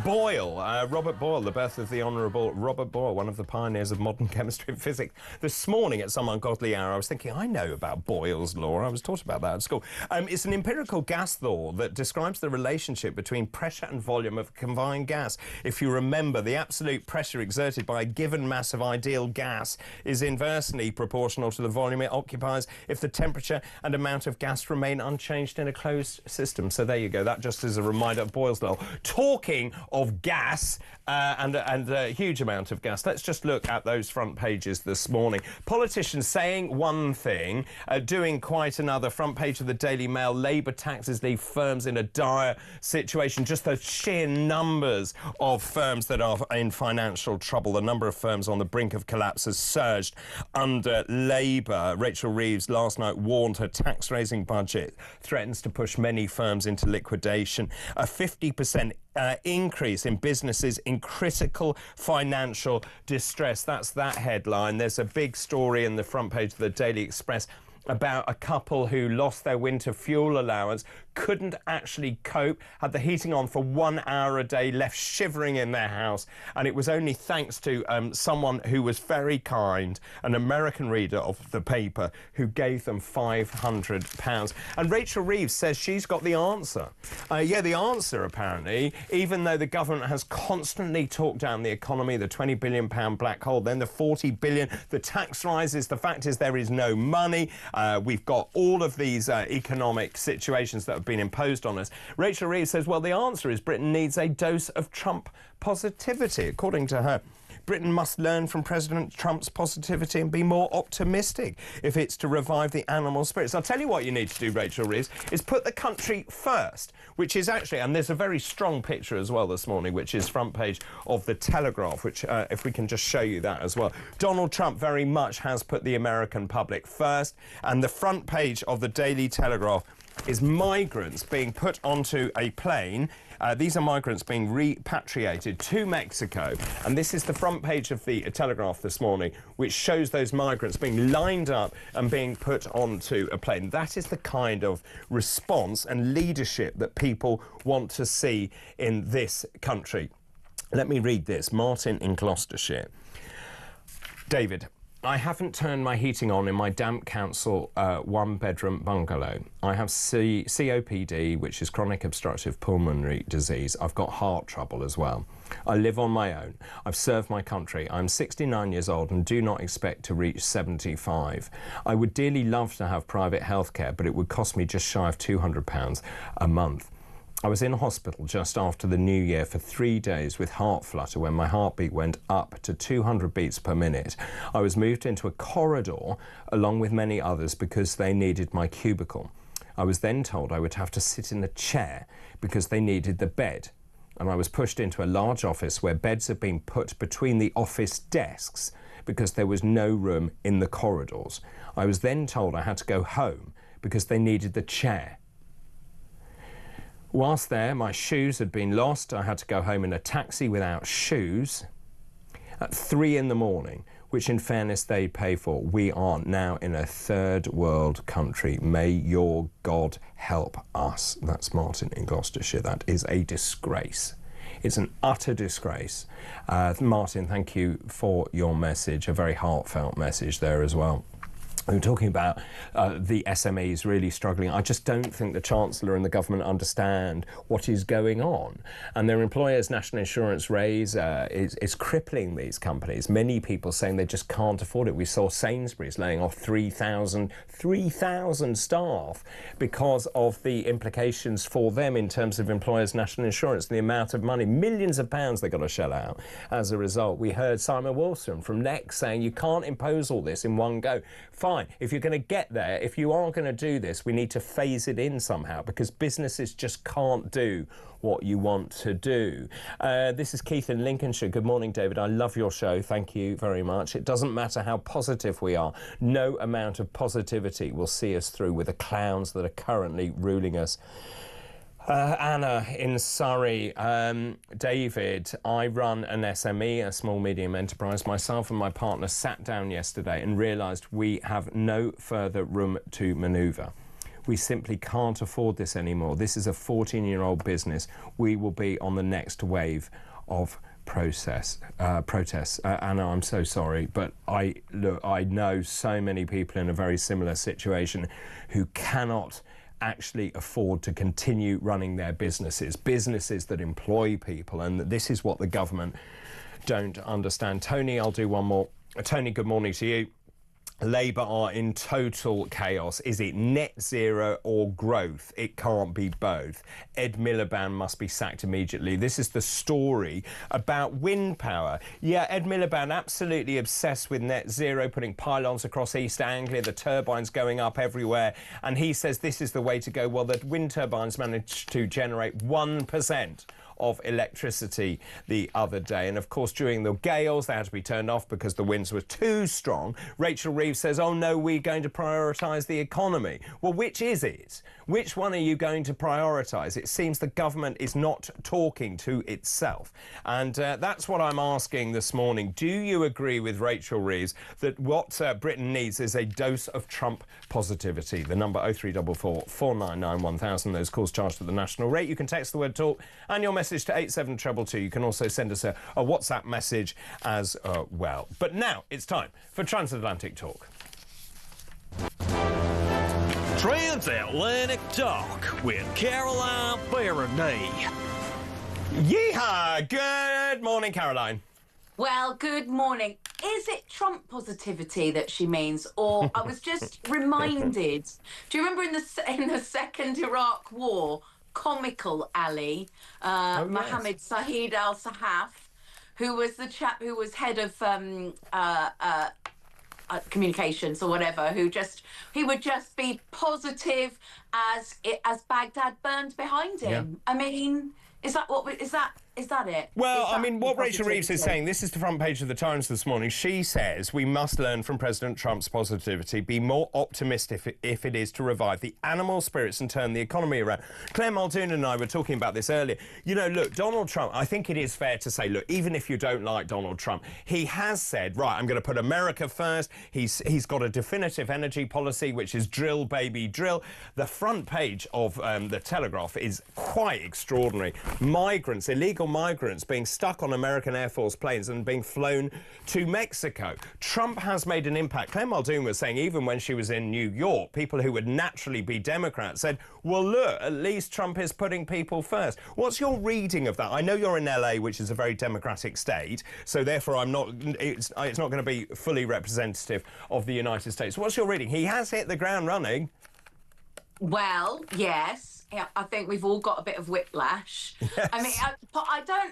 Boyle, Robert Boyle, the birth of the Honourable Robert Boyle, one of the pioneers of modern chemistry and physics. This morning at some ungodly hour, I was thinking, I know about Boyle's law. I was taught about that at school. It's an empirical gas law that describes the relationship between pressure and volume of a combined gas. If you remember, the absolute pressure exerted by a given mass of ideal gas is inversely proportional to the volume it occupies if the temperature and amount of gas remain unchanged in a closed system. So there you go. That just is a reminder of Boyle's law. Talking of gas and a huge amount of gas, let's just look at those front pages this morning. Politicians saying one thing, doing quite another. Front page of the Daily Mail, Labour taxes leave firms in a dire situation. Just the sheer numbers of firms that are in financial trouble. The number of firms on the brink of collapse has surged under Labour. Rachel Reeves last night warned her tax-raising budget threatens to push many firms into liquidation. A 50% increase in businesses in critical financial distress. That's that headline. There's a big story in the front page of the Daily Express about a couple who lost their winter fuel allowance, couldn't actually cope, had the heating on for 1 hour a day, left shivering in their house, and it was only thanks to someone who was very kind, an American reader of the paper, who gave them £500. And Rachel Reeves says she's got the answer. Yeah, the answer, apparently, even though the government has constantly talked down the economy, the £20 billion black hole, then the £40 billion, the tax rises, the fact is there is no money. We've got all of these economic situations that have been imposed on us. Rachel Reeves says, well, the answer is Britain needs a dose of Trump positivity, according to her. Britain must learn from President Trump's positivity and be more optimistic if it's to revive the animal spirits. I'll tell you what you need to do, Rachel Reeves, is put the country first, which is actually, and there's a very strong picture as well this morning, which is front page of the Telegraph, which, if we can just show you that as well. Donald Trump very much has put the American public first, and the front page of the Daily Telegraph is migrants being put onto a plane. These are migrants being repatriated to Mexico, and this is the front page of the Telegraph this morning, which shows those migrants being lined up and being put onto a plane. That is the kind of response and leadership that people want to see in this country. Let me read this. Martin in Gloucestershire. David, I haven't turned my heating on in my damp council one-bedroom bungalow. I have COPD, which is chronic obstructive pulmonary disease. I've got heart trouble as well. I live on my own. I've served my country. I'm 69 years old and do not expect to reach 75. I would dearly love to have private healthcare, but it would cost me just shy of £200 a month. I was in hospital just after the New Year for 3 days with heart flutter when my heartbeat went up to 200 beats per minute. I was moved into a corridor along with many others because they needed my cubicle. I was then told I would have to sit in a chair because they needed the bed. And I was pushed into a large office where beds had been put between the office desks because there was no room in the corridors. I was then told I had to go home because they needed the chair. Whilst there, my shoes had been lost. I had to go home in a taxi without shoes at 3 in the morning, which in fairness they pay for. We are now in a third world country. May your God help us. That's Martin in Gloucestershire. That is a disgrace. It's an utter disgrace. Martin, thank you for your message, a very heartfelt message there as well. We're talking about the SMEs really struggling. I just don't think the Chancellor and the government understand what is going on. And their employers' national insurance raise is crippling these companies. Many people saying they just can't afford it. We saw Sainsbury's laying off 3,000 staff because of the implications for them in terms of employers' national insurance, the amount of money, millions of pounds they've got to shell out as a result. We heard Simon Wilson from Next saying you can't impose all this in one go. Fine, if you're going to get there, if you are going to do this, we need to phase it in somehow because businesses just can't do what you want to do. This is Keith in Lincolnshire. Good morning, David. I love your show. Thank you very much. It doesn't matter how positive we are. No amount of positivity will see us through with the clowns that are currently ruling us. Anna in Surrey. David, I run an SME, a small medium enterprise. Myself and my partner sat down yesterday and realised we have no further room to manoeuvre. We simply can't afford this anymore. This is a 14-year-old business. We will be on the next wave of protests. Anna, I'm so sorry, but I know so many people in a very similar situation who cannot actually afford to continue running their businesses that employ people, and this is what the government don't understand. Tony, I'll do one more. Tony, good morning to you. Labour are in total chaos. Is it net zero or growth? It can't be both. Ed Miliband must be sacked immediately. This is the story about wind power. Yeah, Ed Miliband absolutely obsessed with net zero, putting pylons across East Anglia, the turbines going up everywhere, and he says this is the way to go. Well, the wind turbines managed to generate 1% of electricity the other day, and of course during the gales they had to be turned off because the winds were too strong. Rachel Reeves says, oh no, we're going to prioritise the economy. Well, which is it? Which one are you going to prioritise? It seems the government is not talking to itself, and that's what I'm asking this morning. Do you agree with Rachel Reeves that what Britain needs is a dose of Trump positivity? The number 0344 499 1000. Those calls charged at the national rate. You can text the word talk and your message to 87222. You can also send us a WhatsApp message as well. But now it's time for Transatlantic Talk. Transatlantic Talk with Caroline Faraday. Yeehaw! Good morning, Caroline. Well, good morning. Is it Trump positivity that she means, or I was just reminded? Do you remember in the second Iraq War, Comical Ali, Mohammed Saeed al-Sahaf, who was the chap who was head of communications or whatever, he would just be positive as Baghdad burned behind him. I mean, is that it? Well, I mean, what Rachel Reeves is saying, this is the front page of the Times this morning. She says we must learn from President Trump's positivity, be more optimistic if it is to revive the animal spirits and turn the economy around. Claire Muldoon and I were talking about this earlier. You know, look, Donald Trump, I think it is fair to say, look, even if you don't like Donald Trump, he has said, right, I'm going to put America first. He's got a definitive energy policy, which is drill, baby, drill. The front page of the Telegraph is quite extraordinary. Migrants, illegal migrants being stuck on American Air Force planes and being flown to Mexico. Trump has made an impact. Claire Muldoon was saying even when she was in New York, people who would naturally be Democrats said, well, look, at least Trump is putting people first. What's your reading of that? I know you're in LA, which is a very democratic state, so therefore it's not going to be fully representative of the United States. What's your reading? He has hit the ground running. Well, yes. Yeah, I think we've all got a bit of whiplash. Yes. I mean,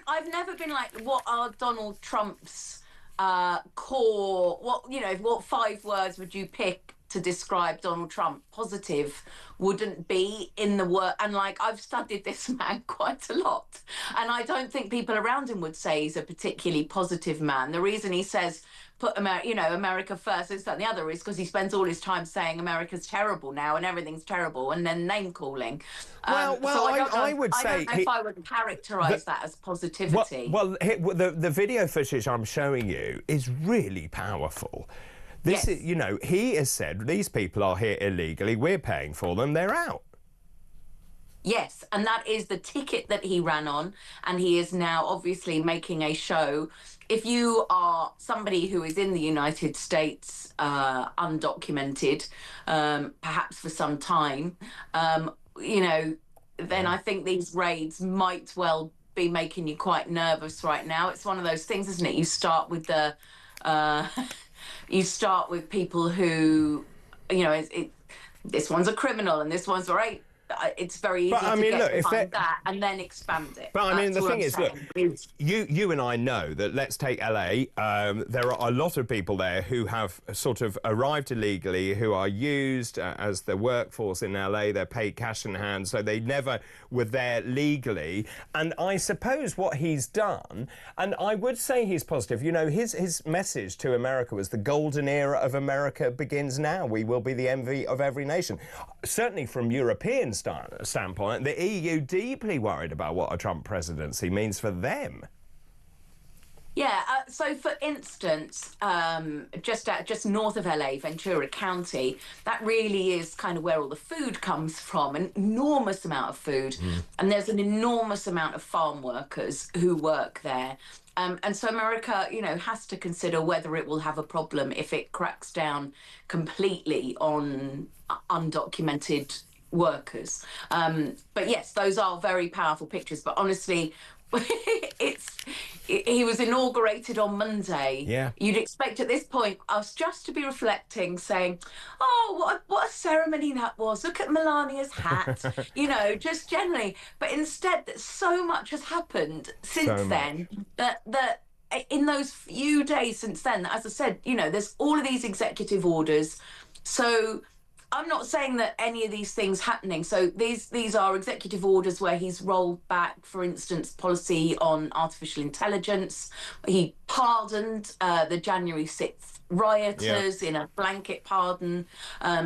I've never been like, what are Donald Trump's core, what 5 words would you pick to describe Donald Trump? Positive wouldn't be in the word. And like, I've studied this man quite a lot. And I don't think people around him would say he's a particularly positive man. The reason he says, put America first, this, that, and the other, is because he spends all his time saying America's terrible now and everything's terrible, and then name calling. I would say I don't know if I would characterise that as positivity. Well, the video footage I'm showing you is really powerful. This is, you know, he has said these people are here illegally. We're paying for them. They're out. Yes, and that is the ticket that he ran on, and he is now obviously making a show. If you are somebody who is in the United States, undocumented, perhaps for some time, then I think these raids might well be making you quite nervous right now. It's one of those things, isn't it? You start with people who, this one's a criminal and this one's right. It's very easy to find that and then expand it. But I mean, the thing is, look, you and I know that, let's take LA, there are a lot of people there who have sort of arrived illegally, who are used as the workforce in LA. They're paid cash in hand, so they never were there legally. And I suppose what he's done, and I would say he's positive, you know, his message to America was the golden era of America begins now. We will be the envy of every nation. Certainly from European standpoint, the EU deeply worried about what a Trump presidency means for them. Yeah, so for instance, just north of LA, Ventura County, that really is kind of where all the food comes from, an enormous amount of food. And there's an enormous amount of farm workers who work there. And so America, has to consider whether it will have a problem if it cracks down completely on undocumented workers. But yes, those are very powerful pictures. But honestly, he was inaugurated on Monday. Yeah. You'd expect at this point us just to be reflecting, saying, oh, what a ceremony that was. Look at Melania's hat, just generally. But instead, so much has happened since then that in those few days since then, as I said, there's all of these executive orders. So I'm not saying that any of these things happening. So these are executive orders where he's rolled back, for instance, policy on artificial intelligence. He pardoned the January 6th rioters in a blanket pardon.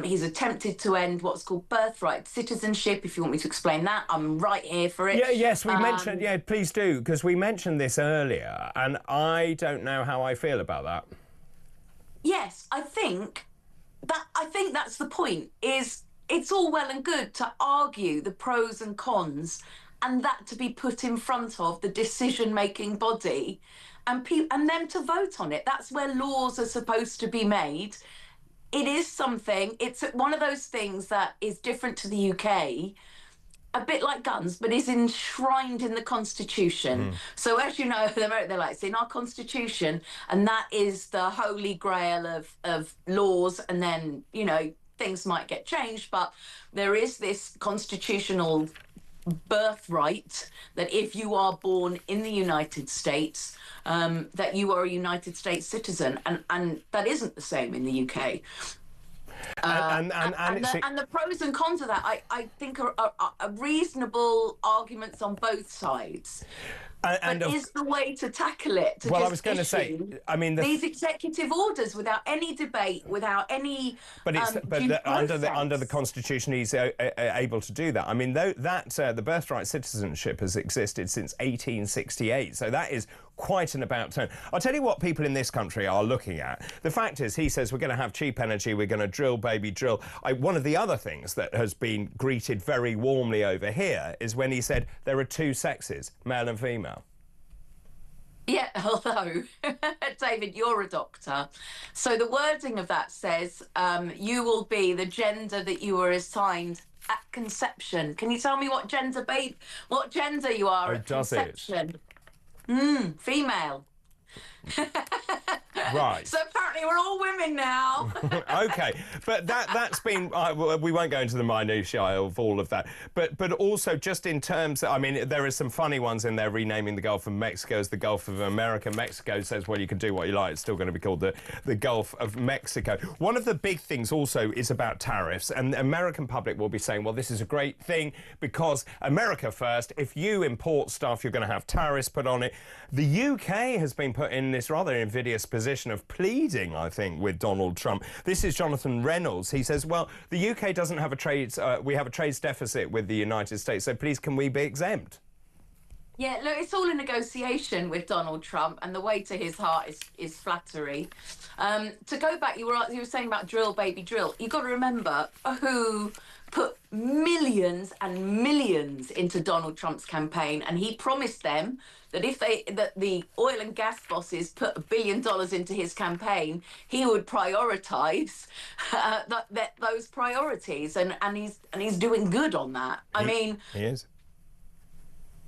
He's attempted to end what's called birthright citizenship. If you want me to explain that, I'm right here for it. Yes, we mentioned, please do, because we mentioned this earlier, and I don't know how I feel about that. Yes, I think that's the point, is it's all well and good to argue the pros and cons and that to be put in front of the decision-making body and them to vote on it. That's where laws are supposed to be made. It is something, it's one of those things that is different to the UK, a bit like guns, but is enshrined in the Constitution. So as you know, they're like, it's in our Constitution, and that is the holy grail of laws, and then, things might get changed, but there is this constitutional birthright, that if you are born in the United States, that you are a United States citizen, and that isn't the same in the UK. And the pros and cons of that, I think, are reasonable arguments on both sides. But is the way to tackle it to I was going to say, I mean, these executive orders without any debate, without any under the Constitution, he's able to do that. I mean, the birthright citizenship has existed since 1868, so that is quite an about turn. I'll tell you what people in this country are looking at. The fact is, he says we're going to have cheap energy, we're going to drill, baby, drill. One of the other things that has been greeted very warmly over here is when he said there are two sexes, male and female. Yeah, although, David, you're a doctor. So the wording of that says you will be the gender that you were assigned at conception. Can you tell me what gender you are at conception? Female. Right. So apparently we're all women now. OK, but that's been... we won't go into the minutiae of all of that. But also just in terms... I mean, there are some funny ones in there, renaming the Gulf of Mexico as the Gulf of America. Mexico says, well, you can do what you like. It's still going to be called the Gulf of Mexico. One of the big things also is about tariffs. And the American public will be saying, well, this is a great thing because America first. If you import stuff, you're going to have tariffs put on it. The UK has been put in this rather invidious position of pleading, I think, with Donald Trump. This is Jonathan Reynolds. He says, well, the UK doesn't have a trades... we have a trades deficit with the United States, so please, can we be exempt? Yeah, look, it's all a negotiation with Donald Trump, and the way to his heart is flattery. To go back, you were saying about drill, baby, drill. You've got to remember who put millions and millions into Donald Trump's campaign, and he promised them that that the oil and gas bosses put $1 billion into his campaign, he would prioritise those priorities, and he's doing good on that. I mean, he is.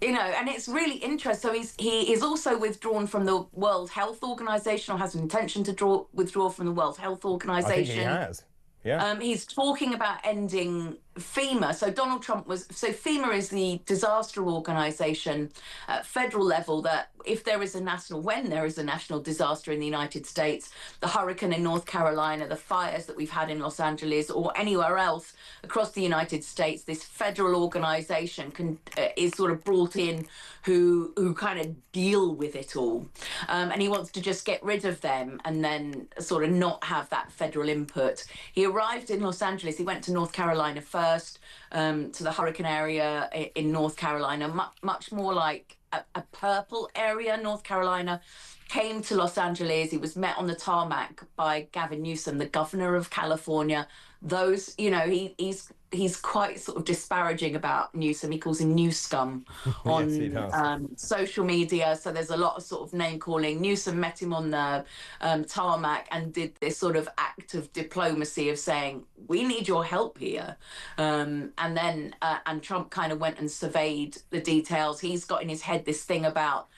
You know, and it's really interesting. So he is also withdrawn from the World Health Organization, or has an intention to withdraw from the World Health Organization. I think he has. Yeah. He's talking about ending FEMA. So Donald Trump FEMA is the disaster organisation at federal level that when there is a national disaster in the United States, the hurricane in North Carolina, the fires that we've had in Los Angeles or anywhere else across the United States, this federal organisation is sort of brought in who kind of deal with it all. And he wants to just get rid of them and then sort of not have that federal input. He arrived in Los Angeles. He went to North Carolina first, to the hurricane area in North Carolina, much more like a purple area. North Carolina came to Los Angeles. He was met on the tarmac by Gavin Newsom, the governor of California. Those, you know, he's quite sort of disparaging about Newsom. He calls him New Scum on social media. So there's a lot of sort of name calling. Newsom met him on the tarmac and did this sort of act of diplomacy of saying, we need your help here. And then Trump kind of went and surveyed the details. He's got in his head this thing about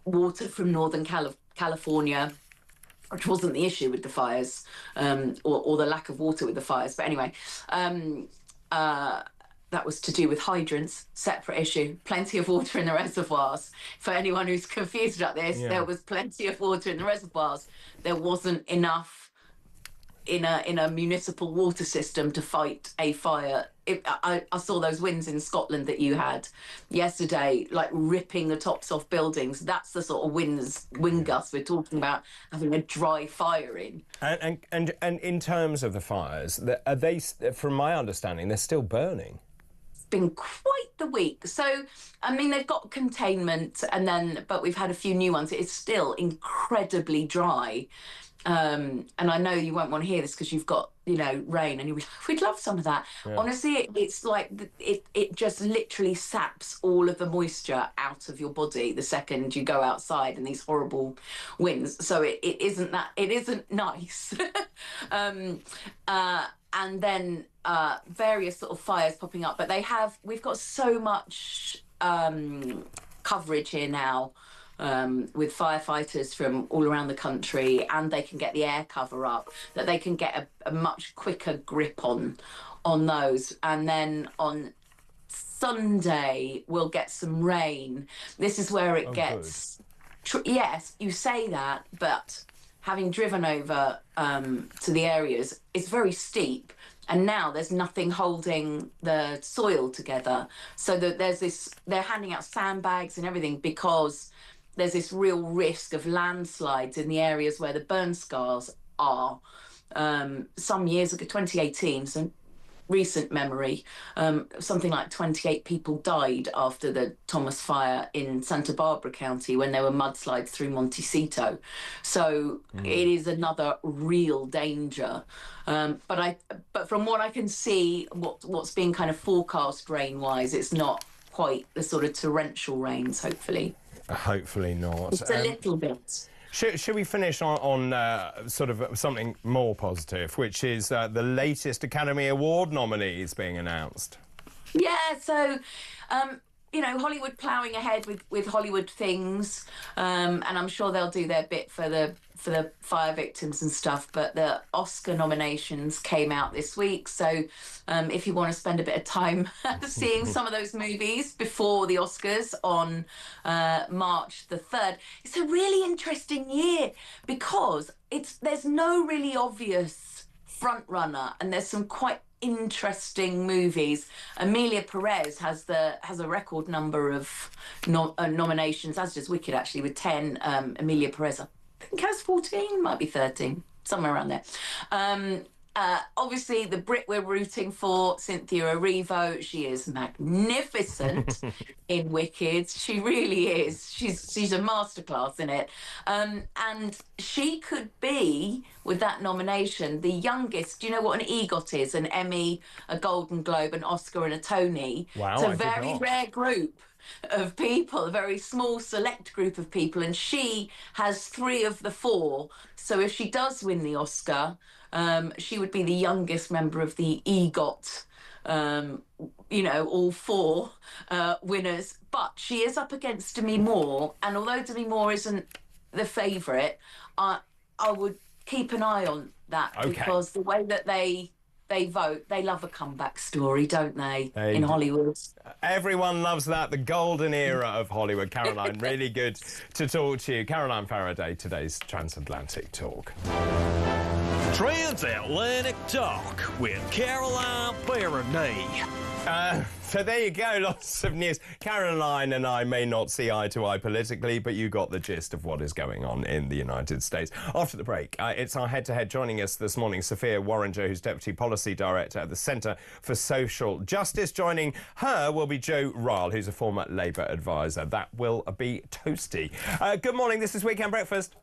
water from Northern California, which wasn't the issue with the fires, or the lack of water with the fires. But anyway, that was to do with hydrants, separate issue. Plenty of water in the reservoirs. For anyone who's confused about this, there was plenty of water in the reservoirs. There wasn't enough in a municipal water system to fight a fire. I saw those winds in Scotland that you had yesterday, like ripping the tops off buildings. That's the sort of wind gusts we're talking about, having a dry fire in. And in terms of the fires, are they, from my understanding, they're still burning? It's been quite the week. So, I mean, they've got containment, but we've had a few new ones. It's still incredibly dry. And I know you won't want to hear this because you've got, you know, rain, and we'd love some of that. Yeah. Honestly, it's like it just literally saps all of the moisture out of your body the second you go outside in these horrible winds. So it isn't nice. And then various sort of fires popping up, but we've got so much coverage here now. With firefighters from all around the country, and they can get the air cover up, that they can get a much quicker grip on those. And then on Sunday we'll get some rain. This is where it gets... yes, you say that, but having driven over to the areas, it's very steep. And now there's nothing holding the soil together. So that there's this, they're handing out sandbags and everything because there's this real risk of landslides in the areas where the burn scars are. Some years ago, 2018, so recent memory, something like 28 people died after the Thomas fire in Santa Barbara County when there were mudslides through Montecito. So it is another real danger. But from what I can see, what's being kind of forecast rain-wise, it's not quite the sort of torrential rains, hopefully. Hopefully not. It's a little bit. Should we finish on sort of something more positive, which is the latest Academy Award nominees being announced? Yeah, so, you know, Hollywood ploughing ahead with Hollywood things, and I'm sure they'll do their bit for the fire victims and stuff, but the Oscar nominations came out this week, so if you want to spend a bit of time seeing some of those movies before the Oscars on March the 3rd, it's a really interesting year because there's no really obvious front runner, and there's some quite interesting movies. Amelia Perez has a record number of nominations, as does Wicked actually, with 10. Amelia Perez, I think has 14, might be 13, somewhere around there. Obviously, the Brit we're rooting for, Cynthia Erivo, she is magnificent in Wicked. She really is. She's a masterclass in it. And she could be, with that nomination, the youngest. Do you know what an EGOT is? An Emmy, a Golden Globe, an Oscar and a Tony. Wow, it's a very rare group of people, a very small select group of people, and she has 3 of the 4. So if she does win the Oscar, she would be the youngest member of the EGOT, you know, all 4 winners. But she is up against Demi Moore, and although Demi Moore isn't the favourite, I would keep an eye on that, because the way that they vote, they love a comeback story, don't they, in Hollywood? Everyone loves that, the golden era of Hollywood. Caroline, really good to talk to you. Caroline Faraday, today's Transatlantic Talk. Transatlantic Talk with Caroline Faraday. So there you go, lots of news. Caroline and I may not see eye to eye politically, but you got the gist of what is going on in the United States. After the break, it's our head-to-head. Joining us this morning, Sophia Warringer, who's Deputy Policy Director at the Centre for Social Justice. Joining her will be Joe Ryle, who's a former Labour advisor. That will be toasty. Good morning, this is Weekend Breakfast.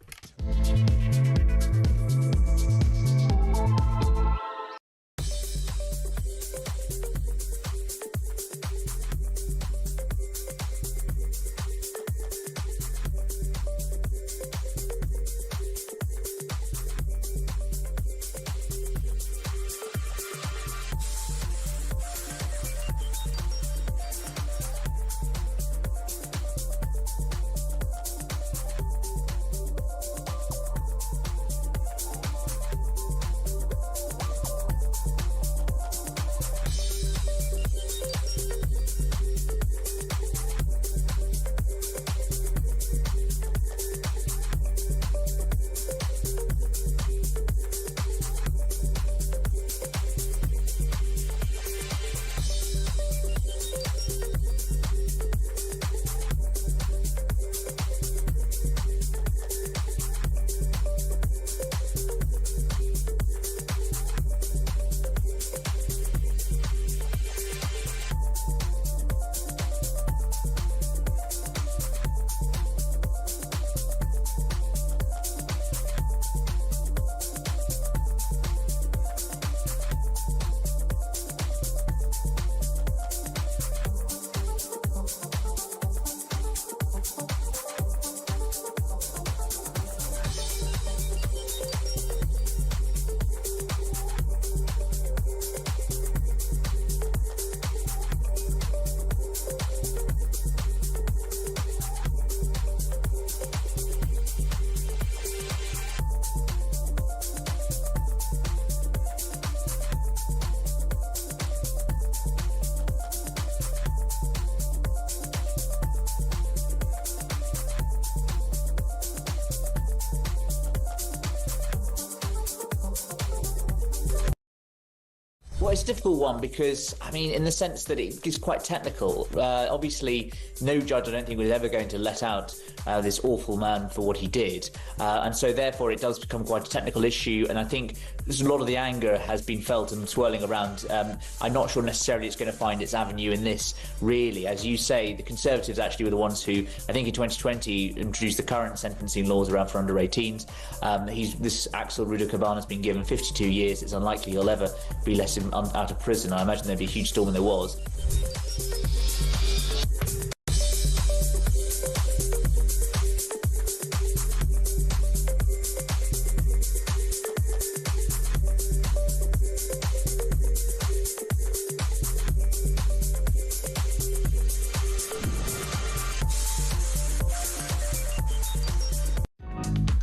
Well, it's a difficult one because, I mean, in the sense that it is quite technical. Obviously, no judge, I don't think, was ever going to let out this awful man for what he did. And so, therefore, it does become quite a technical issue. And I think a lot of the anger has been felt and swirling around. I'm not sure necessarily it's going to find its avenue in this, really. As you say, the Conservatives actually were the ones who, I think in 2020, introduced the current sentencing laws around for under 18s. This Axel Ruder-Cabana has been given 52 years. It's unlikely he'll ever be let out of prison. I imagine there'd be a huge storm when there was.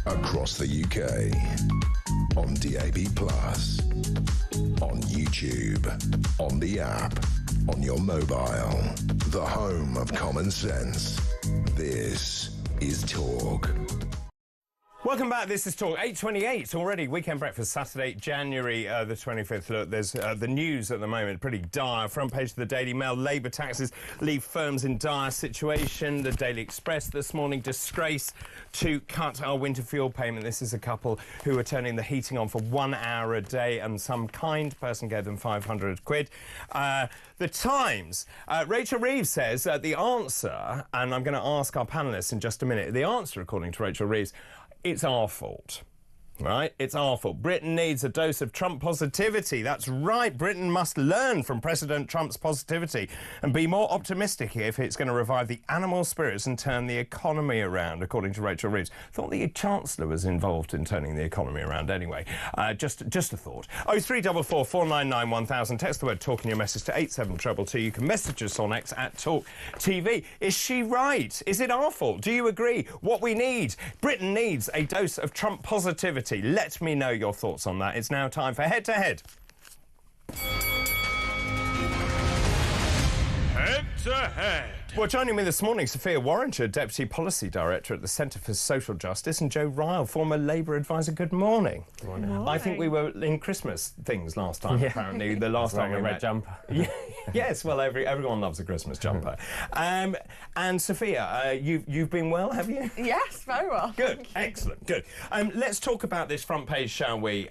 Across the UK, on DAB+, on YouTube, on the app, on your mobile, the home of common sense. This is Talk. Welcome back. This is Talk. 8:28 already. Weekend breakfast, Saturday, January the 25th. Look, there's the news at the moment, pretty dire. Front page of the Daily Mail, Labour taxes leave firms in dire situation. The Daily Express this morning, disgrace to cut our winter fuel payment. This is a couple who are turning the heating on for 1 hour a day, and some kind person gave them 500 quid. The Times, Rachel Reeves says the answer, and I'm going to ask our panellists in just a minute, the answer, according to Rachel Reeves, it's our fault. Right? It's our fault. Britain needs a dose of Trump positivity. That's right. Britain must learn from President Trump's positivity and be more optimistic if it's going to revive the animal spirits and turn the economy around, according to Rachel Reeves. Thought the Chancellor was involved in turning the economy around anyway. Just a thought. 0344 499 1000. Text the word talk in your message to 87222. You can message us on X at talkTV. Is she right? Is it our fault? Do you agree? What we need? Britain needs a dose of Trump positivity. Let me know your thoughts on that. It's now time for Head to Head. Head to Head. Well, joining me this morning, Sophia Warrington, Deputy Policy Director at the Centre for Social Justice, and Joe Ryle, former Labour advisor. Good morning. Good morning. I think we were in Christmas things last time, apparently. The last time we a met. red jumper. Yes, well, everyone loves a Christmas jumper. And Sophia, you've been well, have you? Yes, very well. Good, excellent, good. Let's talk about this front page, shall we?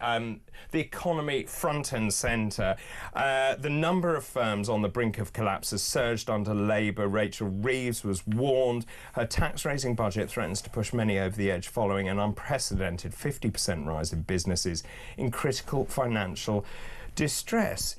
The economy front and centre. The number of firms on the brink of collapse has surged under Labour. Rachel Reeves was warned her tax-raising budget threatens to push many over the edge following an unprecedented 50% rise in businesses in critical financial distress.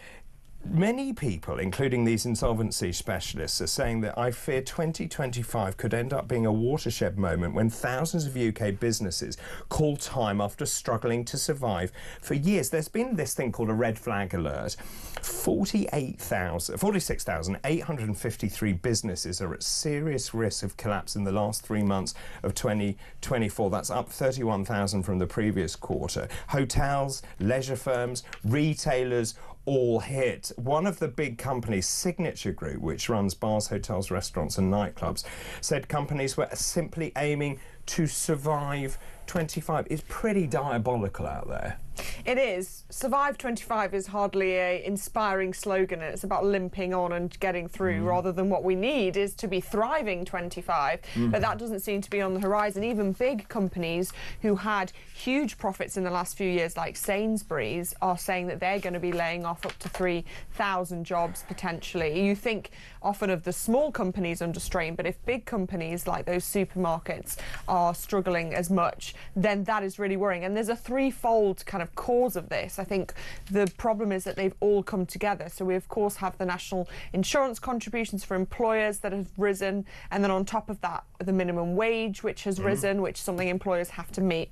Many people, including these insolvency specialists, are saying that I fear 2025 could end up being a watershed moment when thousands of UK businesses call time after struggling to survive for years. There's been this thing called a red flag alert. 46,853 businesses are at serious risk of collapse in the last 3 months of 2024. That's up 31,000 from the previous quarter. Hotels, leisure firms, retailers, all hit. One of the big companies, Signature Group, which runs bars, hotels, restaurants and nightclubs, said companies were simply aiming to survive 25. It's pretty diabolical out there. It is. Survive 25 is hardly a inspiring slogan, and it's about limping on and getting through rather than what we need is to be thriving 25. But that doesn't seem to be on the horizon. Even big companies who had huge profits in the last few years, like Sainsbury's, are saying that they're going to be laying off up to 3,000 jobs potentially. You think often of the small companies under strain, but if big companies like those supermarkets are struggling as much, then that is really worrying. And there's a threefold kind of cause of this. I think the problem is that they've all come together. So we of course have the national insurance contributions for employers that have risen, and then on top of that the minimum wage which has risen, which is something employers have to meet,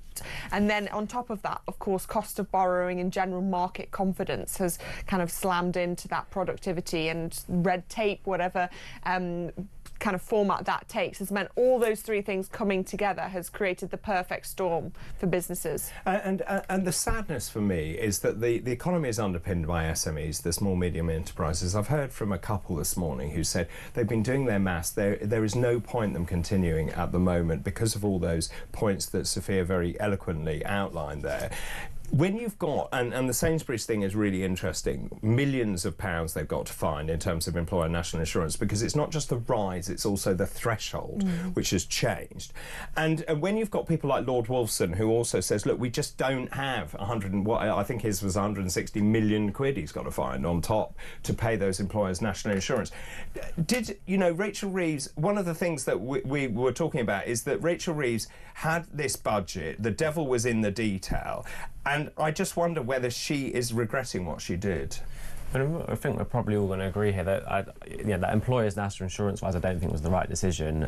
and then on top of that of course cost of borrowing and general market confidence has kind of slammed into that productivity, and red tape, whatever kind of format that takes, has meant all those three things coming together has created the perfect storm for businesses. And the sadness for me is that the economy is underpinned by SMEs, the small medium enterprises. I've heard from a couple this morning who said they've been doing their maths. There is no point them continuing at the moment because of all those points that Sophia very eloquently outlined there. When you've got, and the Sainsbury's thing is really interesting, millions of pounds they've got to find in terms of employer national insurance, because it's not just the rise, it's also the threshold, which has changed. And when you've got people like Lord Wolfson, who also says, look, we just don't have 100 and what I think his was 160 million quid he's got to find on top to pay those employers national insurance. Did, you know, Rachel Reeves, one of the things that we were talking about is that Rachel Reeves had this budget, the devil was in the detail, and I just wonder whether she is regretting what she did. I think we're probably all going to agree here that that employers' national insurance-wise, I don't think was the right decision.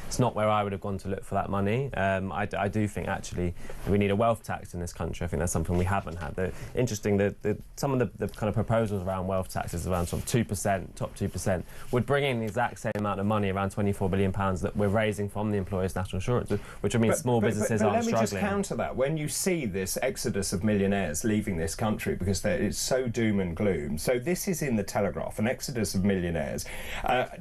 It's not where I would have gone to look for that money. I do think actually we need a wealth tax in this country. I think that's something we haven't had. Some of the kind of proposals around wealth taxes, around sort of 2%, top 2%, would bring in the exact same amount of money, around £24 billion, that we're raising from the employers' national insurance, which would mean small businesses aren't struggling. Let me just counter that. When you see this exodus of millionaires leaving this country because it's so doom and gloom. So this is in the Telegraph, an exodus of millionaires.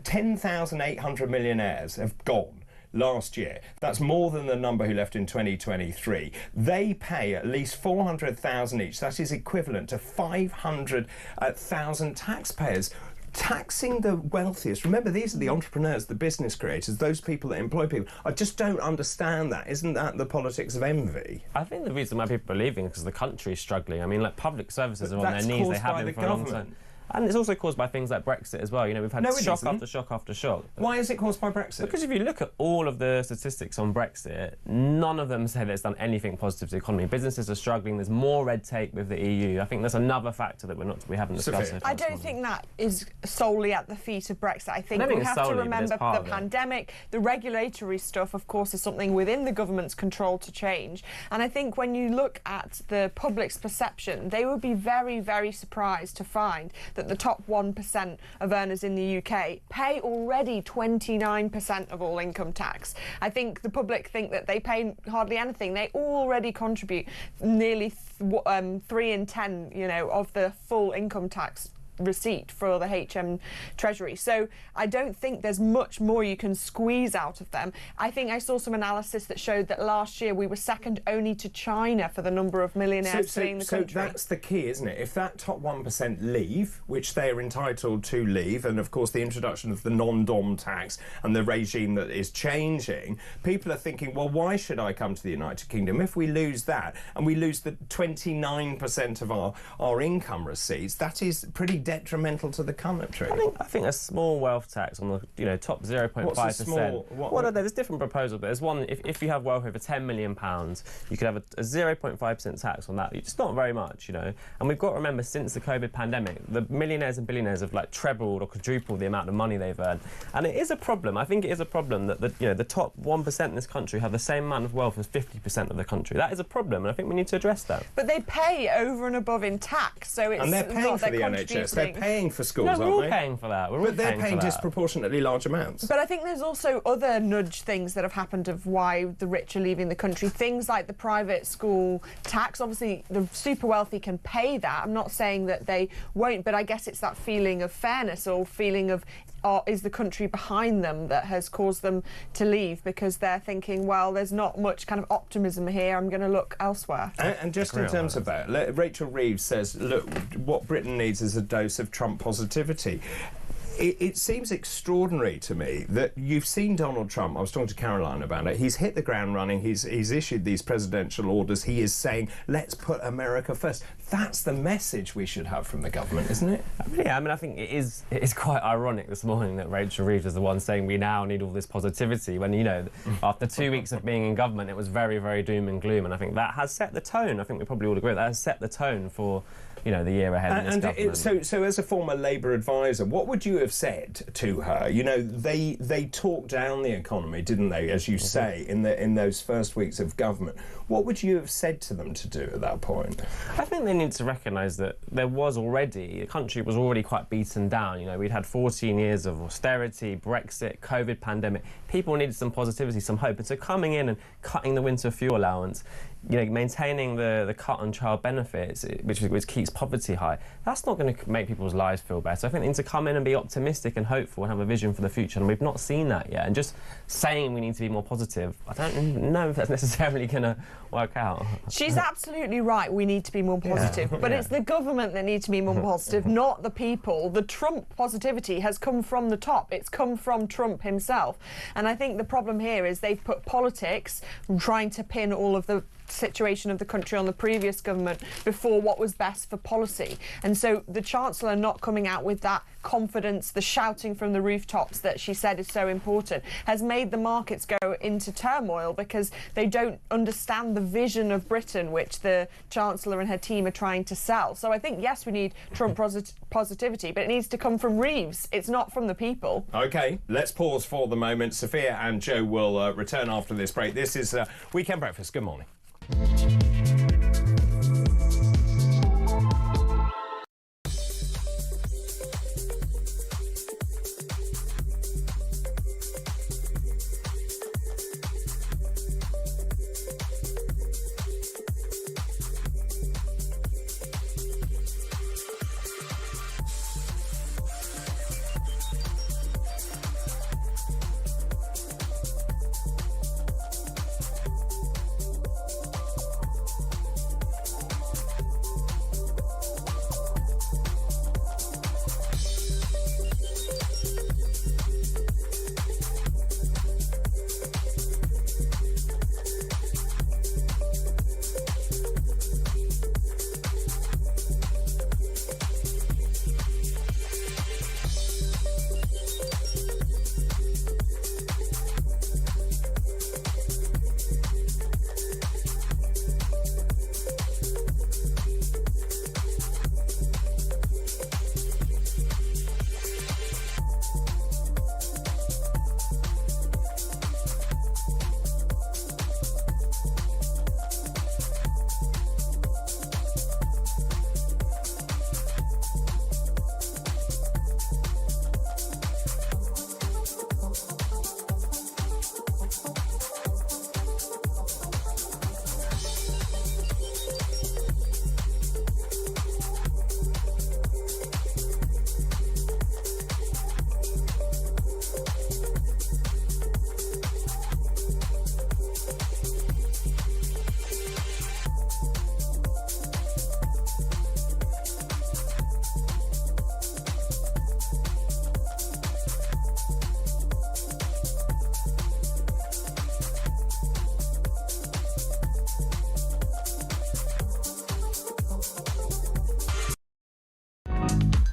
10,800 millionaires have gone last year. That's more than the number who left in 2023. They pay at least 400,000 each. That is equivalent to 500,000 taxpayers. Taxing the wealthiest. Remember, these are the entrepreneurs, the business creators, those people that employ people. I just don't understand that. Isn't that the politics of envy? I think the reason why people are leaving is because the country is struggling. I mean, like, public services are on their knees. They have been for a long time. And it's also caused by things like Brexit as well. You know, we've had shock after shock after shock. Why is it caused by Brexit? Because if you look at all of the statistics on Brexit, none of them say that it's done anything positive to the economy. Businesses are struggling. There's more red tape with the EU. I think that's another factor that we haven't discussed. I don't think that is solely at the feet of Brexit. I think we have to remember the pandemic. The regulatory stuff, of course, is something within the government's control to change. And I think when you look at the public's perception, they would be very, very surprised to find that the top 1% of earners in the UK pay already 29% of all income tax. I think the public think that they pay hardly anything. They already contribute nearly 3 in 10, you know, of the full income tax receipt for the HM Treasury. So I don't think there's much more you can squeeze out of them. I think I saw some analysis that showed that last year we were second only to China for the number of millionaires fleeing the country. So that's the key, isn't it? If that top 1% leave, which they are entitled to leave, and of course the introduction of the non-dom tax and the regime that is changing, people are thinking, well, why should I come to the United Kingdom? If we lose that and we lose the 29% of our income receipts, that is pretty detrimental to the country. I think a small wealth tax on the top 0.5%. What's a small? Well, there's different proposals, but there's one. If you have wealth over £10 million, you could have a 0.5% tax on that. It's not very much, you know. And we've got to remember, since the COVID pandemic, the millionaires and billionaires have like trebled or quadrupled the amount of money they've earned, and it is a problem. I think it is a problem that the top 1% in this country have the same amount of wealth as 50% of the country. That is a problem, and I think we need to address that. But they pay over and above in tax, so it's and they're paying for the NHS. They're paying for schools, aren't they? We're all paying for that. But they're paying disproportionately large amounts. But I think there's also other nudge things that have happened of why the rich are leaving the country. Things like the private school tax. Obviously, the super wealthy can pay that. I'm not saying that they won't, but I guess it's that feeling of fairness or feeling of is the country behind them that has caused them to leave, because they're thinking, well, there's not much kind of optimism here, I'm going to look elsewhere. And just in terms of that, Rachel Reeves says, look, what Britain needs is a dose of Trump positivity. It seems extraordinary to me that you've seen Donald Trump. I was talking to Caroline about it. He's hit the ground running. He's issued these presidential orders. He is saying, let's put America first. That's the message we should have from the government, isn't it? Yeah, I mean, I think it is quite ironic this morning that Rachel Reeves is the one saying we now need all this positivity when, you know, after 2 weeks of being in government, it was very, very doom and gloom. And I think that has set the tone. I think we probably all agree that has set the tone for, you know, the year ahead in this government. So as a former Labour advisor, what would you have said to her? You know, they talked down the economy, didn't they, as you say, in those first weeks of government. What would you have said to them to do at that point? I think they need to recognise that the country was already quite beaten down. You know, we'd had 14 years of austerity, Brexit, COVID pandemic. People needed some positivity, some hope. And so coming in and cutting the winter fuel allowance maintaining the cut on child benefits, which keeps poverty high, that's not going to make people's lives feel better. I think they need to come in and be optimistic and hopeful and have a vision for the future, and we've not seen that yet. And just saying we need to be more positive, I don't know if that's necessarily going to work out. She's absolutely right, we need to be more positive, but it's the government that needs to be more positive, not the people. The Trump positivity has come from the top. It's come from Trump himself. And I think the problem here is they've put politics, trying to pin all of the situation of the country on the previous government before what was best for policy. And so the Chancellor not coming out with that confidence, the shouting from the rooftops that she said is so important, has made the markets go into turmoil because they don't understand the vision of Britain which the Chancellor and her team are trying to sell. So I think, yes, we need Trump positivity, but it needs to come from Reeves. It's not from the people. OK, let's pause for the moment. Sophia and Joe will return after this break. This is Weekend Breakfast. Good morning.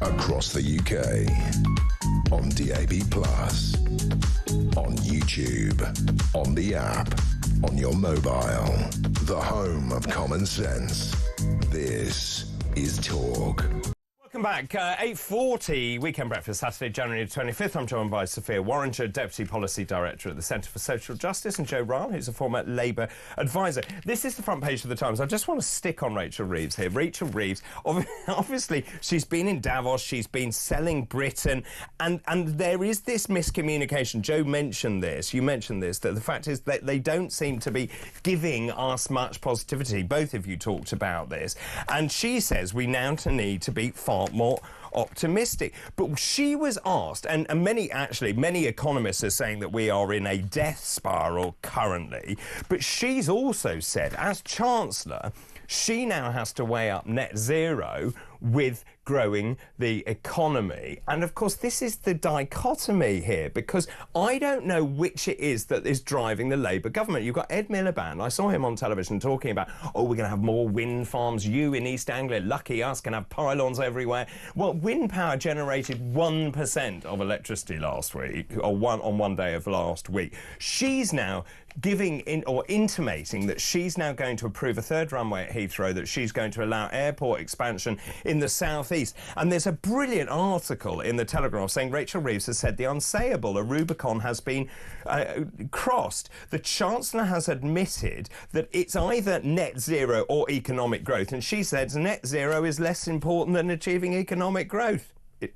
Across the UK, on DAB+, on YouTube, on the app, on your mobile, the home of common sense. This is Talk. Welcome back. 8:40 Weekend Breakfast, Saturday, January 25th. I'm joined by Sophia Warringer, Deputy Policy Director at the Centre for Social Justice, and Joe Ryle, who's a former Labour advisor. This is the front page of the Times. I just want to stick on Rachel Reeves here. Rachel Reeves, obviously, she's been in Davos, she's been selling Britain, and there is this miscommunication. Joe mentioned this, you mentioned this, that the fact is that they don't seem to be giving us much positivity. Both of you talked about this. And she says we now need to be far more optimistic. But she was asked, and many economists are saying that we are in a death spiral currently, but she's also said, as Chancellor, she now has to weigh up net zero with growing the economy. And of course, this is the dichotomy here, because I don't know which it is that is driving the Labour government. You've got Ed Miliband. I saw him on television talking about, oh, we're going to have more wind farms. You in East Anglia, lucky us, can have pylons everywhere. Well, wind power generated 1% of electricity last week, or on one day of last week. She's now intimating that she's now going to approve a third runway at Heathrow, that she's going to allow airport expansion in the southeast. And there's a brilliant article in the Telegraph saying Rachel Reeves has said the unsayable, a Rubicon has been crossed. The Chancellor has admitted that it's either net zero or economic growth, and she says net zero is less important than achieving economic growth.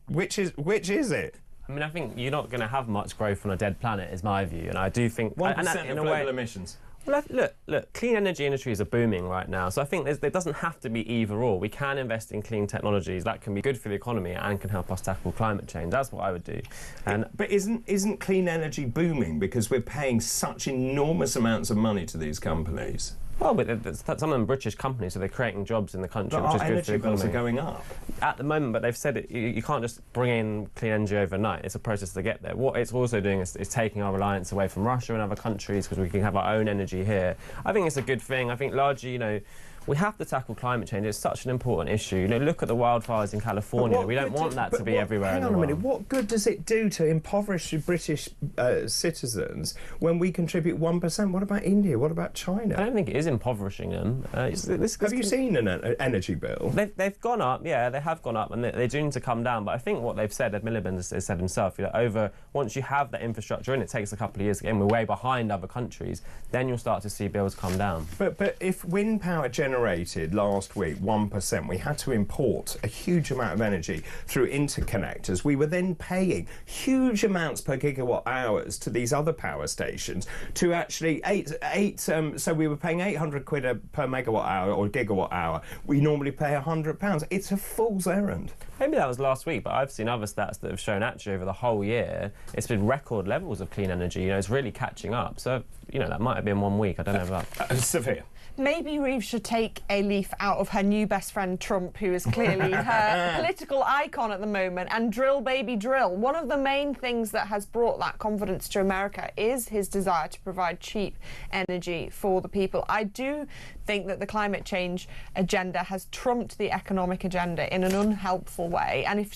Which is it? I mean, I think you're not going to have much growth on a dead planet, is my view, and I do think 1% of global emissions. Well, look, clean energy industries are booming right now, so I think there doesn't have to be either or. We can invest in clean technologies that can be good for the economy and can help us tackle climate change. That's what I would do. But isn't clean energy booming because we're paying such enormous amounts of money to these companies? Well, but some of them British companies, so they're creating jobs in the country, which is good for the economy. Energy bills are going up at the moment, but they've said you can't just bring in clean energy overnight. It's a process to get there. What it's also doing is taking our reliance away from Russia and other countries because we can have our own energy here. I think it's a good thing. I think largely, we have to tackle climate change. It's such an important issue. Look at the wildfires in California. We don't want that to be everywhere in the world. Hang on a minute. What good does it do to impoverish British citizens when we contribute 1%? What about India? What about China? I don't think it is impoverishing them. Have you seen an energy bill? They've gone up, yeah, they have gone up, and they do need to come down. But I think what they've said, Ed Miliband has said himself, once you have that infrastructure in, it takes a couple of years. Again, we're way behind other countries. Then you'll start to see bills come down. But if wind power generated last week 1%, we had to import a huge amount of energy through interconnectors. We were then paying huge amounts per gigawatt hours to these other power stations to actually so we were paying 800 quid per megawatt hour or gigawatt hour. We normally pay £100. It's a fool's errand. Maybe that was last week, but I've seen other stats that have shown actually over the whole year it's been record levels of clean energy. It's really catching up. So, that might have been 1 week. I don't know about Sophia. Maybe Reeve should take a leaf out of her new best friend Trump, who is clearly her political icon at the moment, and drill, baby, drill. One of the main things that has brought that confidence to America is his desire to provide cheap energy for the people. I do think that the climate change agenda has trumped the economic agenda in an unhelpful way, and if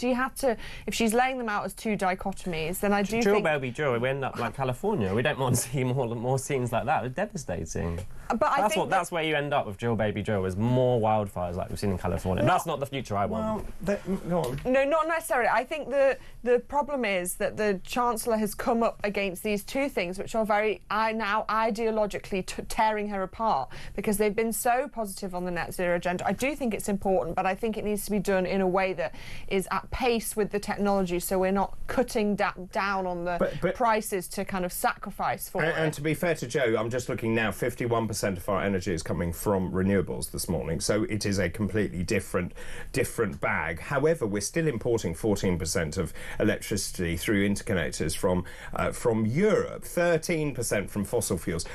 she's laying them out as two dichotomies, then I do drill, think... baby, drill. We end up like California. We don't want to see more scenes like that. It's devastating. But that's where you end up with drill, baby, drill, is more wildfires like we've seen in California. That's not the future I want. Go on. No, not necessarily. I think the problem is that the Chancellor has come up against these two things, which are now ideologically tearing her apart, because they've been so positive on the net zero agenda. I do think it's important, but I think it needs to be done in a way that is at pace with the technology, so we're not cutting down on the prices to kind of sacrifice for it. And to be fair to Joe, I'm just looking now, 51% of our energy is coming from renewables this morning, so it is a completely different bag. However, we're still importing 14% of electricity through interconnectors from Europe, 13% from fossil fuels.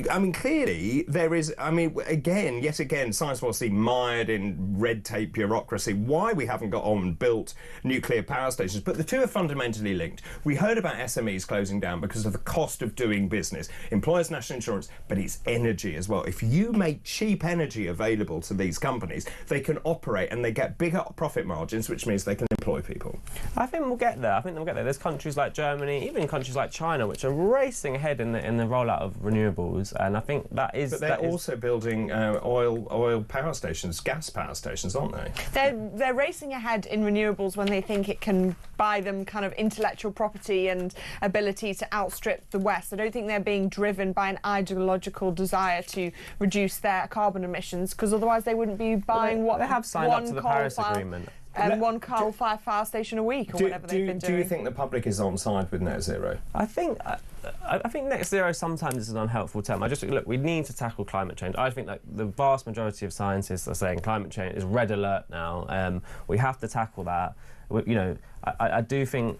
I mean, clearly there is, yet again, science wants to be mired in red tape bureaucracy, why we haven't got on and built nuclear power stations. But the two are fundamentally linked. We heard about SMEs closing down because of the cost of doing business. Employers' national insurance, but it's energy as well. If you make cheap energy available to these companies, they can operate and they get bigger profit margins, which means they can employ people. I think we'll get there. There's countries like Germany, even countries like China, which are racing ahead in the rollout of renewables. And I think that is... But they're also building oil power stations, gas power stations, aren't they? They're racing ahead in renewables when they think it can buy them kind of intellectual property and ability to outstrip the West. I don't think they're being driven by an ideological desire to reduce their carbon emissions, because otherwise they wouldn't be buying they have signed up to the Paris Agreement. One coal-fired power station a week, or whatever they've been doing. Do you think the public is on side with net zero? I think net zero sometimes is an unhelpful term. We need to tackle climate change. I think that the vast majority of scientists are saying climate change is red alert now. We have to tackle that. I do think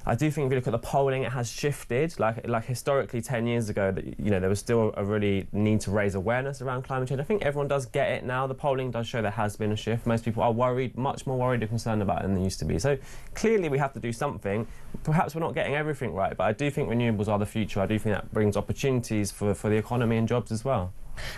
if you look at the polling, it has shifted. Like historically, 10 years ago, there was still a really need to raise awareness around climate change. I think everyone does get it now. The polling does show there has been a shift. Most people are worried, much more worried and concerned about it than they used to be. So clearly we have to do something. Perhaps we're not getting everything right, but I do think renewables are the future. I do think that brings opportunities for the economy and jobs as well.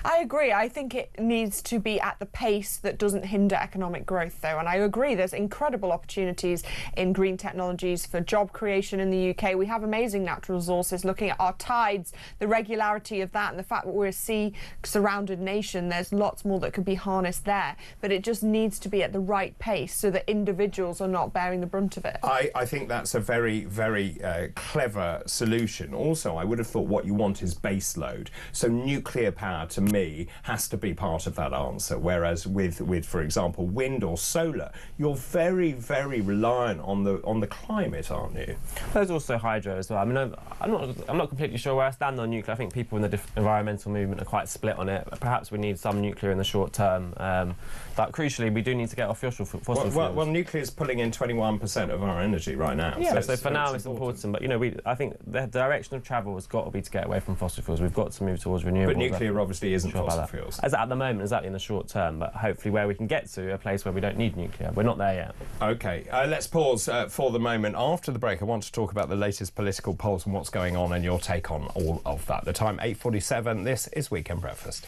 I agree. I think it needs to be at the pace that doesn't hinder economic growth, though. And I agree there's incredible opportunities in green technologies for job creation in the UK. We have amazing natural resources. Looking at our tides, the regularity of that, and the fact that we're a sea-surrounded nation, there's lots more that could be harnessed there. But it just needs to be at the right pace so that individuals are not bearing the brunt of it. I think that's a very, very clever solution. Also, I would have thought what you want is base load. So nuclear power to me, has to be part of that answer. Whereas with for example, wind or solar, you're very, very reliant on the climate, aren't you? There's also hydro as well. I mean, I'm not completely sure where I stand on nuclear. I think people in the environmental movement are quite split on it. Perhaps we need some nuclear in the short term, but crucially, we do need to get off fossil fuels. Well, nuclear is pulling in 21% of our energy right now. Yeah, so for now it's important. But, you know, I think the direction of travel has got to be to get away from fossil fuels. We've got to move towards renewables. But nuclear obviously isn't fossil fuels. As at the moment, exactly in the short term, but hopefully where we can get to a place where we don't need nuclear. We're not there yet. OK, let's pause for the moment. After the break, I want to talk about the latest political polls and what's going on and your take on all of that. The time, 8:47. This is Weekend Breakfast.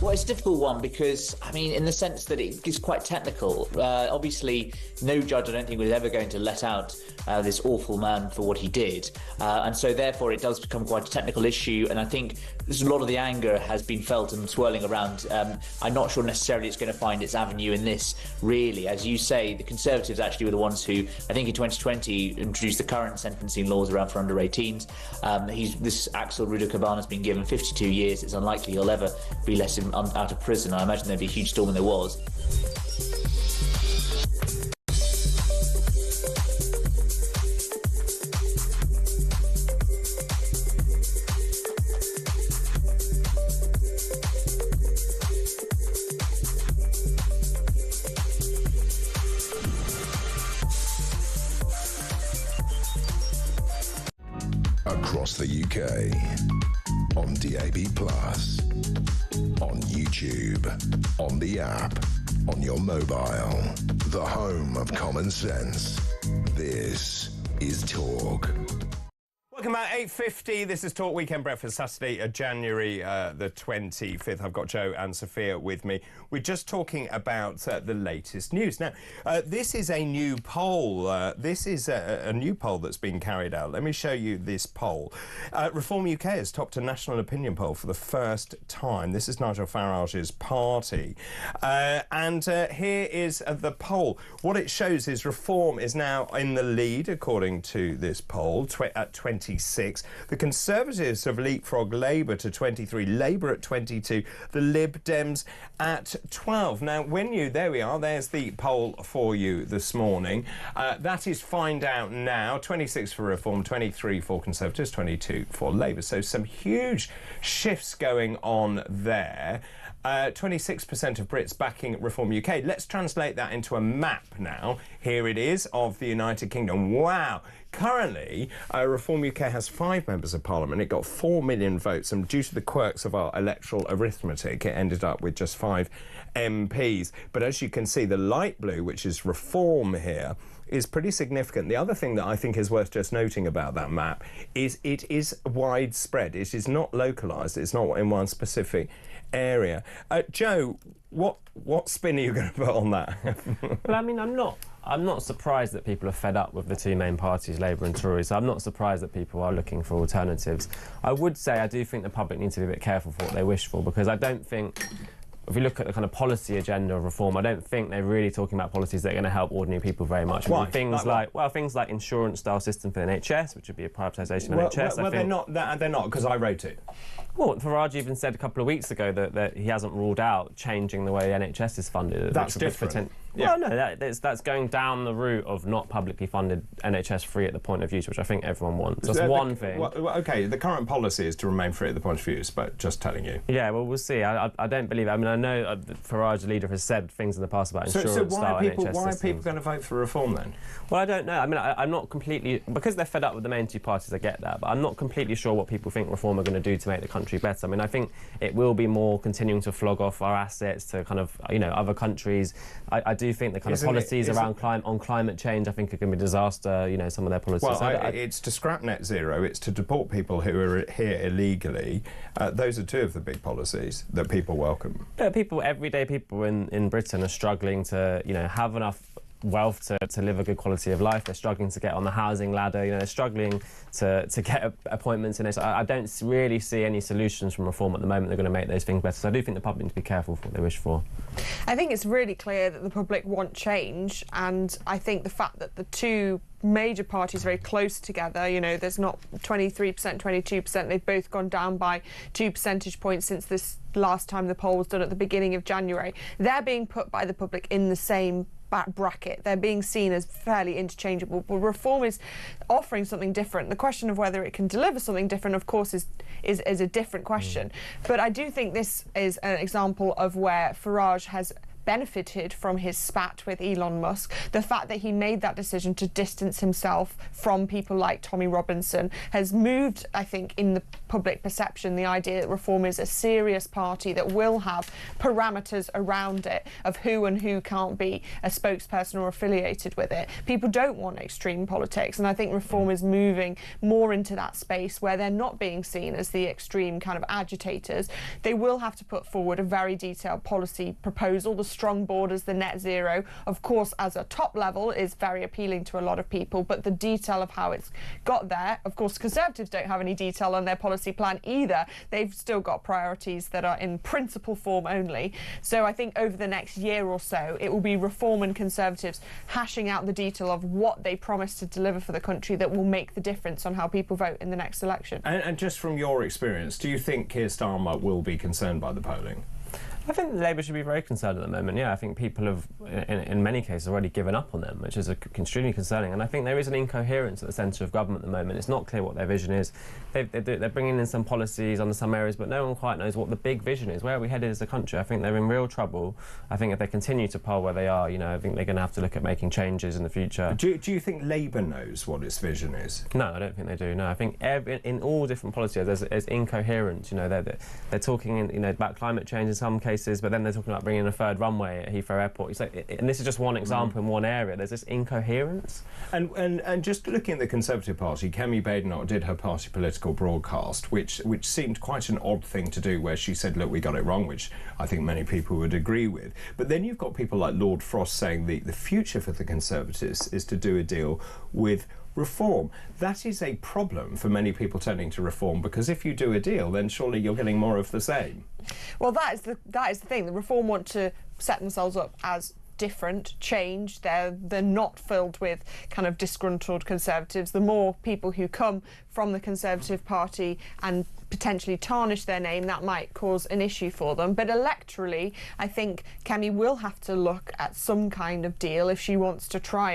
Well, it's a difficult one because, I mean, in the sense that it is quite technical. Obviously, no judge, I don't think, was ever going to let out this awful man for what he did. And so, therefore, it does become quite a technical issue. And I think a lot of the anger has been felt and swirling around. I'm not sure necessarily it's going to find its avenue in this, really. As you say, the Conservatives actually were the ones who, I think in 2020, introduced the current sentencing laws around for under 18s. This Axel Ruda Cabana has been given 52 years. It's unlikely he'll ever be let him out of prison. I imagine there'd be a huge storm when there was. Across the UK, on DAB+, on YouTube, on the app, on your mobile, the home of common sense. This is Talk. Welcome back, 8:50. This is Talk Weekend Breakfast, Saturday, January the 25th. I've got Joe and Sophia with me. We're just talking about the latest news. Now, this is a new poll. This is a new poll that's been carried out. Let me show you this poll. Reform UK has topped a national opinion poll for the first time. This is Nigel Farage's party. And here is the poll. What it shows is Reform is now in the lead, according to this poll, at 26. The Conservatives have leapfrogged Labour to 23, Labour at 22, the Lib Dems at 12. Now, there we are, there's the poll for you this morning. That is Find Out Now, 26 for Reform, 23 for Conservatives, 22 for Labour. So some huge shifts going on there. 26% of Brits backing Reform UK. Let's translate that into a map now. Here it is of the United Kingdom. Wow. Currently, Reform UK has 5 members of Parliament. It got 4 million votes, and due to the quirks of our electoral arithmetic, it ended up with just 5 MPs. But as you can see, the light blue, which is Reform here, is pretty significant. The other thing that I think is worth just noting about that map is it is widespread. It is not localised. It's not in one specific area. Joe, what spin are you going to put on that? Well, I mean, I'm not surprised that people are fed up with the 2 main parties, Labour and Tory, so I'm not surprised that people are looking for alternatives. I would say I do think the public need to be a bit careful for what they wish for, because I don't think, if you look at the kind of policy agenda of Reform, I don't think they're really talking about policies that are going to help ordinary people very much. Why? I mean, things like insurance-style system for the NHS, which would be a privatisation of NHS. Well, they're not, because I wrote it. Well, Farage even said a couple of weeks ago that he hasn't ruled out changing the way the NHS is funded. That's different. Well, no, that's going down the route of not publicly funded NHS free at the point of use, which I think everyone wants. That's one thing. Well, OK, the current policy is to remain free at the point of use, but just telling you. Yeah, well, we'll see. I don't believe it. I mean, I know Farage, the leader, has said things in the past about insurance-style NHS systems. Why are people going to vote for Reform then? Well, I don't know. I mean, I'm not completely... Because they're fed up with the main 2 parties, I get that, but I'm not completely sure what people think Reform are going to do to make the country better. I mean, I think it will be more continuing to flog off our assets to kind of, other countries. I do think the kind of policies around climate change, I think, are going to be a disaster, some of their policies. Well, it's to scrap net zero, it's to deport people who are here illegally. Those are 2 of the big policies that people welcome. Yeah, everyday people in Britain are struggling to, have enough wealth to live a good quality of life. They're struggling to get on the housing ladder. They're struggling to get appointments in it. So I don't really see any solutions from Reform at the moment that are going to make those things better. So I do think the public need to be careful for what they wish for. I think it's really clear that the public want change, and I think the fact that the 2 major parties very close together, there's not 23%, 22%, they've both gone down by 2 percentage points since this last time the poll was done at the beginning of January. They're being put by the public in the same bracket. They're being seen as fairly interchangeable, but Reform is offering something different. The question of whether it can deliver something different, of course, is a different question. But I do think this is an example of where Farage has benefited from his spat with Elon Musk. The fact that he made that decision to distance himself from people like Tommy Robinson has moved, I think, in the public perception, the idea that Reform is a serious party that will have parameters around it of who and who can't be a spokesperson or affiliated with it. People don't want extreme politics, and I think Reform is moving more into that space where they're not being seen as the extreme kind of agitators. They will have to put forward a very detailed policy proposal. The strong borders, the net zero, of course, as a top level is very appealing to a lot of people, but the detail of how it's got there, of course, Conservatives don't have any detail on their policy plan either. They've still got priorities that are in principle form only. So I think over the next year or so, it will be Reform and Conservatives hashing out the detail of what they promise to deliver for the country that will make the difference on how people vote in the next election. And just from your experience, do you think Keir Starmer will be concerned by the polling? I think Labour should be very concerned at the moment. Yeah, I think people have, in many cases, already given up on them, which is extremely concerning. And I think there is an incoherence at the centre of government at the moment. It's not clear what their vision is. They're bringing in some policies under some areas, but no one quite knows what the big vision is. Where are we headed as a country? I think they're in real trouble. I think if they continue to poll where they are, I think they're going to have to look at making changes in the future. Do you think Labour knows what its vision is? No, I don't think they do. No, I think in all different policies there's incoherence. They're talking about climate change in some cases, but then they're talking about bringing a 3rd runway at Heathrow Airport. It's and this is just one example in one area. There's this incoherence. And just looking at the Conservative Party, Kemi Badenoch did her party political broadcast, which seemed quite an odd thing to do, where she said, look, we got it wrong, which I think many people would agree with. But then you've got people like Lord Frost saying the future for the Conservatives is to do a deal with Reform. That is a problem for many people turning to Reform, because if you do a deal, then surely you're getting more of the same. Well, that is the thing. The Reform want to set themselves up as different, change. They're not filled with kind of disgruntled Conservatives. The more people who come from the Conservative Party and potentially tarnish their name, that might cause an issue for them. But electorally, I think Kemi will have to look at some kind of deal if she wants to try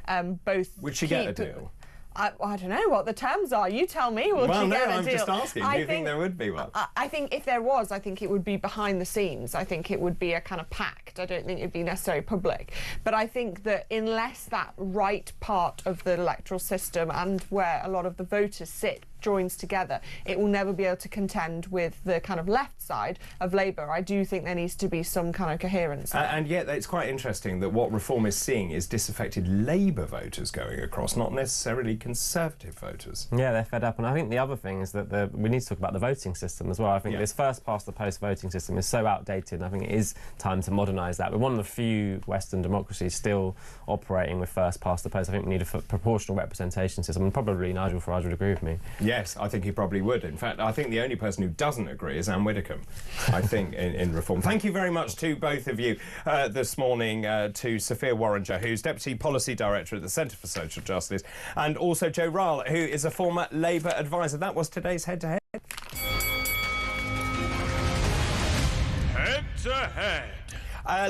and both. Would she get a deal? I don't know what the terms are. You tell me. Will Well, you no, get a I'm deal? just asking. Do you think there would be one? I think if there was, I think it would be behind the scenes. I think it would be a kind of pact. I don't think it'd be necessarily public. But I think that unless that right part of the electoral system and where a lot of the voters sit joins together, it will never be able to contend with the kind of left side of Labour. I do think there needs to be some kind of coherence there. And yet it's quite interesting that what Reform is seeing is disaffected Labour voters going across, not necessarily Conservative voters. Yeah, they're fed up. And I think the other thing is that we need to talk about the voting system as well. I think this first-past-the-post voting system is so outdated, and I think it is time to modernise that. We're one of the few Western democracies still operating with first-past-the-post. I think we need a proportional representation system, and probably Nigel Farage would agree with me. Yes, I think he probably would. In fact, I think the only person who doesn't agree is Anne Widdecombe, I think, in Reform. Thank you very much to both of you this morning, to Sophia Warringer, who's Deputy Policy Director at the Centre for Social Justice, and also Joe Ryle, who is a former Labour advisor. That was today's Head-to-Head. Head-to-Head.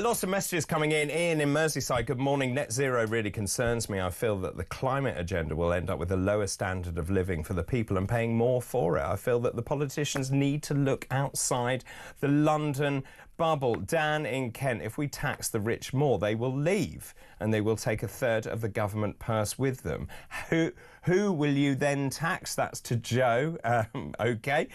Lots of messages coming in. Ian in Merseyside, good morning. Net zero really concerns me. I feel that the climate agenda will end up with a lower standard of living for the people and paying more for it. I feel that the politicians need to look outside the London bubble. Dan in Kent, if we tax the rich more, they will leave and they will take a third of the government purse with them. Who will you then tax? That's to Joe. OK.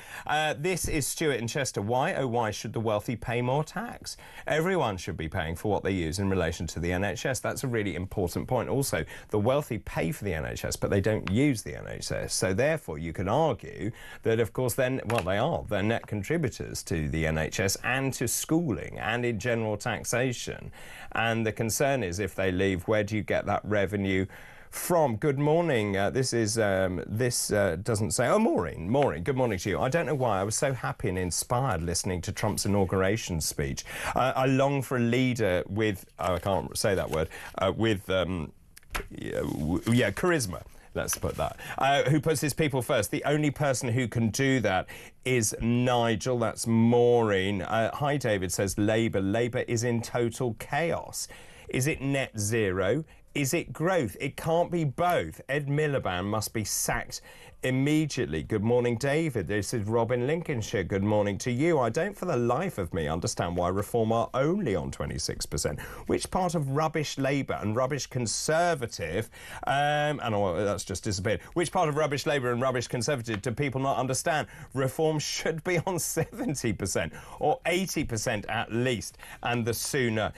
This is Stuart in Chester. Why, oh why, should the wealthy pay more tax? Everyone should be paying for what they use in relation to the NHS. That's a really important point. Also, the wealthy pay for the NHS, but they don't use the NHS. So therefore, you can argue that, of course, then, well, they're net contributors to the NHS and to schooling and in general taxation. And the concern is if they leave, where do you get that revenue from? Good morning. This doesn't say. Oh, Maureen. Maureen, good morning to you. I don't know why I was so happy and inspired listening to Trump's inauguration speech. I long for a leader with, I can't say that word, with charisma. Let's put that. Who puts his people first. The only person who can do that is Nigel. That's Maureen. Hi, David, says Labour. Labour is in total chaos. Is it net zero? Is it growth? It can't be both. Ed Miliband must be sacked immediately. Good morning, David. This is Rob in Lincolnshire. Good morning to you. I don't for the life of me understand why Reform are only on 26%. Which part of rubbish Labour and rubbish Conservative, that's just disappeared. Which part of rubbish Labour and rubbish Conservative do people not understand? Reform should be on 70% or 80% at least, and the sooner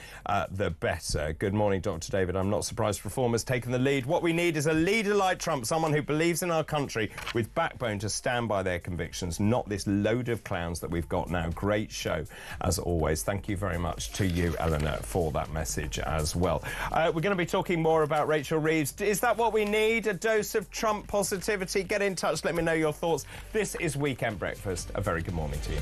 the better. Good morning, Dr. David. I'm not surprised Reform has taken the lead. What we need is a leader like Trump, someone who believes in our country with backbone to stand by their convictions, not this load of clowns that we've got now. Great show, as always. Thank you very much to you, Eleanor, for that message as well. We're going to be talking more about Rachel Reeves. Is that what we need? A dose of Trump positivity? Get in touch. Let me know your thoughts. This is Weekend Breakfast. A very good morning to you.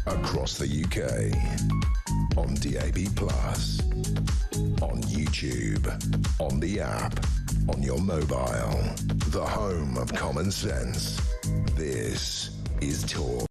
across the UK. On DAB+, on YouTube, on the app, on your mobile. The home of common sense. This is Talk.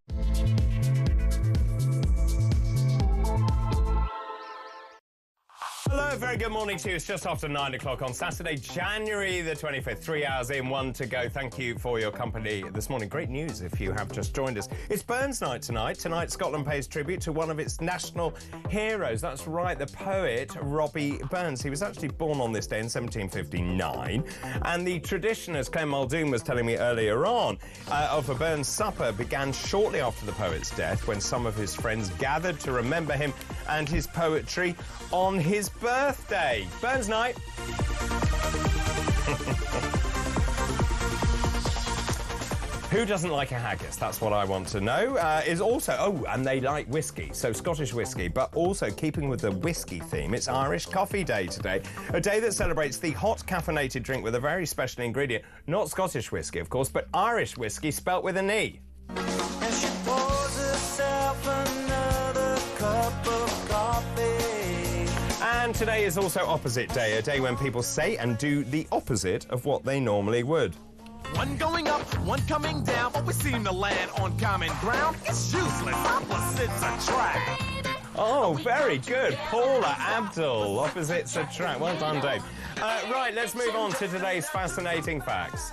Hello, very good morning to you. It's just after 9 o'clock on Saturday, January the 25th. 3 hours in, 1 to go. Thank you for your company this morning. Great news if you have just joined us. It's Burns Night tonight. Tonight, Scotland pays tribute to one of its national heroes. That's right, the poet Robbie Burns. He was actually born on this day in 1759. And the tradition, as Clem Muldoon was telling me earlier on, of a Burns supper began shortly after the poet's death, when some of his friends gathered to remember him and his poetry on his birthday. Burns Night. Who doesn't like a haggis? That's what I want to know. Is also, and they like whiskey, so Scottish whiskey, but also keeping with the whiskey theme, it's Irish Coffee Day today, a day that celebrates the hot caffeinated drink with a very special ingredient, not Scottish whiskey, of course, but Irish whiskey spelt with an E. And she pours herself another cup of coffee. And today is also Opposite Day, a day when people say and do the opposite of what they normally would. One going up, one coming down, but we seem to land on common ground. It's useless, opposites attract. Oh, very good. Paula Abdul, Opposites Attract. Well done, Dave. Right, let's move on to today's fascinating facts.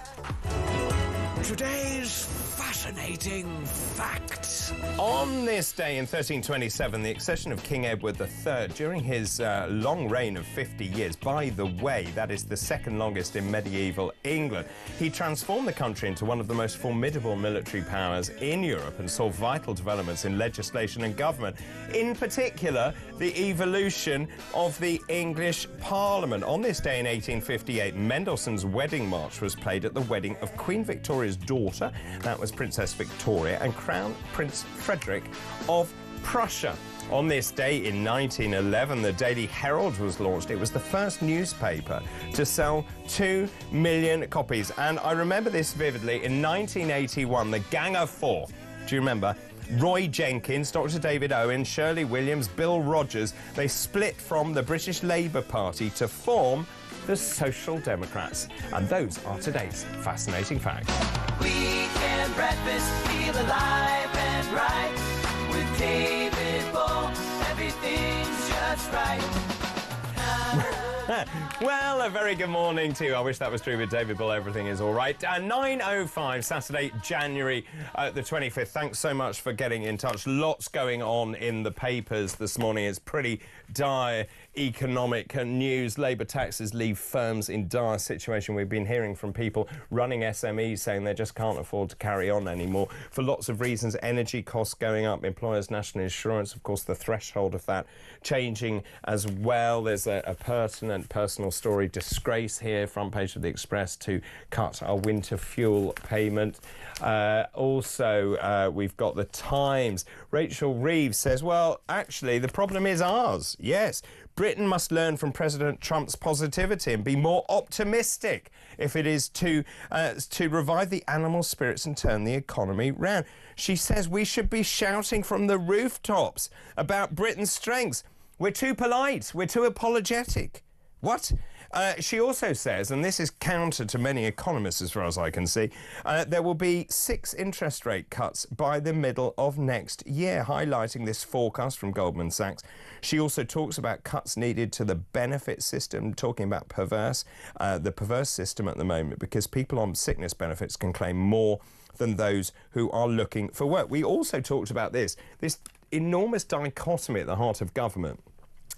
Today's fascinating facts. On this day in 1327, the accession of King Edward III during his long reign of 50 years. By the way, that is the second longest in medieval England. He transformed the country into one of the most formidable military powers in Europe and saw vital developments in legislation and government. In particular, the evolution of the English Parliament. On this day in 1858, Mendelssohn's Wedding March was played at the wedding of Queen Victoria's daughter, that was Princess Victoria, and Crown Prince Frederick of Prussia. On this day in 1911, the Daily Herald was launched. It was the first newspaper to sell 2 million copies. And I remember this vividly. In 1981, the Gang of Four, do you remember? Roy Jenkins, Dr. David Owen, Shirley Williams, Bill Rogers, they split from the British Labour Party to form the Social Democrats. And those are today's fascinating facts. Weekend breakfast, feel alive and right. With David Bull, everything's just right. Well, a very good morning to you. I wish that was true with David Bull. Everything is all right. 9:05, Saturday, January the 25th. Thanks so much for getting in touch. Lots going on in the papers this morning. It's pretty dire economic news. Labour taxes leave firms in dire situation. We've been hearing from people running SMEs saying they just can't afford to carry on anymore for lots of reasons. Energy costs going up, employers' national insurance, of course, the threshold of that changing as well. There's a pertinent personal story, disgrace here, front page of the Express, to cut our winter fuel payment. Also, we've got the Times. Rachel Reeves says, well, actually, the problem is ours. Yes, Britain must learn from President Trump's positivity and be more optimistic if it is to revive the animal spirits and turn the economy round. She says we should be shouting from the rooftops about Britain's strengths. We're too polite. We're too apologetic. What? She also says, and this is counter to many economists as far as I can see, there will be 6 interest rate cuts by the middle of next year, highlighting this forecast from Goldman Sachs. She also talks about cuts needed to the benefit system, talking about the perverse system at the moment, because people on sickness benefits can claim more than those who are looking for work. We also talked about this enormous dichotomy at the heart of government.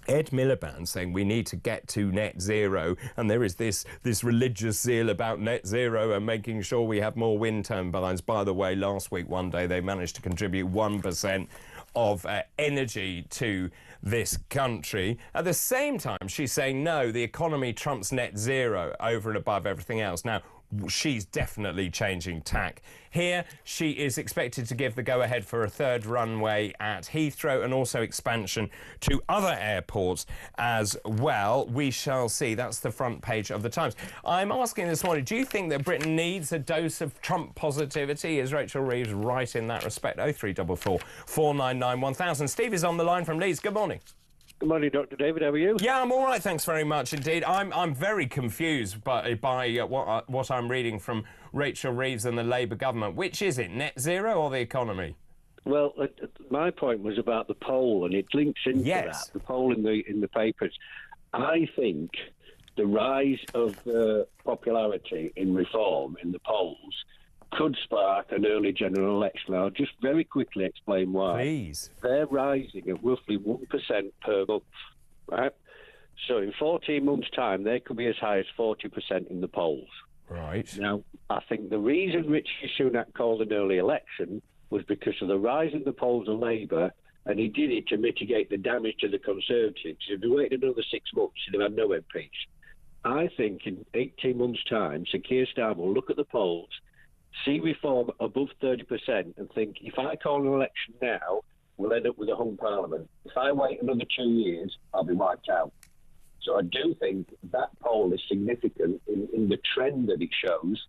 Ed Miliband saying we need to get to net zero, and there is this religious zeal about net zero and making sure we have more wind turbines. By the way, last week, one day, they managed to contribute 1% of energy to this country. At the same time, she's saying, no, the economy trumps net zero over and above everything else. Now, she's definitely changing tack. Here, she is expected to give the go-ahead for a third runway at Heathrow and also expansion to other airports as well. We shall see. That's the front page of the Times. I'm asking this morning, do you think that Britain needs a dose of Trump positivity? Is Rachel Reeves right in that respect? 0344 499 1000. Steve is on the line from Leeds. Good morning. Good morning, Dr. David. How are you? Yeah, I'm all right, thanks very much indeed. I'm very confused by what I'm reading from Rachel Reeves and the Labour government. Which is it, net zero or the economy? Well, my point was about the poll, and it links into that. The poll in the papers. I think the rise of popularity in reform in the polls could spark an early general election. I'll just very quickly explain why. Please. They're rising at roughly 1% per month, right? So in 14 months' time, they could be as high as 40% in the polls. Right. Now, I think the reason Rishi Sunak called an early election was because of the rise in the polls of Labour, and he did it to mitigate the damage to the Conservatives. If he waited another 6 months, he'd have had no MPs. I think in 18 months' time, Sir Keir Starmer will look at the polls, see reform above 30% and think, if I call an election now, we'll end up with a hung parliament. If I wait another 2 years, I'll be wiped out. So I do think that poll is significant in the trend that it shows,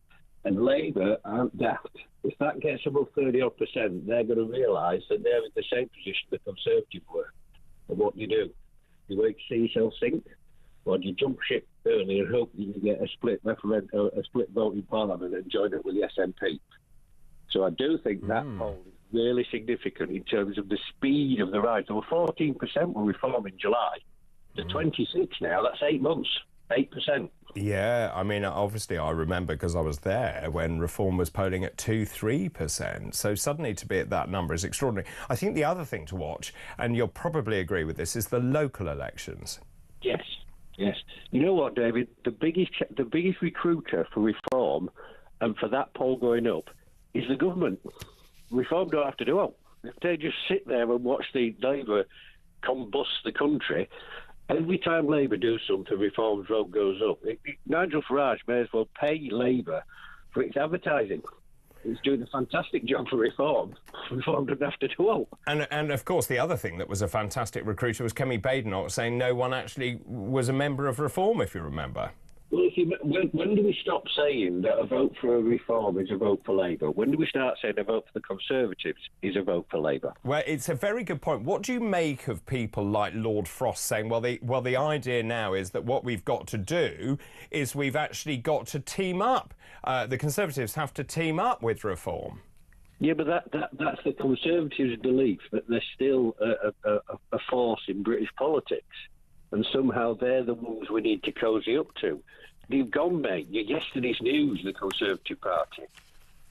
and Labour aren't daft. If that gets above 30-odd%, they're going to realise that they're in the same position the Conservatives were. And what do? You wait to see yourself sink, or do you jump ship early and hope that you get a split vote in Parliament and join it with the SNP? So I do think that poll is really significant in terms of the speed of the rise. There were 14% were reform in July. To 26 now, that's 8 months, 8%. Yeah, I mean, obviously I remember because I was there when reform was polling at 2-3%. So suddenly to be at that number is extraordinary. I think the other thing to watch, and you'll probably agree with this, is the local elections. Yes. You know what, David? The biggest recruiter for reform and for that poll going up is the government. Reform don't have to do it. If they just sit there and watch the Labour combust the country, every time Labour do something, reform's vote goes up. Nigel Farage may as well pay Labour for its advertising. It's doing a fantastic job for reform. Reform doesn't have to do all. And of course, the other thing that was a fantastic recruiter was Kemi Badenoch saying no one actually was a member of reform, if you remember. Well, when do we stop saying that a vote for a reform is a vote for Labour? When do we start saying a vote for the Conservatives is a vote for Labour? Well, it's a very good point. What do you make of people like Lord Frost saying, well, the idea now is that what we've got to do is we've actually got to team up. The Conservatives have to team up with reform. Yeah, but that's the Conservatives' belief that they're still a force in British politics, and somehow they're the ones we need to cosy up to. You've gone, mate. You're yesterday's news, the Conservative Party.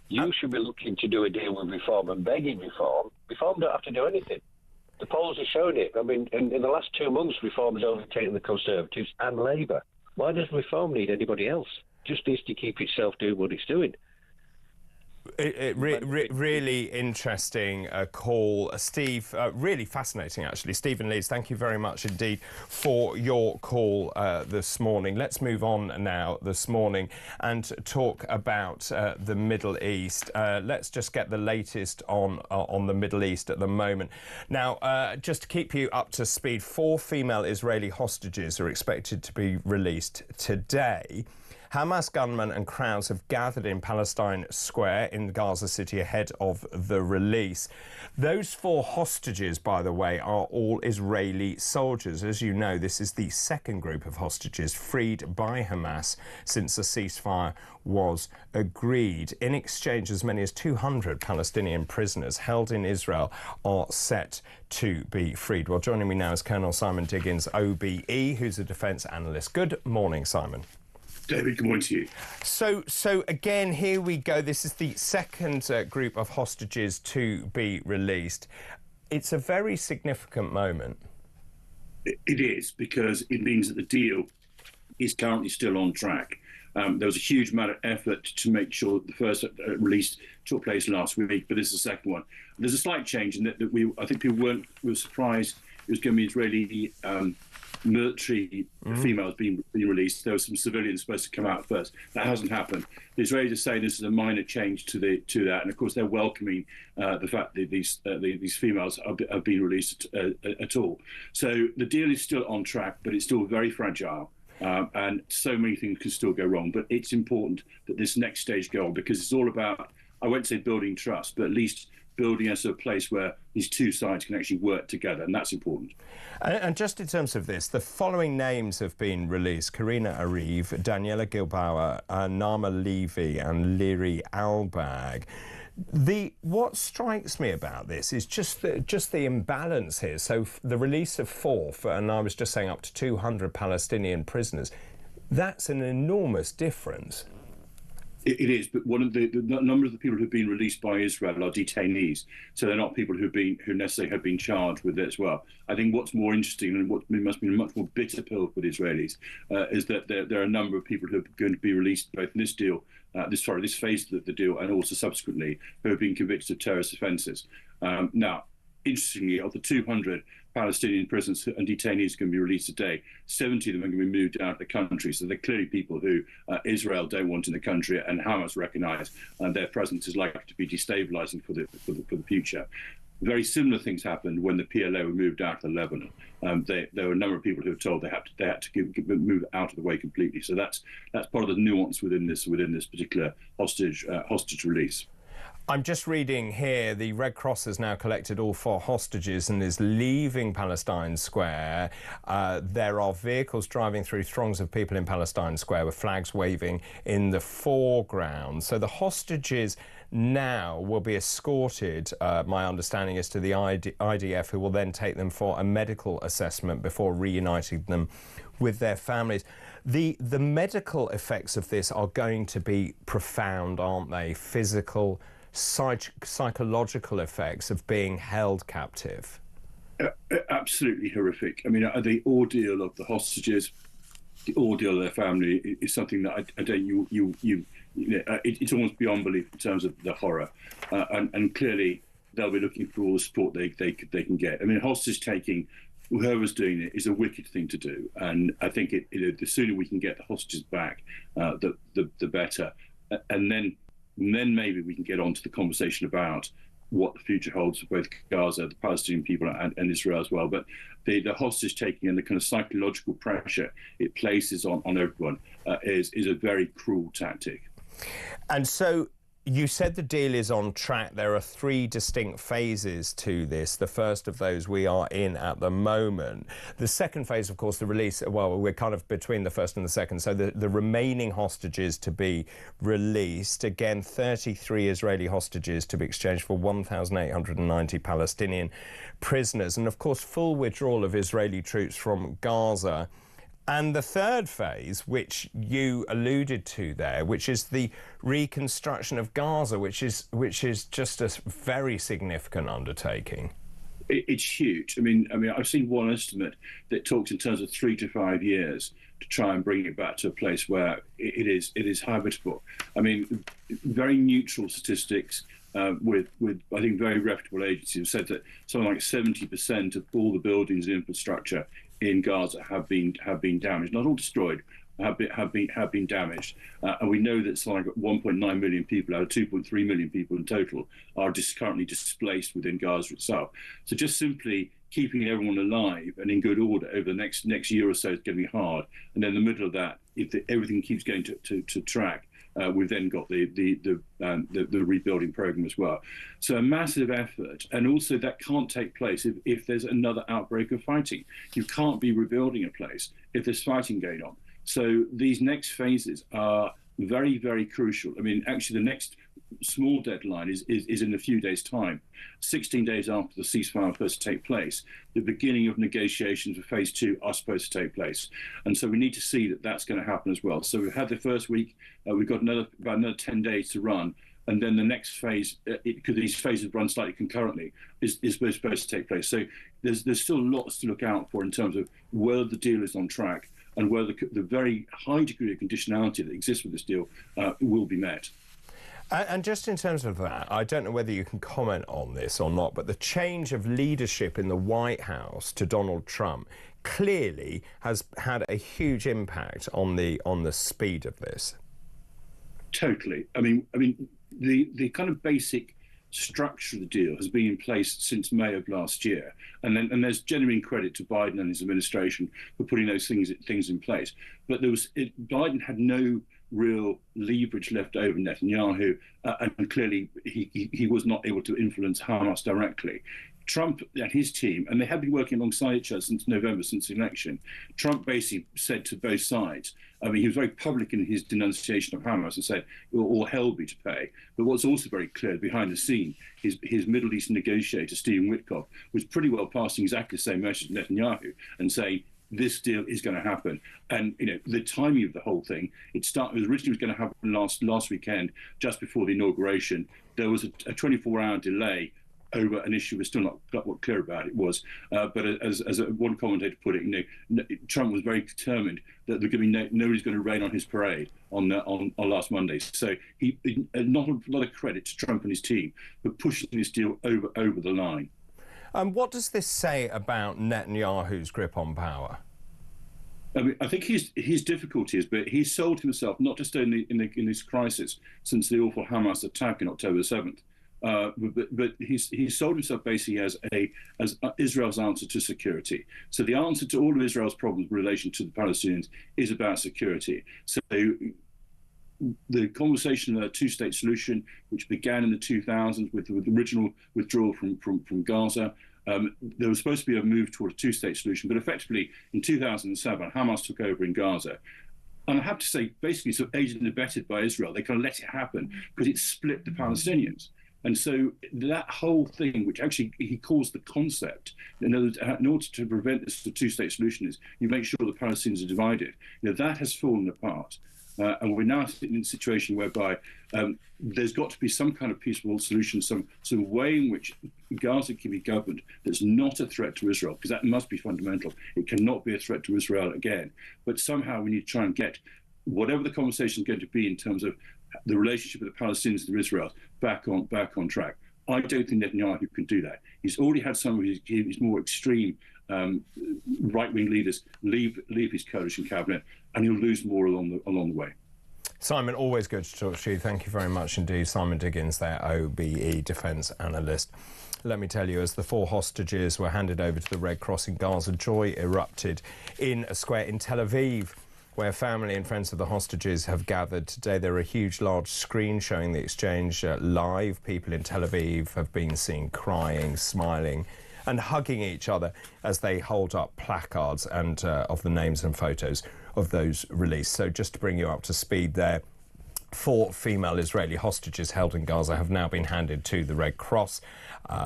You should be looking to do a deal with reform and begging reform. Reform don't have to do anything. The polls are showing it. I mean, in the last 2 months, reform has overtaken the Conservatives and Labour. Why does reform need anybody else? Just needs to keep itself doing what it's doing. Really interesting call, Steve. Really fascinating, actually. Stephen Leeds, thank you very much indeed for your call this morning. Let's move on now this morning and talk about the Middle East. Let's just get the latest on the Middle East at the moment. Now, just to keep you up to speed, 4 female Israeli hostages are expected to be released today. Hamas gunmen and crowds have gathered in Palestine Square in Gaza City ahead of the release. Those 4 hostages, by the way, are all Israeli soldiers. As you know, this is the second group of hostages freed by Hamas since a ceasefire was agreed. In exchange, as many as 200 Palestinian prisoners held in Israel are set to be freed. Well, joining me now is Colonel Simon Diggins, OBE, who's a defence analyst. Good morning, Simon. David, good morning to you. So again, here we go. This is the second group of hostages to be released. It's a very significant moment. It is, because it means that the deal is currently still on track. There was a huge amount of effort to make sure that the first release took place last week, but this is the second one. There's a slight change in that I think people were surprised it was going to be Israeli military females being released. There were some civilians supposed to come out first. That hasn't happened. The Israelis are saying this is a minor change to that, and of course they're welcoming the fact that these females have been released at all. So the deal is still on track, but it's still very fragile. And so many things can still go wrong. But it's important that this next stage go on, because it's all about, I won't say building trust, but at least building us a place where these two sides can actually work together, and that's important. And just in terms of this, the following names have been released: Karina Ariv, Daniela Gilbauer, Naama Levy and Liri Albag. What strikes me about this is just the imbalance here. So the release of 4, and I was just saying up to 200 Palestinian prisoners, that's an enormous difference. It is, but one of the number of the people who've been released by Israel are detainees, so they're not people who necessarily have been charged with it as well. I think what's more interesting, and what must be a much more bitter pill for the Israelis, is that there are a number of people who are going to be released both in this deal, this phase of the deal, and also subsequently, who have been convicted of terrorist offences. Now, interestingly, of the 200 Palestinian prisoners and detainees can be released today, 70 of them are going to be moved out of the country. So they're clearly people who Israel don't want in the country, and Hamas recognise their presence is likely to be destabilising for the future. Very similar things happened when the PLO were moved out of Lebanon. There were a number of people who were told they had to move out of the way completely. So that's part of the nuance within this particular hostage release. I'm just reading here, the Red Cross has now collected all 4 hostages and is leaving Palestine Square. There are vehicles driving through throngs of people in Palestine Square with flags waving in the foreground. So the hostages now will be escorted, my understanding is, to the IDF, who will then take them for a medical assessment before reuniting them with their families. The medical effects of this are going to be profound, aren't they? Physical, psychological effects of being held captive. Absolutely horrific. I mean, the ordeal of the hostages, the ordeal of their family is something that I don't. It's almost beyond belief in terms of the horror, and clearly they'll be looking for all the support they can get. I mean, hostage taking, whoever's doing it, is a wicked thing to do, and I think the sooner we can get the hostages back, the better, and then maybe we can get on to the conversation about what the future holds for both Gaza, the Palestinian people, and Israel as well. But the hostage taking and the kind of psychological pressure it places on everyone is a very cruel tactic. And so you said the deal is on track. There are 3 distinct phases to this. The first of those we are in at the moment. The second phase, of course, the release, well, we're kind of between the first and the second. So the remaining hostages to be released. Again, 33 Israeli hostages to be exchanged for 1,890 Palestinian prisoners. And, of course, full withdrawal of Israeli troops from Gaza. And the third phase, which you alluded to there, which is the reconstruction of Gaza, which is just a very significant undertaking. It's huge. I mean, I've seen one estimate that talks in terms of 3 to 5 years to try and bring it back to a place where it is habitable. I mean, very neutral statistics with I think very reputable agencies have said that something like 70% of all the buildings and infrastructure in Gaza have been damaged, not all destroyed, have been damaged, and we know that something like 1.9 million people out of 2.3 million people in total are currently displaced within Gaza itself. So just simply keeping everyone alive and in good order over the next year or so is going to be hard, and then in the middle of that, if everything keeps going to track. We've then got the rebuilding program as well. So a massive effort, and also that can't take place if there's another outbreak of fighting. You can't be rebuilding a place if there's fighting going on. So these next phases are very, very crucial. I mean, actually, the next small deadline is in a few days' time. 16 days after the ceasefire was supposed to take place, the beginning of negotiations for phase 2 are supposed to take place. And so we need to see that that's going to happen as well. So we've had the first week, we've got about another 10 days to run. And then the next phase, because these phases run slightly concurrently, is supposed to take place. So there's still lots to look out for in terms of whether the deal is on track and whether the very high degree of conditionality that exists with this deal will be met. And just in terms of that, I don't know whether you can comment on this or not, but the change of leadership in the White House to Donald Trump clearly has had a huge impact on the speed of this. Totally. I mean, the kind of basic structure of the deal has been in place since May of last year, and there's genuine credit to Biden and his administration for putting those things in place. But Biden had no real leverage left over Netanyahu, and clearly he was not able to influence Hamas directly. Trump and his team, and they have been working alongside each other since November, since the election. Trump basically said to both sides, I mean, he was very public in his denunciation of Hamas and said, all hell be to pay. But what's also very clear behind the scene, his Middle East negotiator, Stephen Witkoff, was pretty well passing exactly the same message to Netanyahu and saying, this deal is going to happen. And, the timing of the whole thing, it originally was going to happen last weekend, just before the inauguration. There was a 24-hour delay over an issue we're still not clear about it was. But as one commentator put it, Trump was very determined that there could be nobody's going to rain on his parade on last Monday. So not a lot of credit to Trump and his team for pushing this deal over the line. What does this say about Netanyahu's grip on power? I mean, I think his difficulty is, but he's sold himself not just in this crisis since the awful Hamas attack on October 7th. But he's sold himself basically as Israel's answer to security. So the answer to all of Israel's problems in relation to the Palestinians is about security. So the conversation of a two-state solution, which began in the 2000s with the original withdrawal from Gaza, there was supposed to be a move toward a two-state solution, but effectively in 2007, Hamas took over in Gaza. And I have to say, basically sort of aided and abetted by Israel. They kind of let it happen because it split the Palestinians. And so that whole thing, which actually he calls the concept, in order to prevent this two-state solution, is you make sure the Palestinians are divided. That has fallen apart. And we're now in a situation whereby there's got to be some kind of peaceful solution, some way in which Gaza can be governed that's not a threat to Israel, because that must be fundamental. It cannot be a threat to Israel again. But somehow we need to try and get whatever the conversation is going to be in terms of the relationship with the Palestinians and Israel back on track. I don't think Netanyahu can do that. He's already had some of his more extreme right-wing leaders leave his coalition cabinet, and he'll lose more along the way. Simon, always good to talk to you. Thank you very much indeed. Simon Diggins there, OBE defence analyst. Let me tell you, as the 4 hostages were handed over to the Red Cross in Gaza, joy erupted in a square in Tel Aviv, where family and friends of the hostages have gathered today. There are a huge, large screen showing the exchange live. People in Tel Aviv have been seen crying, smiling and hugging each other as they hold up placards and of the names and photos of those released. So just to bring you up to speed there, 4 female Israeli hostages held in Gaza have now been handed to the Red Cross.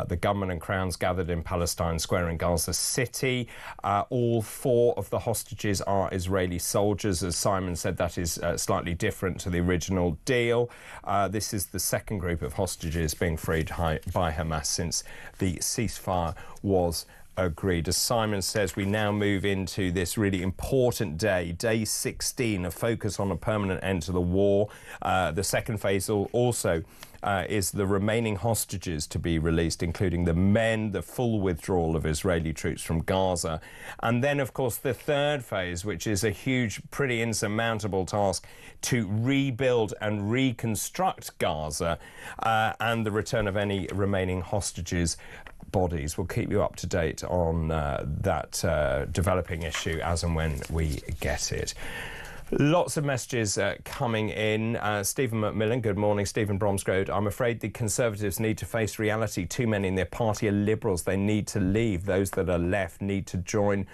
The government and crowns gathered in Palestine Square in Gaza City. All 4 of the hostages are Israeli soldiers. As Simon said, that is slightly different to the original deal. This is the second group of hostages being freed by Hamas since the ceasefire was agreed. As Simon says, we now move into this really important day 16, a focus on a permanent end to the war. The second phase also is the remaining hostages to be released, including the men, the full withdrawal of Israeli troops from Gaza. And then, of course, the third phase, which is a huge, pretty insurmountable task to rebuild and reconstruct Gaza and the return of any remaining hostages' bodies. We'll keep you up to date on that developing issue as and when we get it. Lots of messages coming in. Stephen McMillan, good morning. Stephen Bromsgrove, I'm afraid the Conservatives need to face reality. Too many in their party are Liberals. They need to leave. Those that are left need to join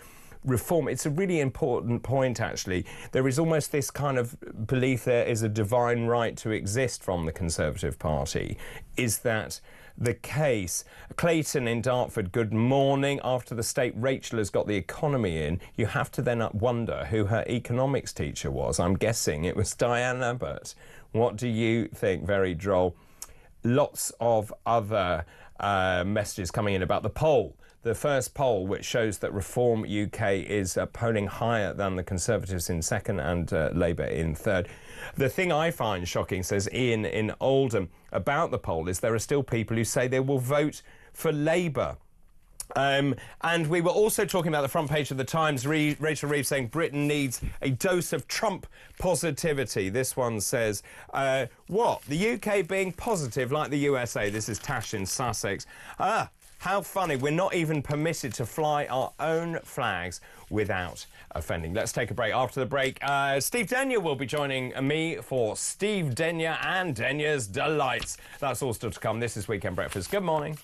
reform. It's a really important point, actually. There is almost this kind of belief there is a divine right to exist from the Conservative Party. Is that the case? Clayton in Dartford, good morning. After the state Rachel has got the economy in, you have to then wonder who her economics teacher was. I'm guessing it was Diane Abbott. What do you think? Very droll. Lots of other messages coming in about the poll. The first poll, which shows that Reform UK is polling higher than the Conservatives in second and Labour in third. The thing I find shocking, says Ian in Oldham, about the poll is there are still people who say they will vote for Labour. And we were also talking about the front page of the Times, Rachel Reeves saying Britain needs a dose of Trump positivity. This one says, what? The UK being positive like the USA? This is Tash in Sussex. How funny. We're not even permitted to fly our own flags without offending. Let's take a break. After the break, Steve Denyer will be joining me for Steve Denyer and Denyer's Delights. That's all still to come. This is Weekend Breakfast. Good morning.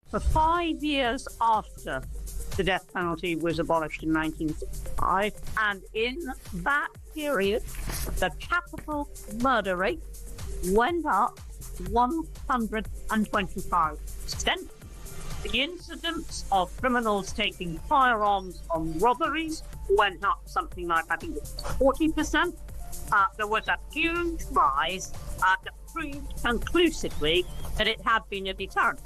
For 5 years after the death penalty was abolished in 1965, and in that period, the capital murder rate went up 125%. The incidence of criminals taking firearms on robberies went up something like, I think, 40%. There was a huge rise that proved conclusively that it had been a deterrent.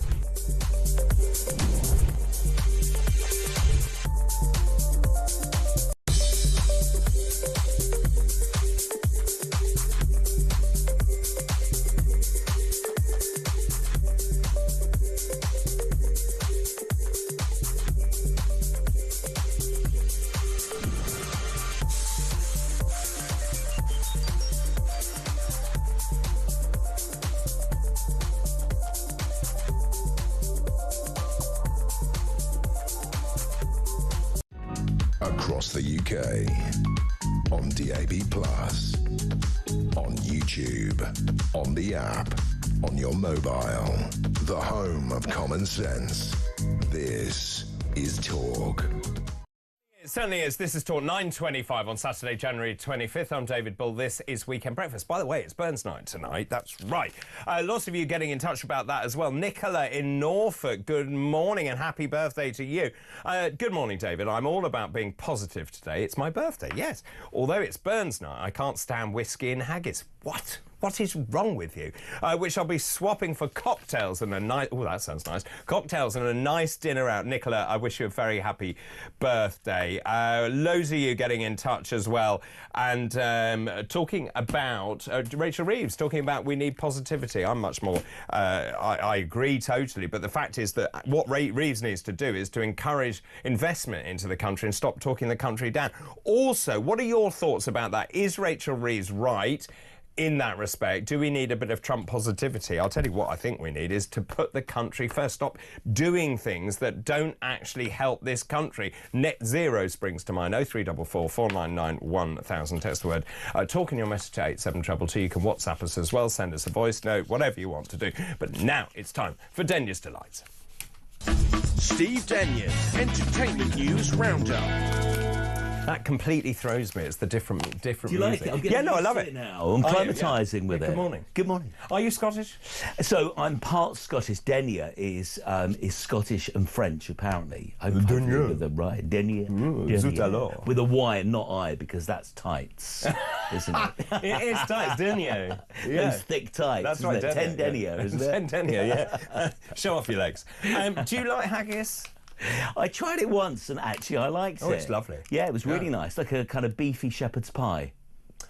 Across the UK, on DAB+, on YouTube, on the app, on your mobile, the home of common sense. This is Talk. It certainly is. This is Talk 9:25 on Saturday, January 25th. I'm David Bull. This is Weekend Breakfast. By the way, it's Burns night tonight. That's right. Lots of you getting in touch about that as well. Nicola in Norfolk, good morning and happy birthday to you. Good morning, David. I'm all about being positive today. It's my birthday, yes. Although it's Burns night, I can't stand whiskey and haggis. What? What is wrong with you? Which I'll be swapping for cocktails and a nice... Oh, that sounds nice. Cocktails and a nice dinner out. Nicola, I wish you a very happy birthday. Loads of you getting in touch as well. And talking about... Rachel Reeves talking about we need positivity. I'm much more... I agree totally. But the fact is that what Reeves needs to do is to encourage investment into the country and stop talking the country down. Also, what are your thoughts about that? Is Rachel Reeves right in that respect, do we need a bit of Trump positivity? I'll tell you what I think we need is to put the country first. Stop doing things that don't actually help this country. Net zero springs to mind. 0344 499 1000. Text the word talk in your message to 87222. You can WhatsApp us as well. Send us a voice note, whatever you want to do. But now it's time for Denya's Delights. Steve Denya's Entertainment News Roundup. That completely throws me. It's the different Do you like music. it? I'm getting I used love to it. now. I'm climatising with it. Good morning. Good morning. Are you Scottish? So I'm part Scottish. Denya is Scottish and French, apparently. Denya. With the right. Denya. Zut alors. With a Y and not I, because that's tights, isn't it? It is tights, Denya. Those thick tights. That's right. It? 10 Denya, isn't it? 10 Denya, yeah. Show off your legs. Do you like haggis? I tried it once and actually I liked it. Oh, it's lovely. Yeah, it was really nice. Like a kind of beefy shepherd's pie.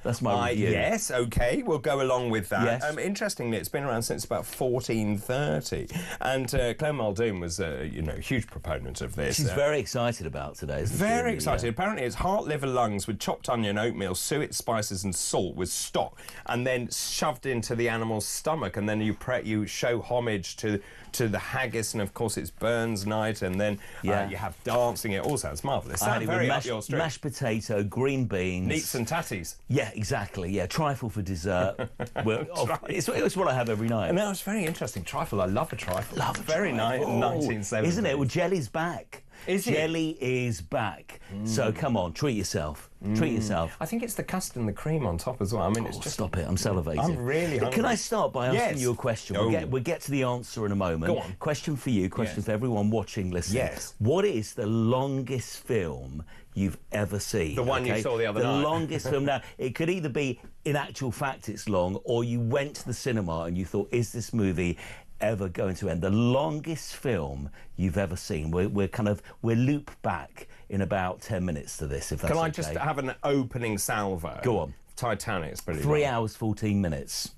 That's my review. Yes, OK, we'll go along with that. Yes. Interestingly, it's been around since about 1430, and Claire Muldoon was a huge proponent of this. She's very excited about today, isn't she? Very excited. Apparently, it's heart, liver, lungs with chopped onion, oatmeal, suet, spices, and salt with stock, and then shoved into the animal's stomach, and then you show homage to the haggis, and of course it's Burns night, and then you have dancing. It all sounds marvellous. I had it with very up your street. mashed potato, green beans, Neats and tatties. Yeah, exactly. Yeah, trifle for dessert. It's what I have every night. And that was very interesting. Trifle. I love a trifle. Love a very nice. 1970s, isn't it? Well, jelly's back. Is it? Jelly is back. So come on, treat yourself. Treat yourself. I think it's the custard and the cream on top as well. I mean, it's just... Stop it, I'm salivating. I'm really hungry. Can I start by asking you a question? We'll get to the answer in a moment. Go on. Question for you, question for everyone watching, listening. Yes. What is the longest film you've ever seen? The one you saw the other night. The longest film. Now, it could either be, in actual fact, it's long, or you went to the cinema and you thought, is this movie ever going to end? The longest film you've ever seen. We're loop back in about 10 minutes to this, if that's Can I okay. just have an opening salvo? Go on. Titanic's pretty 3 long. hours, 14 minutes.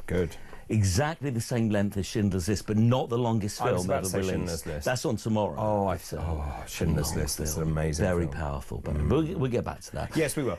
Good. Exactly the same length as Schindler's List, but not the longest I was film about ever to say released. Schindler's List. That's on tomorrow. Schindler's List is an amazing Very film. powerful, but we'll get back to that. Yes, we will.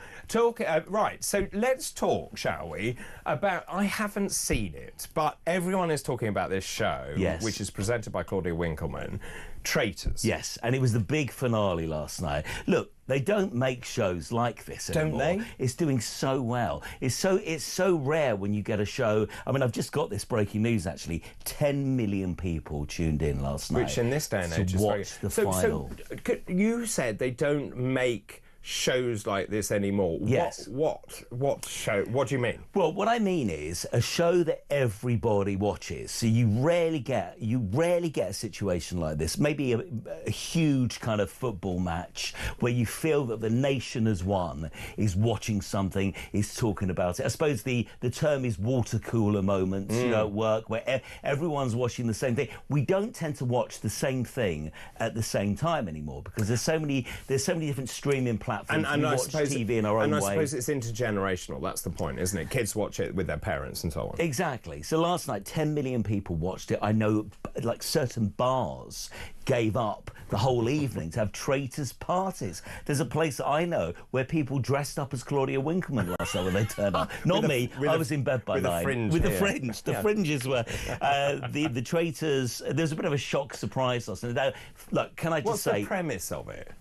Right, so let's talk, shall we, about... I haven't seen it, but everyone is talking about this show, which is presented by Claudia Winkleman, Traitors. Yes, and it was the big finale last night. Look, they don't make shows like this anymore. Don't they? It's doing so well. It's so rare when you get a show. I mean, I've just got this breaking news, actually. 10 million people tuned in last night. Which in this day and age to is watch the final. So you said they don't make shows like this anymore. Yes. What show? What do you mean? Well, what I mean is a show that everybody watches. So you rarely get a situation like this. Maybe a huge kind of football match where you feel that the nation has won, is watching something, is talking about it. I suppose the term is water cooler moments, at work, where everyone's watching the same thing. We don't tend to watch the same thing at the same time anymore because there's so many different streaming platforms. And we watch TV in our own way. And I suppose it's intergenerational. That's the point, isn't it? Kids watch it with their parents and so on. Exactly. So last night, 10 million people watched it. I know, like, certain bars gave up the whole evening to have traitors parties. There's a place that I know where people dressed up as Claudia Winkleman last night when they turned up. Not me. I was in bed by 9. With the fringe. The fringes were... the traitors... There's a bit of a shock surprise last night. Now, look, can I just say... What's the premise of it?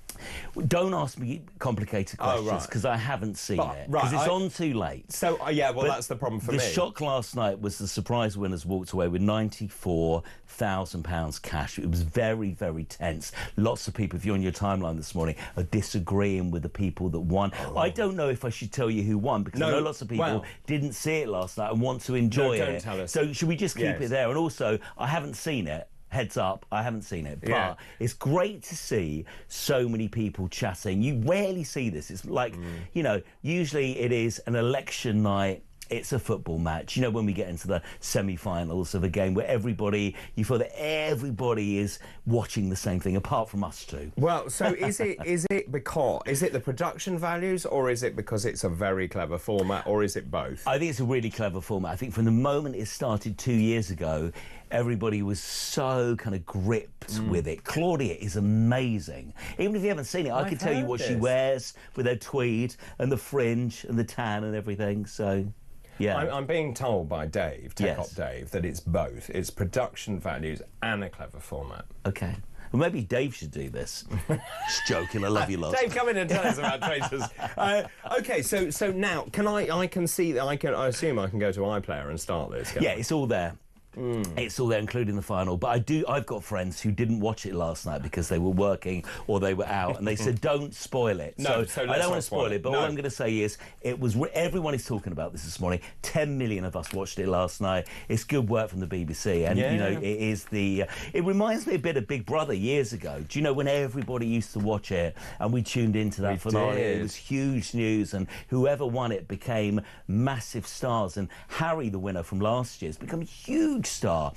Don't ask me complicated questions because I haven't seen it. Because it's on too late. So, that's the problem for me. The shock last night was the surprise winners walked away with £94,000 cash. It was very, very tense. Lots of people, if you're on your timeline this morning, are disagreeing with the people that won. I don't know if I should tell you who won because I know lots of people didn't see it last night and want to enjoy it. Don't tell us. So should we just keep it there? And also, I haven't seen it. Heads up, I haven't seen it, but it's great to see so many people chatting. You rarely see this. It's like, usually it is an election night. It's a football match. When we get into the semi-finals of a game where you feel that everybody is watching the same thing, apart from us two. Well, so is it the production values, or is it because it's a very clever format, or is it both? I think it's a really clever format. I think from the moment it started 2 years ago, everybody was so kind of gripped with it. Claudia is amazing. Even if you haven't seen it, I can tell you what she wears with her tweed and the fringe and the tan and everything, so... Yeah. I'm being told by Dave, Tech Yes. Op Dave, that it's both. It's production values and a clever format. Okay. Well, maybe Dave should do this. Just joking. I love you lot. Dave, come in and tell us about Traitors. Okay, so now I can see that I assume I can go to iPlayer and start this. Yeah, it's all there. It's all there, including the final. But I've got friends who didn't watch it last night because they were working or they were out, and they said, don't spoil it. No, so let's I don't not want to spoil it, but No. all I'm going to say is everyone is talking about this morning. 10 million of us watched it last night. It's good work from the BBC, and you know it reminds me a bit of Big Brother years ago. Do you know when everybody used to watch it and we tuned into that finale? did. It was huge news, and whoever won it became massive stars. And Harry, the winner from last year, has become a huge star.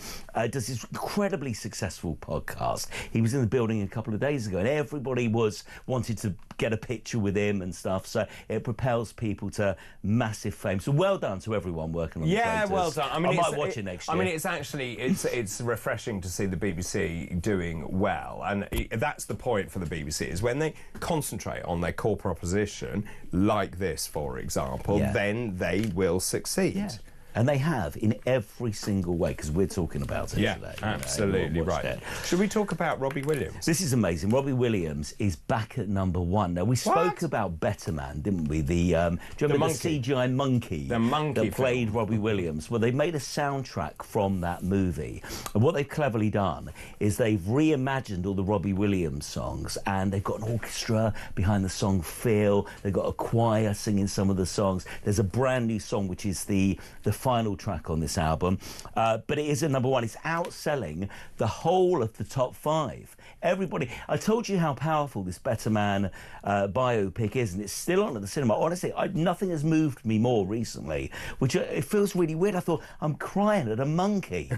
Does this incredibly successful podcast. He was in the building a couple of days ago, and everybody wanted to get a picture with him and stuff. So it propels people to massive fame. So well done to everyone working on the Traitors. Well done. I mean, might watch it next year. I mean, it's actually it's refreshing to see the BBC doing well, and that's the point for the BBC is when they concentrate on their core proposition, like this, for example, then they will succeed. Yeah. And they have in every single way, because we're talking about it today. Absolutely right. Should we talk about Robbie Williams? This is amazing. Robbie Williams is back at #1. Now, we spoke about Better Man, didn't we? Do you remember the CGI monkey? The monkey that played Robbie Williams. Well, they made a soundtrack from that movie. And what they've cleverly done is they've reimagined all the Robbie Williams songs, and they've got an orchestra behind the song Feel. They've got a choir singing some of the songs. There's a brand new song, which is the final track on this album, but it is at #1. It's outselling the whole of the top 5. Everybody, I told you how powerful this Better Man biopic is, and it's still on at the cinema. Honestly, nothing has moved me more recently, which it feels really weird. I thought, I'm crying at a monkey.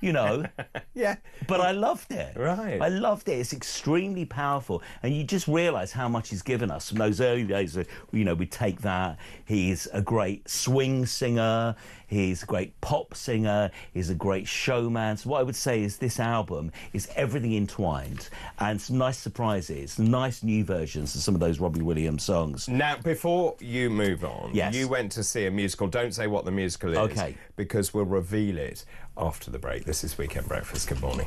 You know? Yeah. But I loved it. Right. I loved it. It's extremely powerful. And you just realise how much he's given us from those early days. You know, we take that. He's a great swing singer. He's a great pop singer. He's a great showman. So what I would say is this album is everything entwined, and some nice surprises, nice new versions of some of those Robbie Williams songs. Now, before you move on, you went to see a musical. Don't say what the musical is. Okay. Because we'll reveal it after the break. This is Weekend Breakfast. Good morning.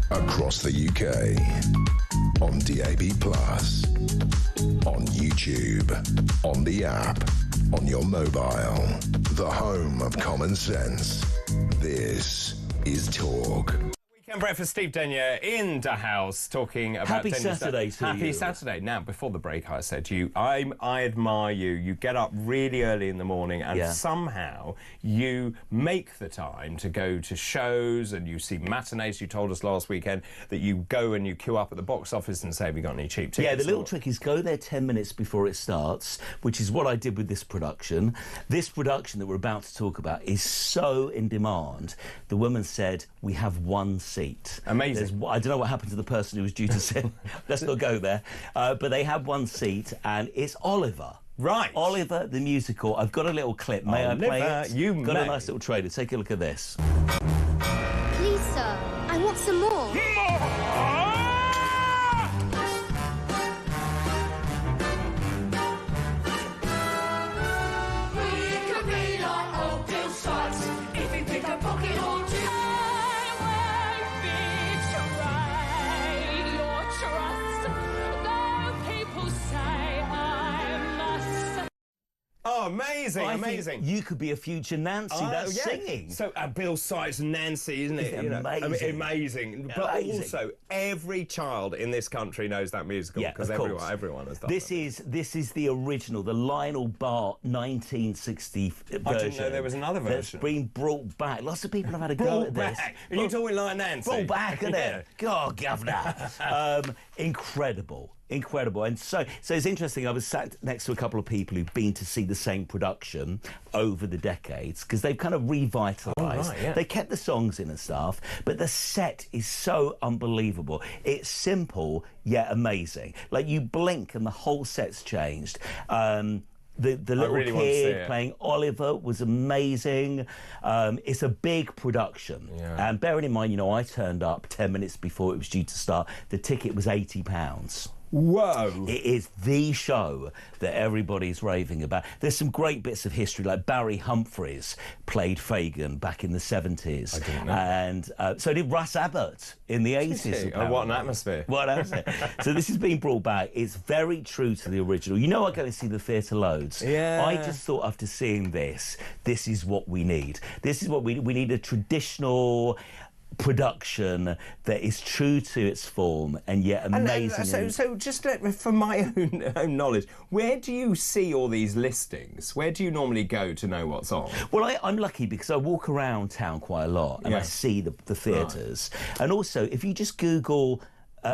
Across the UK, on DAB+, on YouTube, on the app, on your mobile, the home of common sense. This is Talk. Weekend Breakfast, Steve Denyer in the house talking about Happy Denyer Saturday stuff. to Happy you. Saturday. Now, before the break, I said to you, I admire you. You get up really early in the morning and somehow you make the time to go to shows and you see matinees. You told us last weekend that you go and you queue up at the box office and say, have you got any cheap tickets? Yeah, the little trick is go there 10 minutes before it starts, which is what I did with this production. This production that we're about to talk about is so in demand. The woman said, we have one seat. Amazing. I don't know what happened to the person who was due to sit. Let's not go there. But they have one seat, and it's Oliver. Right. Oliver, the musical. I've got a little clip. May I play it? You got may. a nice little trailer. Take a look at this. Please, sir, I want some more. We could read our old deal sites if we pick a pocket or two. Oh, amazing, amazing. You could be a future Nancy. That's yeah. singing. So Bill Sykes and Nancy, isn't it? Isn't it amazing? Amazing. But Amazing. also, every child in this country knows that musical because everyone has done This is the original, the Lionel Bart 1960 version. I didn't know there was another version. That's been brought back. Lots of people have had a go at this. Are you talking like Nancy? Brought back, isn't it? God, governor. Incredible. Incredible. And so it's interesting. I was sat next to a couple of people who've been to see the same production over the decades because they've kind of revitalised. Oh, right, yeah. They kept the songs in and stuff, but the set is so unbelievable. It's simple yet amazing. Like you blink and the whole set's changed. The little really want to see kid it. playing Oliver was amazing. It's a big production. Yeah. And bearing in mind, you know, I turned up 10 minutes before it was due to start. The ticket was £80. Whoa. It is the show that everybody's raving about. There's some great bits of history, like Barry Humphries played Fagin back in the 70s. I didn't know. And so did Russ Abbott in the 80s. Oh, what an atmosphere. What an atmosphere. So this has been brought back. It's very true to the original. You know, I go and see the theatre loads. Yeah. I just thought after seeing this is what we need. This is what we need, a traditional production that is true to its form and yet amazing. So just for my own knowledge, where do you see all these listings? Where do you normally go to know what's on? Well, I'm lucky because I walk around town quite a lot and I see the theatres. Right. And also, if you just Google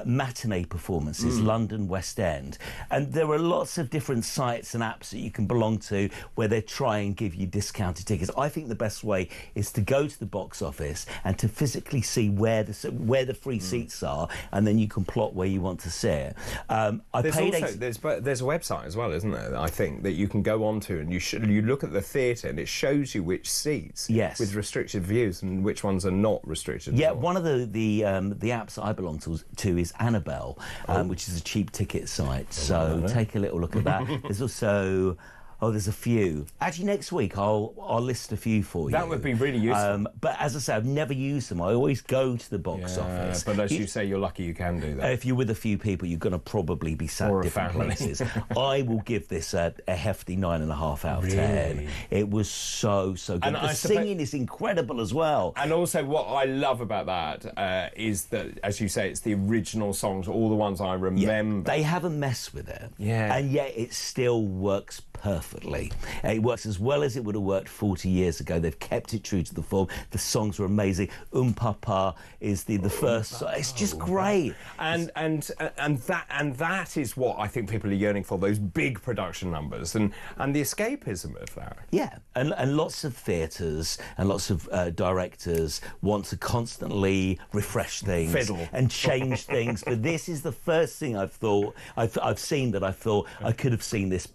matinee performances, London West End, and there are lots of different sites and apps that you can belong to where they try and give you discounted tickets. I think the best way is to go to the box office and to physically see where the free seats are, and then you can plot where you want to see it. There's a website as well, isn't there? I think that you can go onto and you look at the theatre and it shows you which seats with restricted views and which ones are not restricted. Yeah, one of the apps that I belong to is Annabelle, which is a cheap ticket site. So take a little look at that. There's also there's a few. Actually, next week I'll list a few for you. That would be really useful. But as I say, I've never used them. I always go to the box office. But as you say, you're lucky you can do that. If you're with a few people, you're going to probably be sat Or a different family. places. I will give this a hefty 9.5 out of 10. It was so good. And the singing is incredible as well. And also, what I love about that is that, as you say, it's the original songs, all the ones I remember. They haven't messed with it. Yeah. And yet it still works perfectly. It works as well as it would have worked 40 years ago. They've kept it true to the form. The songs are amazing. Papa is the first song. It's just great. And that is what I think people are yearning for, those big production numbers and the escapism of that. Yeah, and lots of theatres and lots of directors want to constantly refresh things Fiddle. and change things. But this is the first thing I've seen that I thought I could have seen this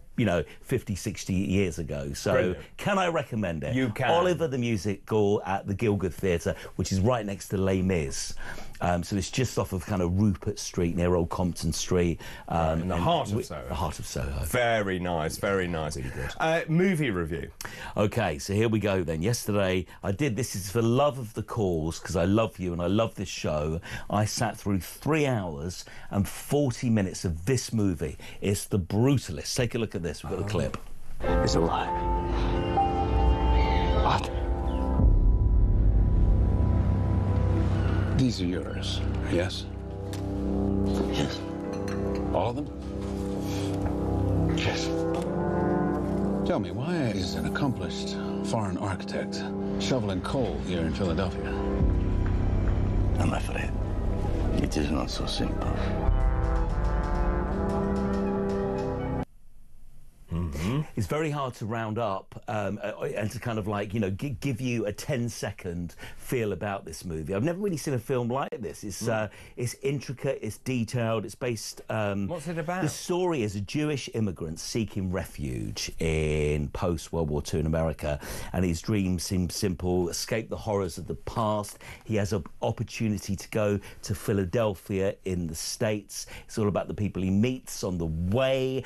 50, 60 years ago. So Brilliant. Can I recommend it? You can. Oliver the Musical at the Gielgud Theatre, which is right next to Les Mis. So it's just off of kind of Rupert Street near Old Compton Street. In the heart of Soho. The heart of Soho. Very nice, very nice. Really good. Movie review. Okay, so here we go then. Yesterday, this is for love of the cause, because I love you and I love this show. I sat through 3 hours and 40 minutes of this movie. It's The Brutalist. Take a look at this. We've got the clip. It's a lie. What? The These are yours, yes? Yes. All of them? Yes. Tell me, why is an accomplished foreign architect shoveling coal here in Philadelphia? I'm afraid it is not so simple. It's very hard to round up and to kind of like, you know, give you a 10-second feel about this movie. I've never really seen a film like this. It's intricate, it's detailed, it's based... What's it about? The story is a Jewish immigrant seeking refuge in post-World War II in America, and his dreams seem simple: escape the horrors of the past. He has an opportunity to go to Philadelphia in the States. It's all about the people he meets on the way.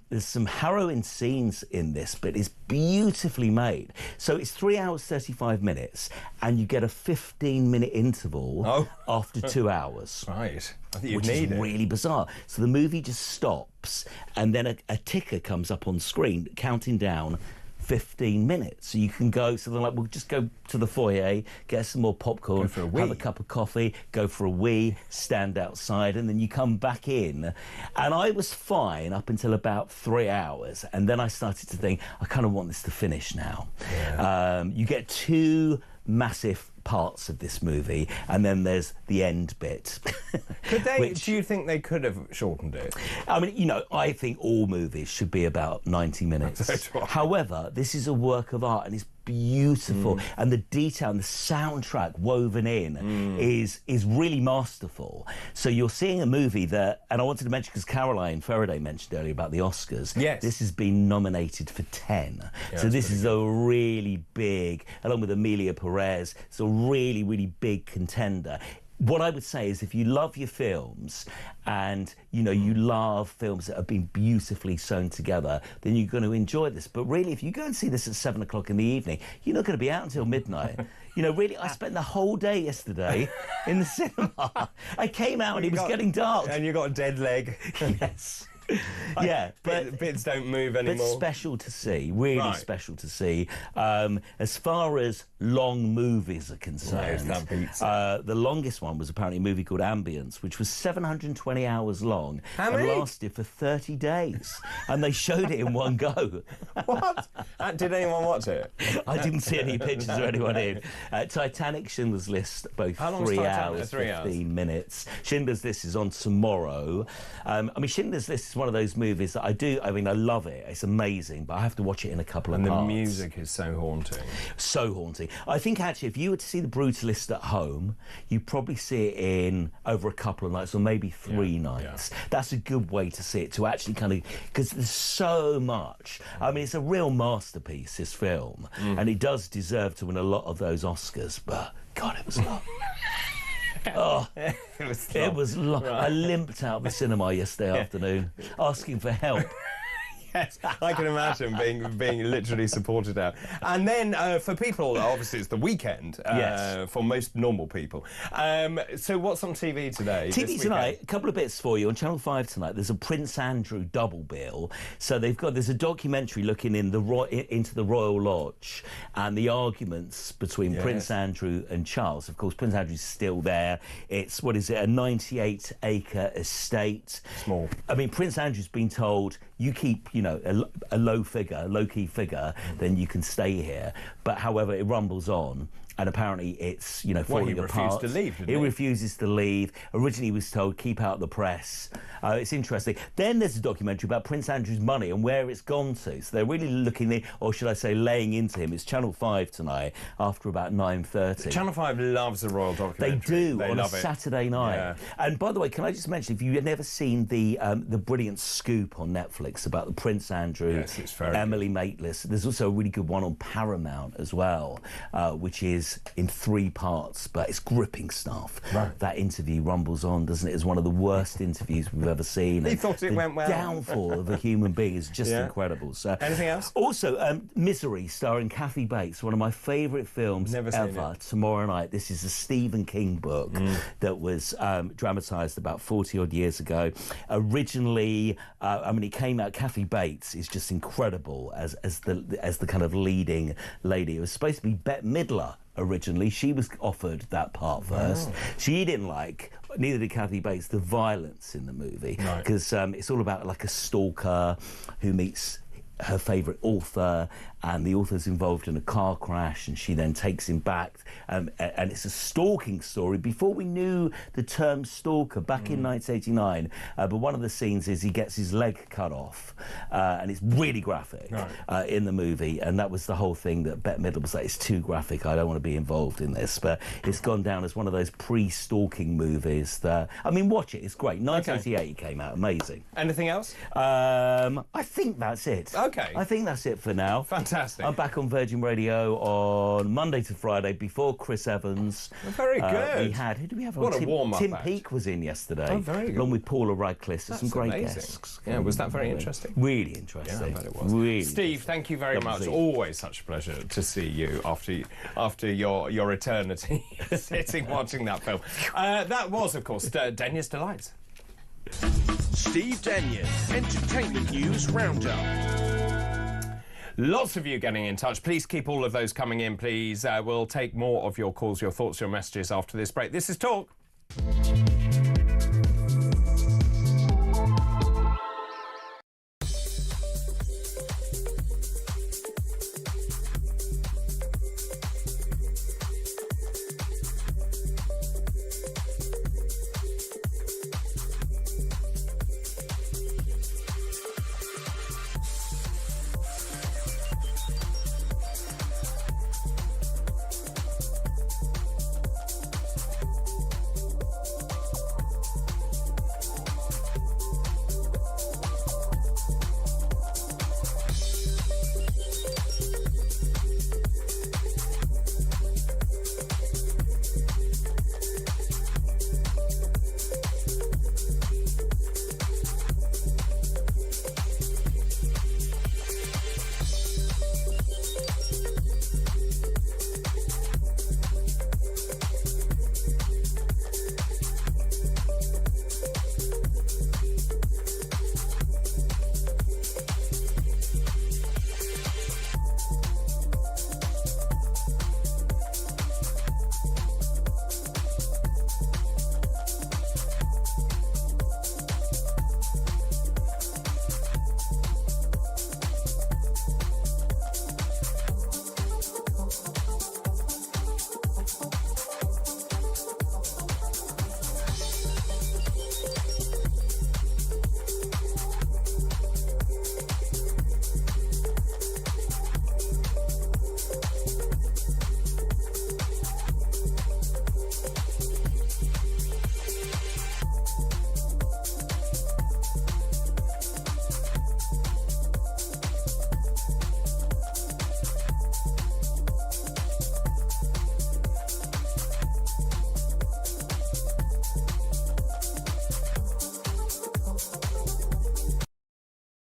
There's some harrowing scenes in this, but it's beautifully made. So it's 3 hours 35 minutes, and you get a 15-minute interval after 2 hours. Right. I think which is really bizarre. So the movie just stops, and then a ticker comes up on screen counting down 15 minutes. So you can go, so they're like, we'll just go to the foyer, get some more popcorn, have a cup of coffee, go for a wee, stand outside, and then you come back in. And I was fine up until about 3 hours, and then I started to think, I kind of want this to finish now. Yeah. You get two massive parts of this movie, and then there's the end bit. Could they? Do you think they could have shortened it? I mean, you know, I think all movies should be about 90 minutes. However, this is a work of art, and it's beautiful, and the detail and the soundtrack woven in is really masterful. So you're seeing a movie that, and I wanted to mention because Caroline Faraday mentioned earlier about the Oscars. Yes, this has been nominated for 10. Yeah, so this is a really big, along with Emilia Perez, it's a really, really big contender. What I would say is, if you love your films and, you know, you love films that have been beautifully sewn together, then you're going to enjoy this. But really, if you go and see this at 7 o'clock in the evening, you're not going to be out until midnight. You know, really, I spent the whole day yesterday in the cinema. I came out and it was getting dark. And you got a dead leg. Yes. Yeah, but bits don't move anymore. But special to see, really special to see. As far as long movies are concerned, that beats the longest one was apparently a movie called Ambience, which was 720 hours long and lasted for 30 days, and they showed it in one go. What? Did anyone watch it? I didn't see any pictures of anyone in. Titanic, Schindler's List, both 3 hours, 15 minutes. Schindler's List is on tomorrow. I mean, Schindler's List is one of those movies that I mean, I love it. It's amazing, but I have to watch it in a couple of parts. And the music is so haunting. So haunting. I think, actually, if you were to see The Brutalist at home, you'd probably see it in over a couple of nights, or maybe 3 nights. Yeah. That's a good way to see it, to actually kind of... Because there's so much. I mean, it's a real masterpiece, this film, and it does deserve to win a lot of those Oscars, but, God, it was long. Oh, it was long. Right. I limped out of the cinema yesterday afternoon, asking for help. Yes, I can imagine being literally supported out. And then for people, obviously it's the weekend for most normal people. So what's on TV today? TV tonight, a couple of bits for you. On Channel 5 tonight, there's a Prince Andrew double bill. So there's a documentary looking into the Royal Lodge and the arguments between Prince Andrew and Charles. Of course, Prince Andrew's still there. It's, what is it, a 98-acre estate. Small. I mean, Prince Andrew's been told, you keep, you know, a low-key figure, then you can stay here. But however, it rumbles on, and apparently it's, you know, falling apart. He refused to leave, didn't he? He refuses to leave. Originally he was told, keep out the press. It's interesting. Then there's a documentary about Prince Andrew's money and where it's gone to. So they're really looking, or should I say, laying into him. It's Channel 5 tonight after about 9:30. Channel 5 loves a royal documentary. They do, on a Saturday night. Yeah. And by the way, can I just mention, if you've never seen the brilliant Scoop on Netflix about the Prince Andrew, Emily Maitlis, there's also a really good one on Paramount as well, which is in 3 parts, but it's gripping stuff. Right. That interview rumbles on, doesn't it? It's one of the worst interviews we've ever seen. He thought it went well. The downfall of a human being is just incredible. So, anything else? Also, Misery, starring Kathy Bates, one of my favourite films ever. Tomorrow night. This is a Stephen King book that was dramatised about 40-odd years ago. Originally, I mean, it came out. Kathy Bates is just incredible as the kind of leading lady. It was supposed to be Bette Midler originally. She was offered that part first. She didn't like, neither did Kathy Bates, the violence in the movie, because it's all about like a stalker who meets her favourite author, and the author's involved in a car crash, and she then takes him back, and it's a stalking story before we knew the term stalker back in 1989. But one of the scenes is he gets his leg cut off, and it's really graphic in the movie, and that was the whole thing that Bette Midler was like, it's too graphic, I don't want to be involved in this. But it's gone down as one of those pre-stalking movies that, I mean, watch it, it's great. 1988 it came out, amazing. Anything else? I think that's it. Okay. I think that's it for now. Fantastic. I'm back on Virgin Radio on Monday to Friday before Chris Evans. Very good. We had, who did we have on? What a warm-up Tim act. Peake was in yesterday. Oh, very good. Along with Paula Radcliffe. There's some great amazing. Guests. Yeah, was that very interesting? Really interesting. Yeah, I bet it was. Really Steve, thank you very much. Always such a pleasure to see you after your eternity sitting watching that film. That was, of course, Denya's Delights. Steve Denya's Entertainment News Roundup. Lots of you getting in touch. Please keep all of those coming in, please. We'll take more of your calls, your thoughts, your messages after this break. This is Talk.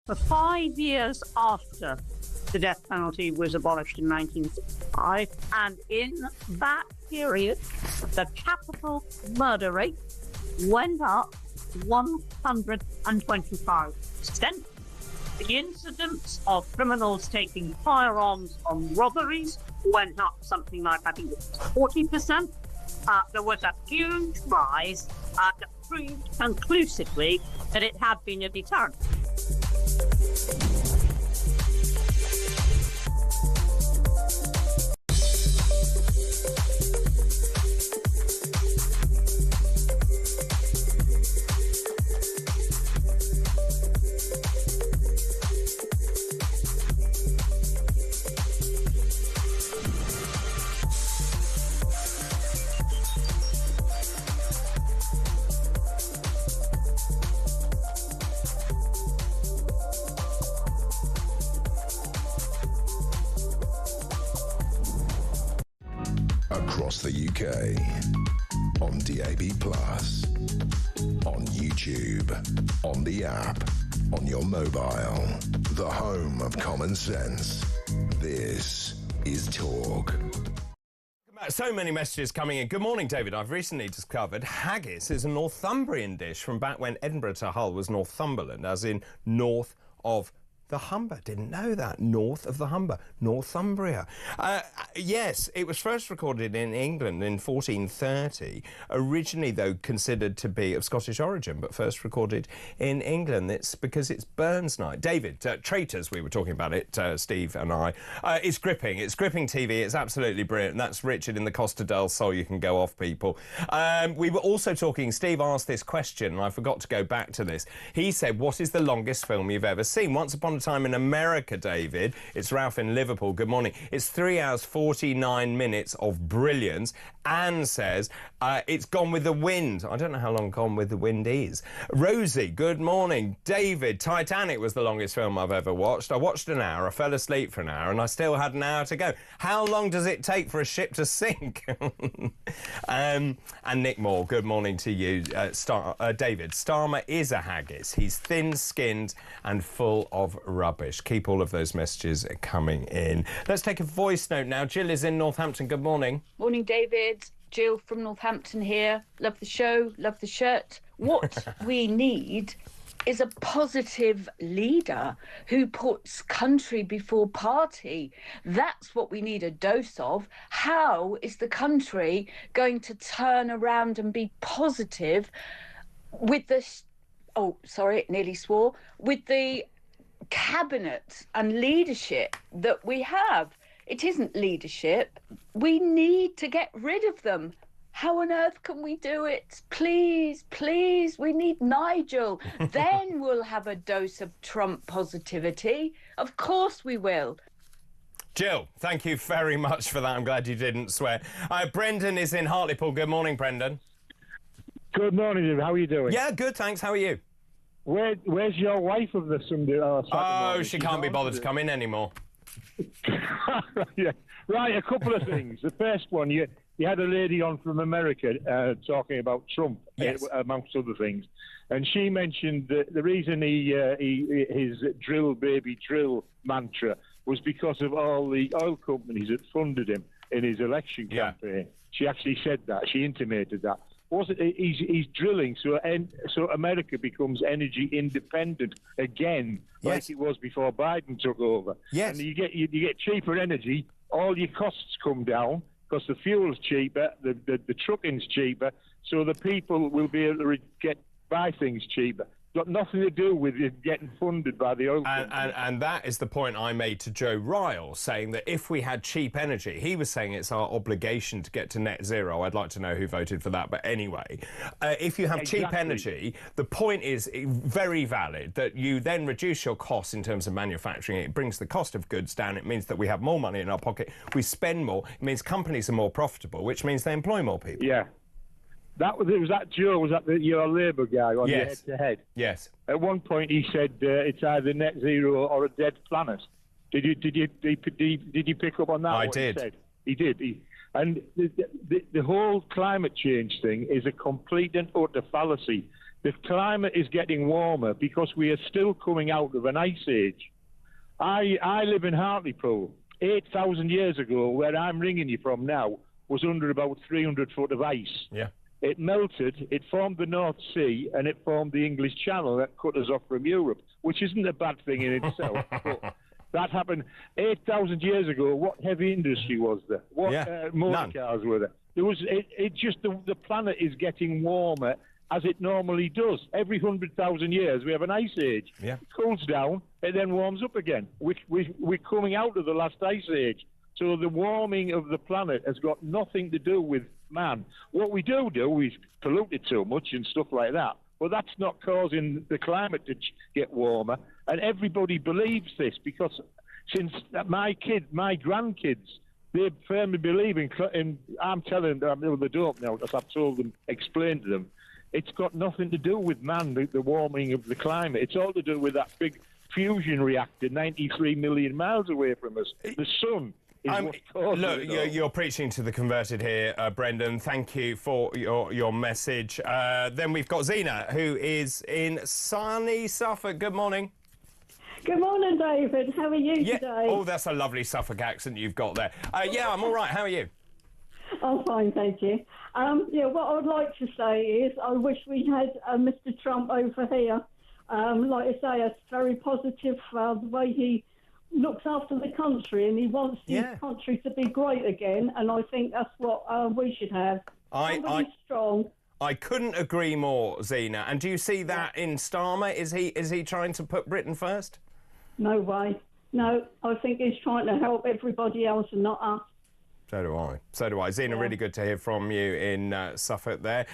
For 5 years after the death penalty was abolished in 1965, and in that period, the capital murder rate went up 125%. The incidence of criminals taking firearms on robberies went up something like, I think it was 40%. There was a huge rise that proved conclusively that it had been a deterrent. Across the UK, on DAB+, on YouTube, on the app, on your mobile, the home of common sense. This is Talk. So many messages coming in. Good morning, David. I've recently discovered haggis is a Northumbrian dish from back when Edinburgh to Hull was Northumberland, as in north of the Humber. Didn't know that. North of the Humber. Northumbria. Yes, it was first recorded in England in 1430. Originally, though, considered to be of Scottish origin, but first recorded in England. It's because it's Burns Night. David, Traitors, we were talking about it, Steve and I. It's gripping. It's gripping TV. It's absolutely brilliant. That's Richard in the Costa del Sol. You can go off, people. We were also talking, Steve asked this question, and I forgot to go back to this. He said, what is the longest film you've ever seen? Once Upon a Time in America, David. It's Ralph in Liverpool. Good morning. It's 3 hours, 49 minutes of brilliance. Anne says, it's Gone with the Wind. I don't know how long Gone with the Wind is. Rosie, good morning. David, Titanic was the longest film I've ever watched. I watched an hour, I fell asleep for an hour, and I still had an hour to go. How long does it take for a ship to sink? And Nick Moore, good morning to you. David, Starmer is a haggis. He's thin-skinned and full of rubbish. Keep all of those messages coming in. Let's take a voice note now. Jill is in Northampton. Good morning. Morning, David. Jill from Northampton here. Love the show, love the shirt. What we need is a positive leader who puts country before party. That's what we need a dose of. How is the country going to turn around and be positive with this... Oh, sorry, nearly swore. With the cabinet and leadership that we have. It isn't leadership. We need to get rid of them. How on earth can we do it? Please, please, we need Nigel. Then we'll have a dose of Trump positivity. Of course we will. Jill, thank you very much for that. I'm glad you didn't swear. Brendan is in Hartlepool. Good morning, Brendan. Good morning, David. How are you doing? Yeah, good, thanks. How are you? Where's your wife of the Sunday? She can't be bothered to come in anymore. Yeah. Right, a couple of things. The first one, you had a lady on from America talking about Trump, yes, amongst other things, and she mentioned that the reason his drill baby drill mantra was because of all the oil companies that funded him in his election campaign. She actually said that. She intimated that. He's drilling so America becomes energy independent again, like it was before Biden took over. Yes. And you get cheaper energy, all your costs come down because the fuel's cheaper, the trucking's cheaper, so the people will be able to buy things cheaper. Got nothing to do with it getting funded by the oil company. And that is the point I made to Joe Ryle, saying that if we had cheap energy, he was saying it's our obligation to get to net zero. I'd like to know who voted for that, but anyway, if you have cheap energy, the point is very valid, that you then reduce your costs in terms of manufacturing. It brings the cost of goods down. It means that we have more money in our pocket. We spend more. It means companies are more profitable, which means they employ more people. Yeah. Was that Joe? Was that your Labour guy on your head-to-head? Yes. At one point, he said it's either net zero or a dead planet. Did you pick up on that? I did. He did. And the whole climate change thing is a complete and utter fallacy. The climate is getting warmer because we are still coming out of an ice age. I live in Hartlepool. 8,000 years ago, where I'm ringing you from now, was under about 300 foot of ice. Yeah. It melted, it formed the North Sea, and it formed the English Channel that cut us off from Europe, which isn't a bad thing in itself. But that happened 8,000 years ago. What heavy industry was there? What motor cars were there? It just the planet is getting warmer as it normally does. Every 100,000 years, we have an ice age. Yeah. It cools down, it then warms up again. We're coming out of the last ice age. So the warming of the planet has got nothing to do with man. What we do is pollute it so much and stuff like that. But that's not causing the climate to get warmer. And everybody believes this because since my grandkids, they firmly believe in I'm telling them, they don't now, because I've told them, explained to them, it's got nothing to do with man, the warming of the climate. It's all to do with that big fusion reactor 93 million miles away from us. The sun. Look, you're preaching to the converted here, Brendan. Thank you for your message. Then we've got Zena, who is in sunny Suffolk. Good morning. Good morning, David. How are you today? Oh, that's a lovely Suffolk accent you've got there. Yeah, I'm all right. How are you? I'm fine, thank you. What I would like to say is I wish we had Mr. Trump over here Like I say, it's very positive the way he looks after the country, and he wants the country to be great again. And I think that's what we should have. Somebody strong. I couldn't agree more, Zena. And do you see that in Starmer? Is he trying to put Britain first? No way. No, I think he's trying to help everybody else and not us. So do I. Zena, really good to hear from you in Suffolk there.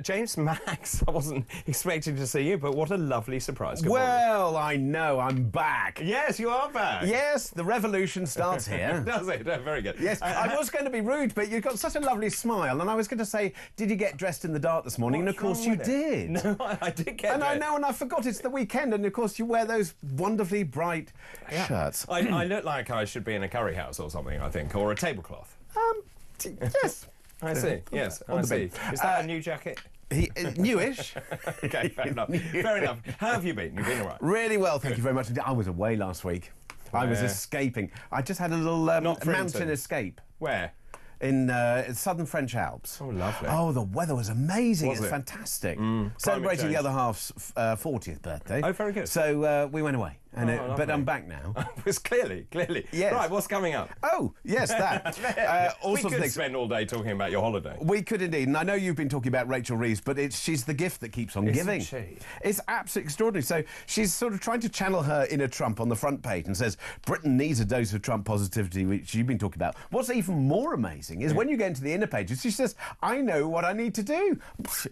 James Max, I wasn't expecting to see you, but what a lovely surprise. Good well, I know, I'm back. Yes, you are back. Yes, the revolution starts here. Does it? Very good. Yes, I was going to be rude, but you've got such a lovely smile, and I was going to say, did you get dressed in the dark this morning? And of course you did. No, I did get And I know, and I forgot it's the weekend, and of course you wear those wonderfully bright shirts. I look like I should be in a curry house or something, I think, or a tablecloth. Yes. I see, yes, I see. Is that a new jacket? Newish. Okay, fair enough. Fair enough. How have you been? You've been all right? Really well, thank you very much. I was away last week. I was escaping. I just had a little mountain escape. Where? In southern French Alps. Oh, lovely. Oh, the weather was amazing. Was it's it? fantastic. Climate Celebrating the change. other half's 40th birthday. Oh, very good. So we went away. But I'm back now. It's clearly. Yes. Right, what's coming up? Oh, yes, that. All we sorts of could things. spend all day talking about your holiday. We could indeed. And I know you've been talking about Rachel Reeves, but she's the gift that keeps on giving. She? It's absolutely extraordinary. So she's sort of trying to channel her inner Trump on the front page and says, Britain needs a dose of Trump positivity, which you've been talking about. What's even more amazing is when you get into the inner pages, she says, I know what I need to do.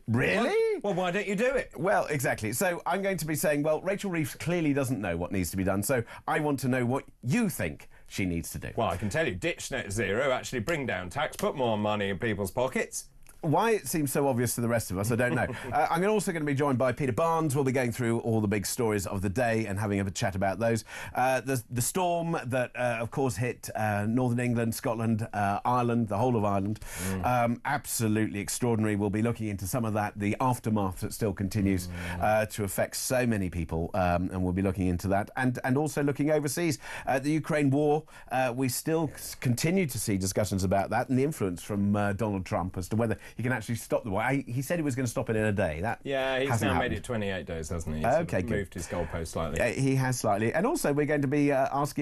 Really? Well, why don't you do it? Well, exactly. So I'm going to be saying, well, Rachel Reeves clearly doesn't know what needs to be done, so I want to know what you think she needs to do. Well, I can tell you, ditch net zero, actually bring down tax, put more money in people's pockets. Why it seems so obvious to the rest of us, I don't know. I'm also going to be joined by Peter Barnes. We'll be going through all the big stories of the day and having a chat about those. The storm that, of course, hit Northern England, Scotland, Ireland, the whole of Ireland. Absolutely extraordinary. We'll be looking into some of that, the aftermath that still continues to affect so many people, and we'll be looking into that. And also looking overseas. The Ukraine war, we still continue to see discussions about that and the influence from Donald Trump as to whether he can actually stop the war. He said he was going to stop it in a day. He's now made it 28 days, hasn't he? He's Okay, moved his goalpost slightly. He has slightly. And also, we're going to be asking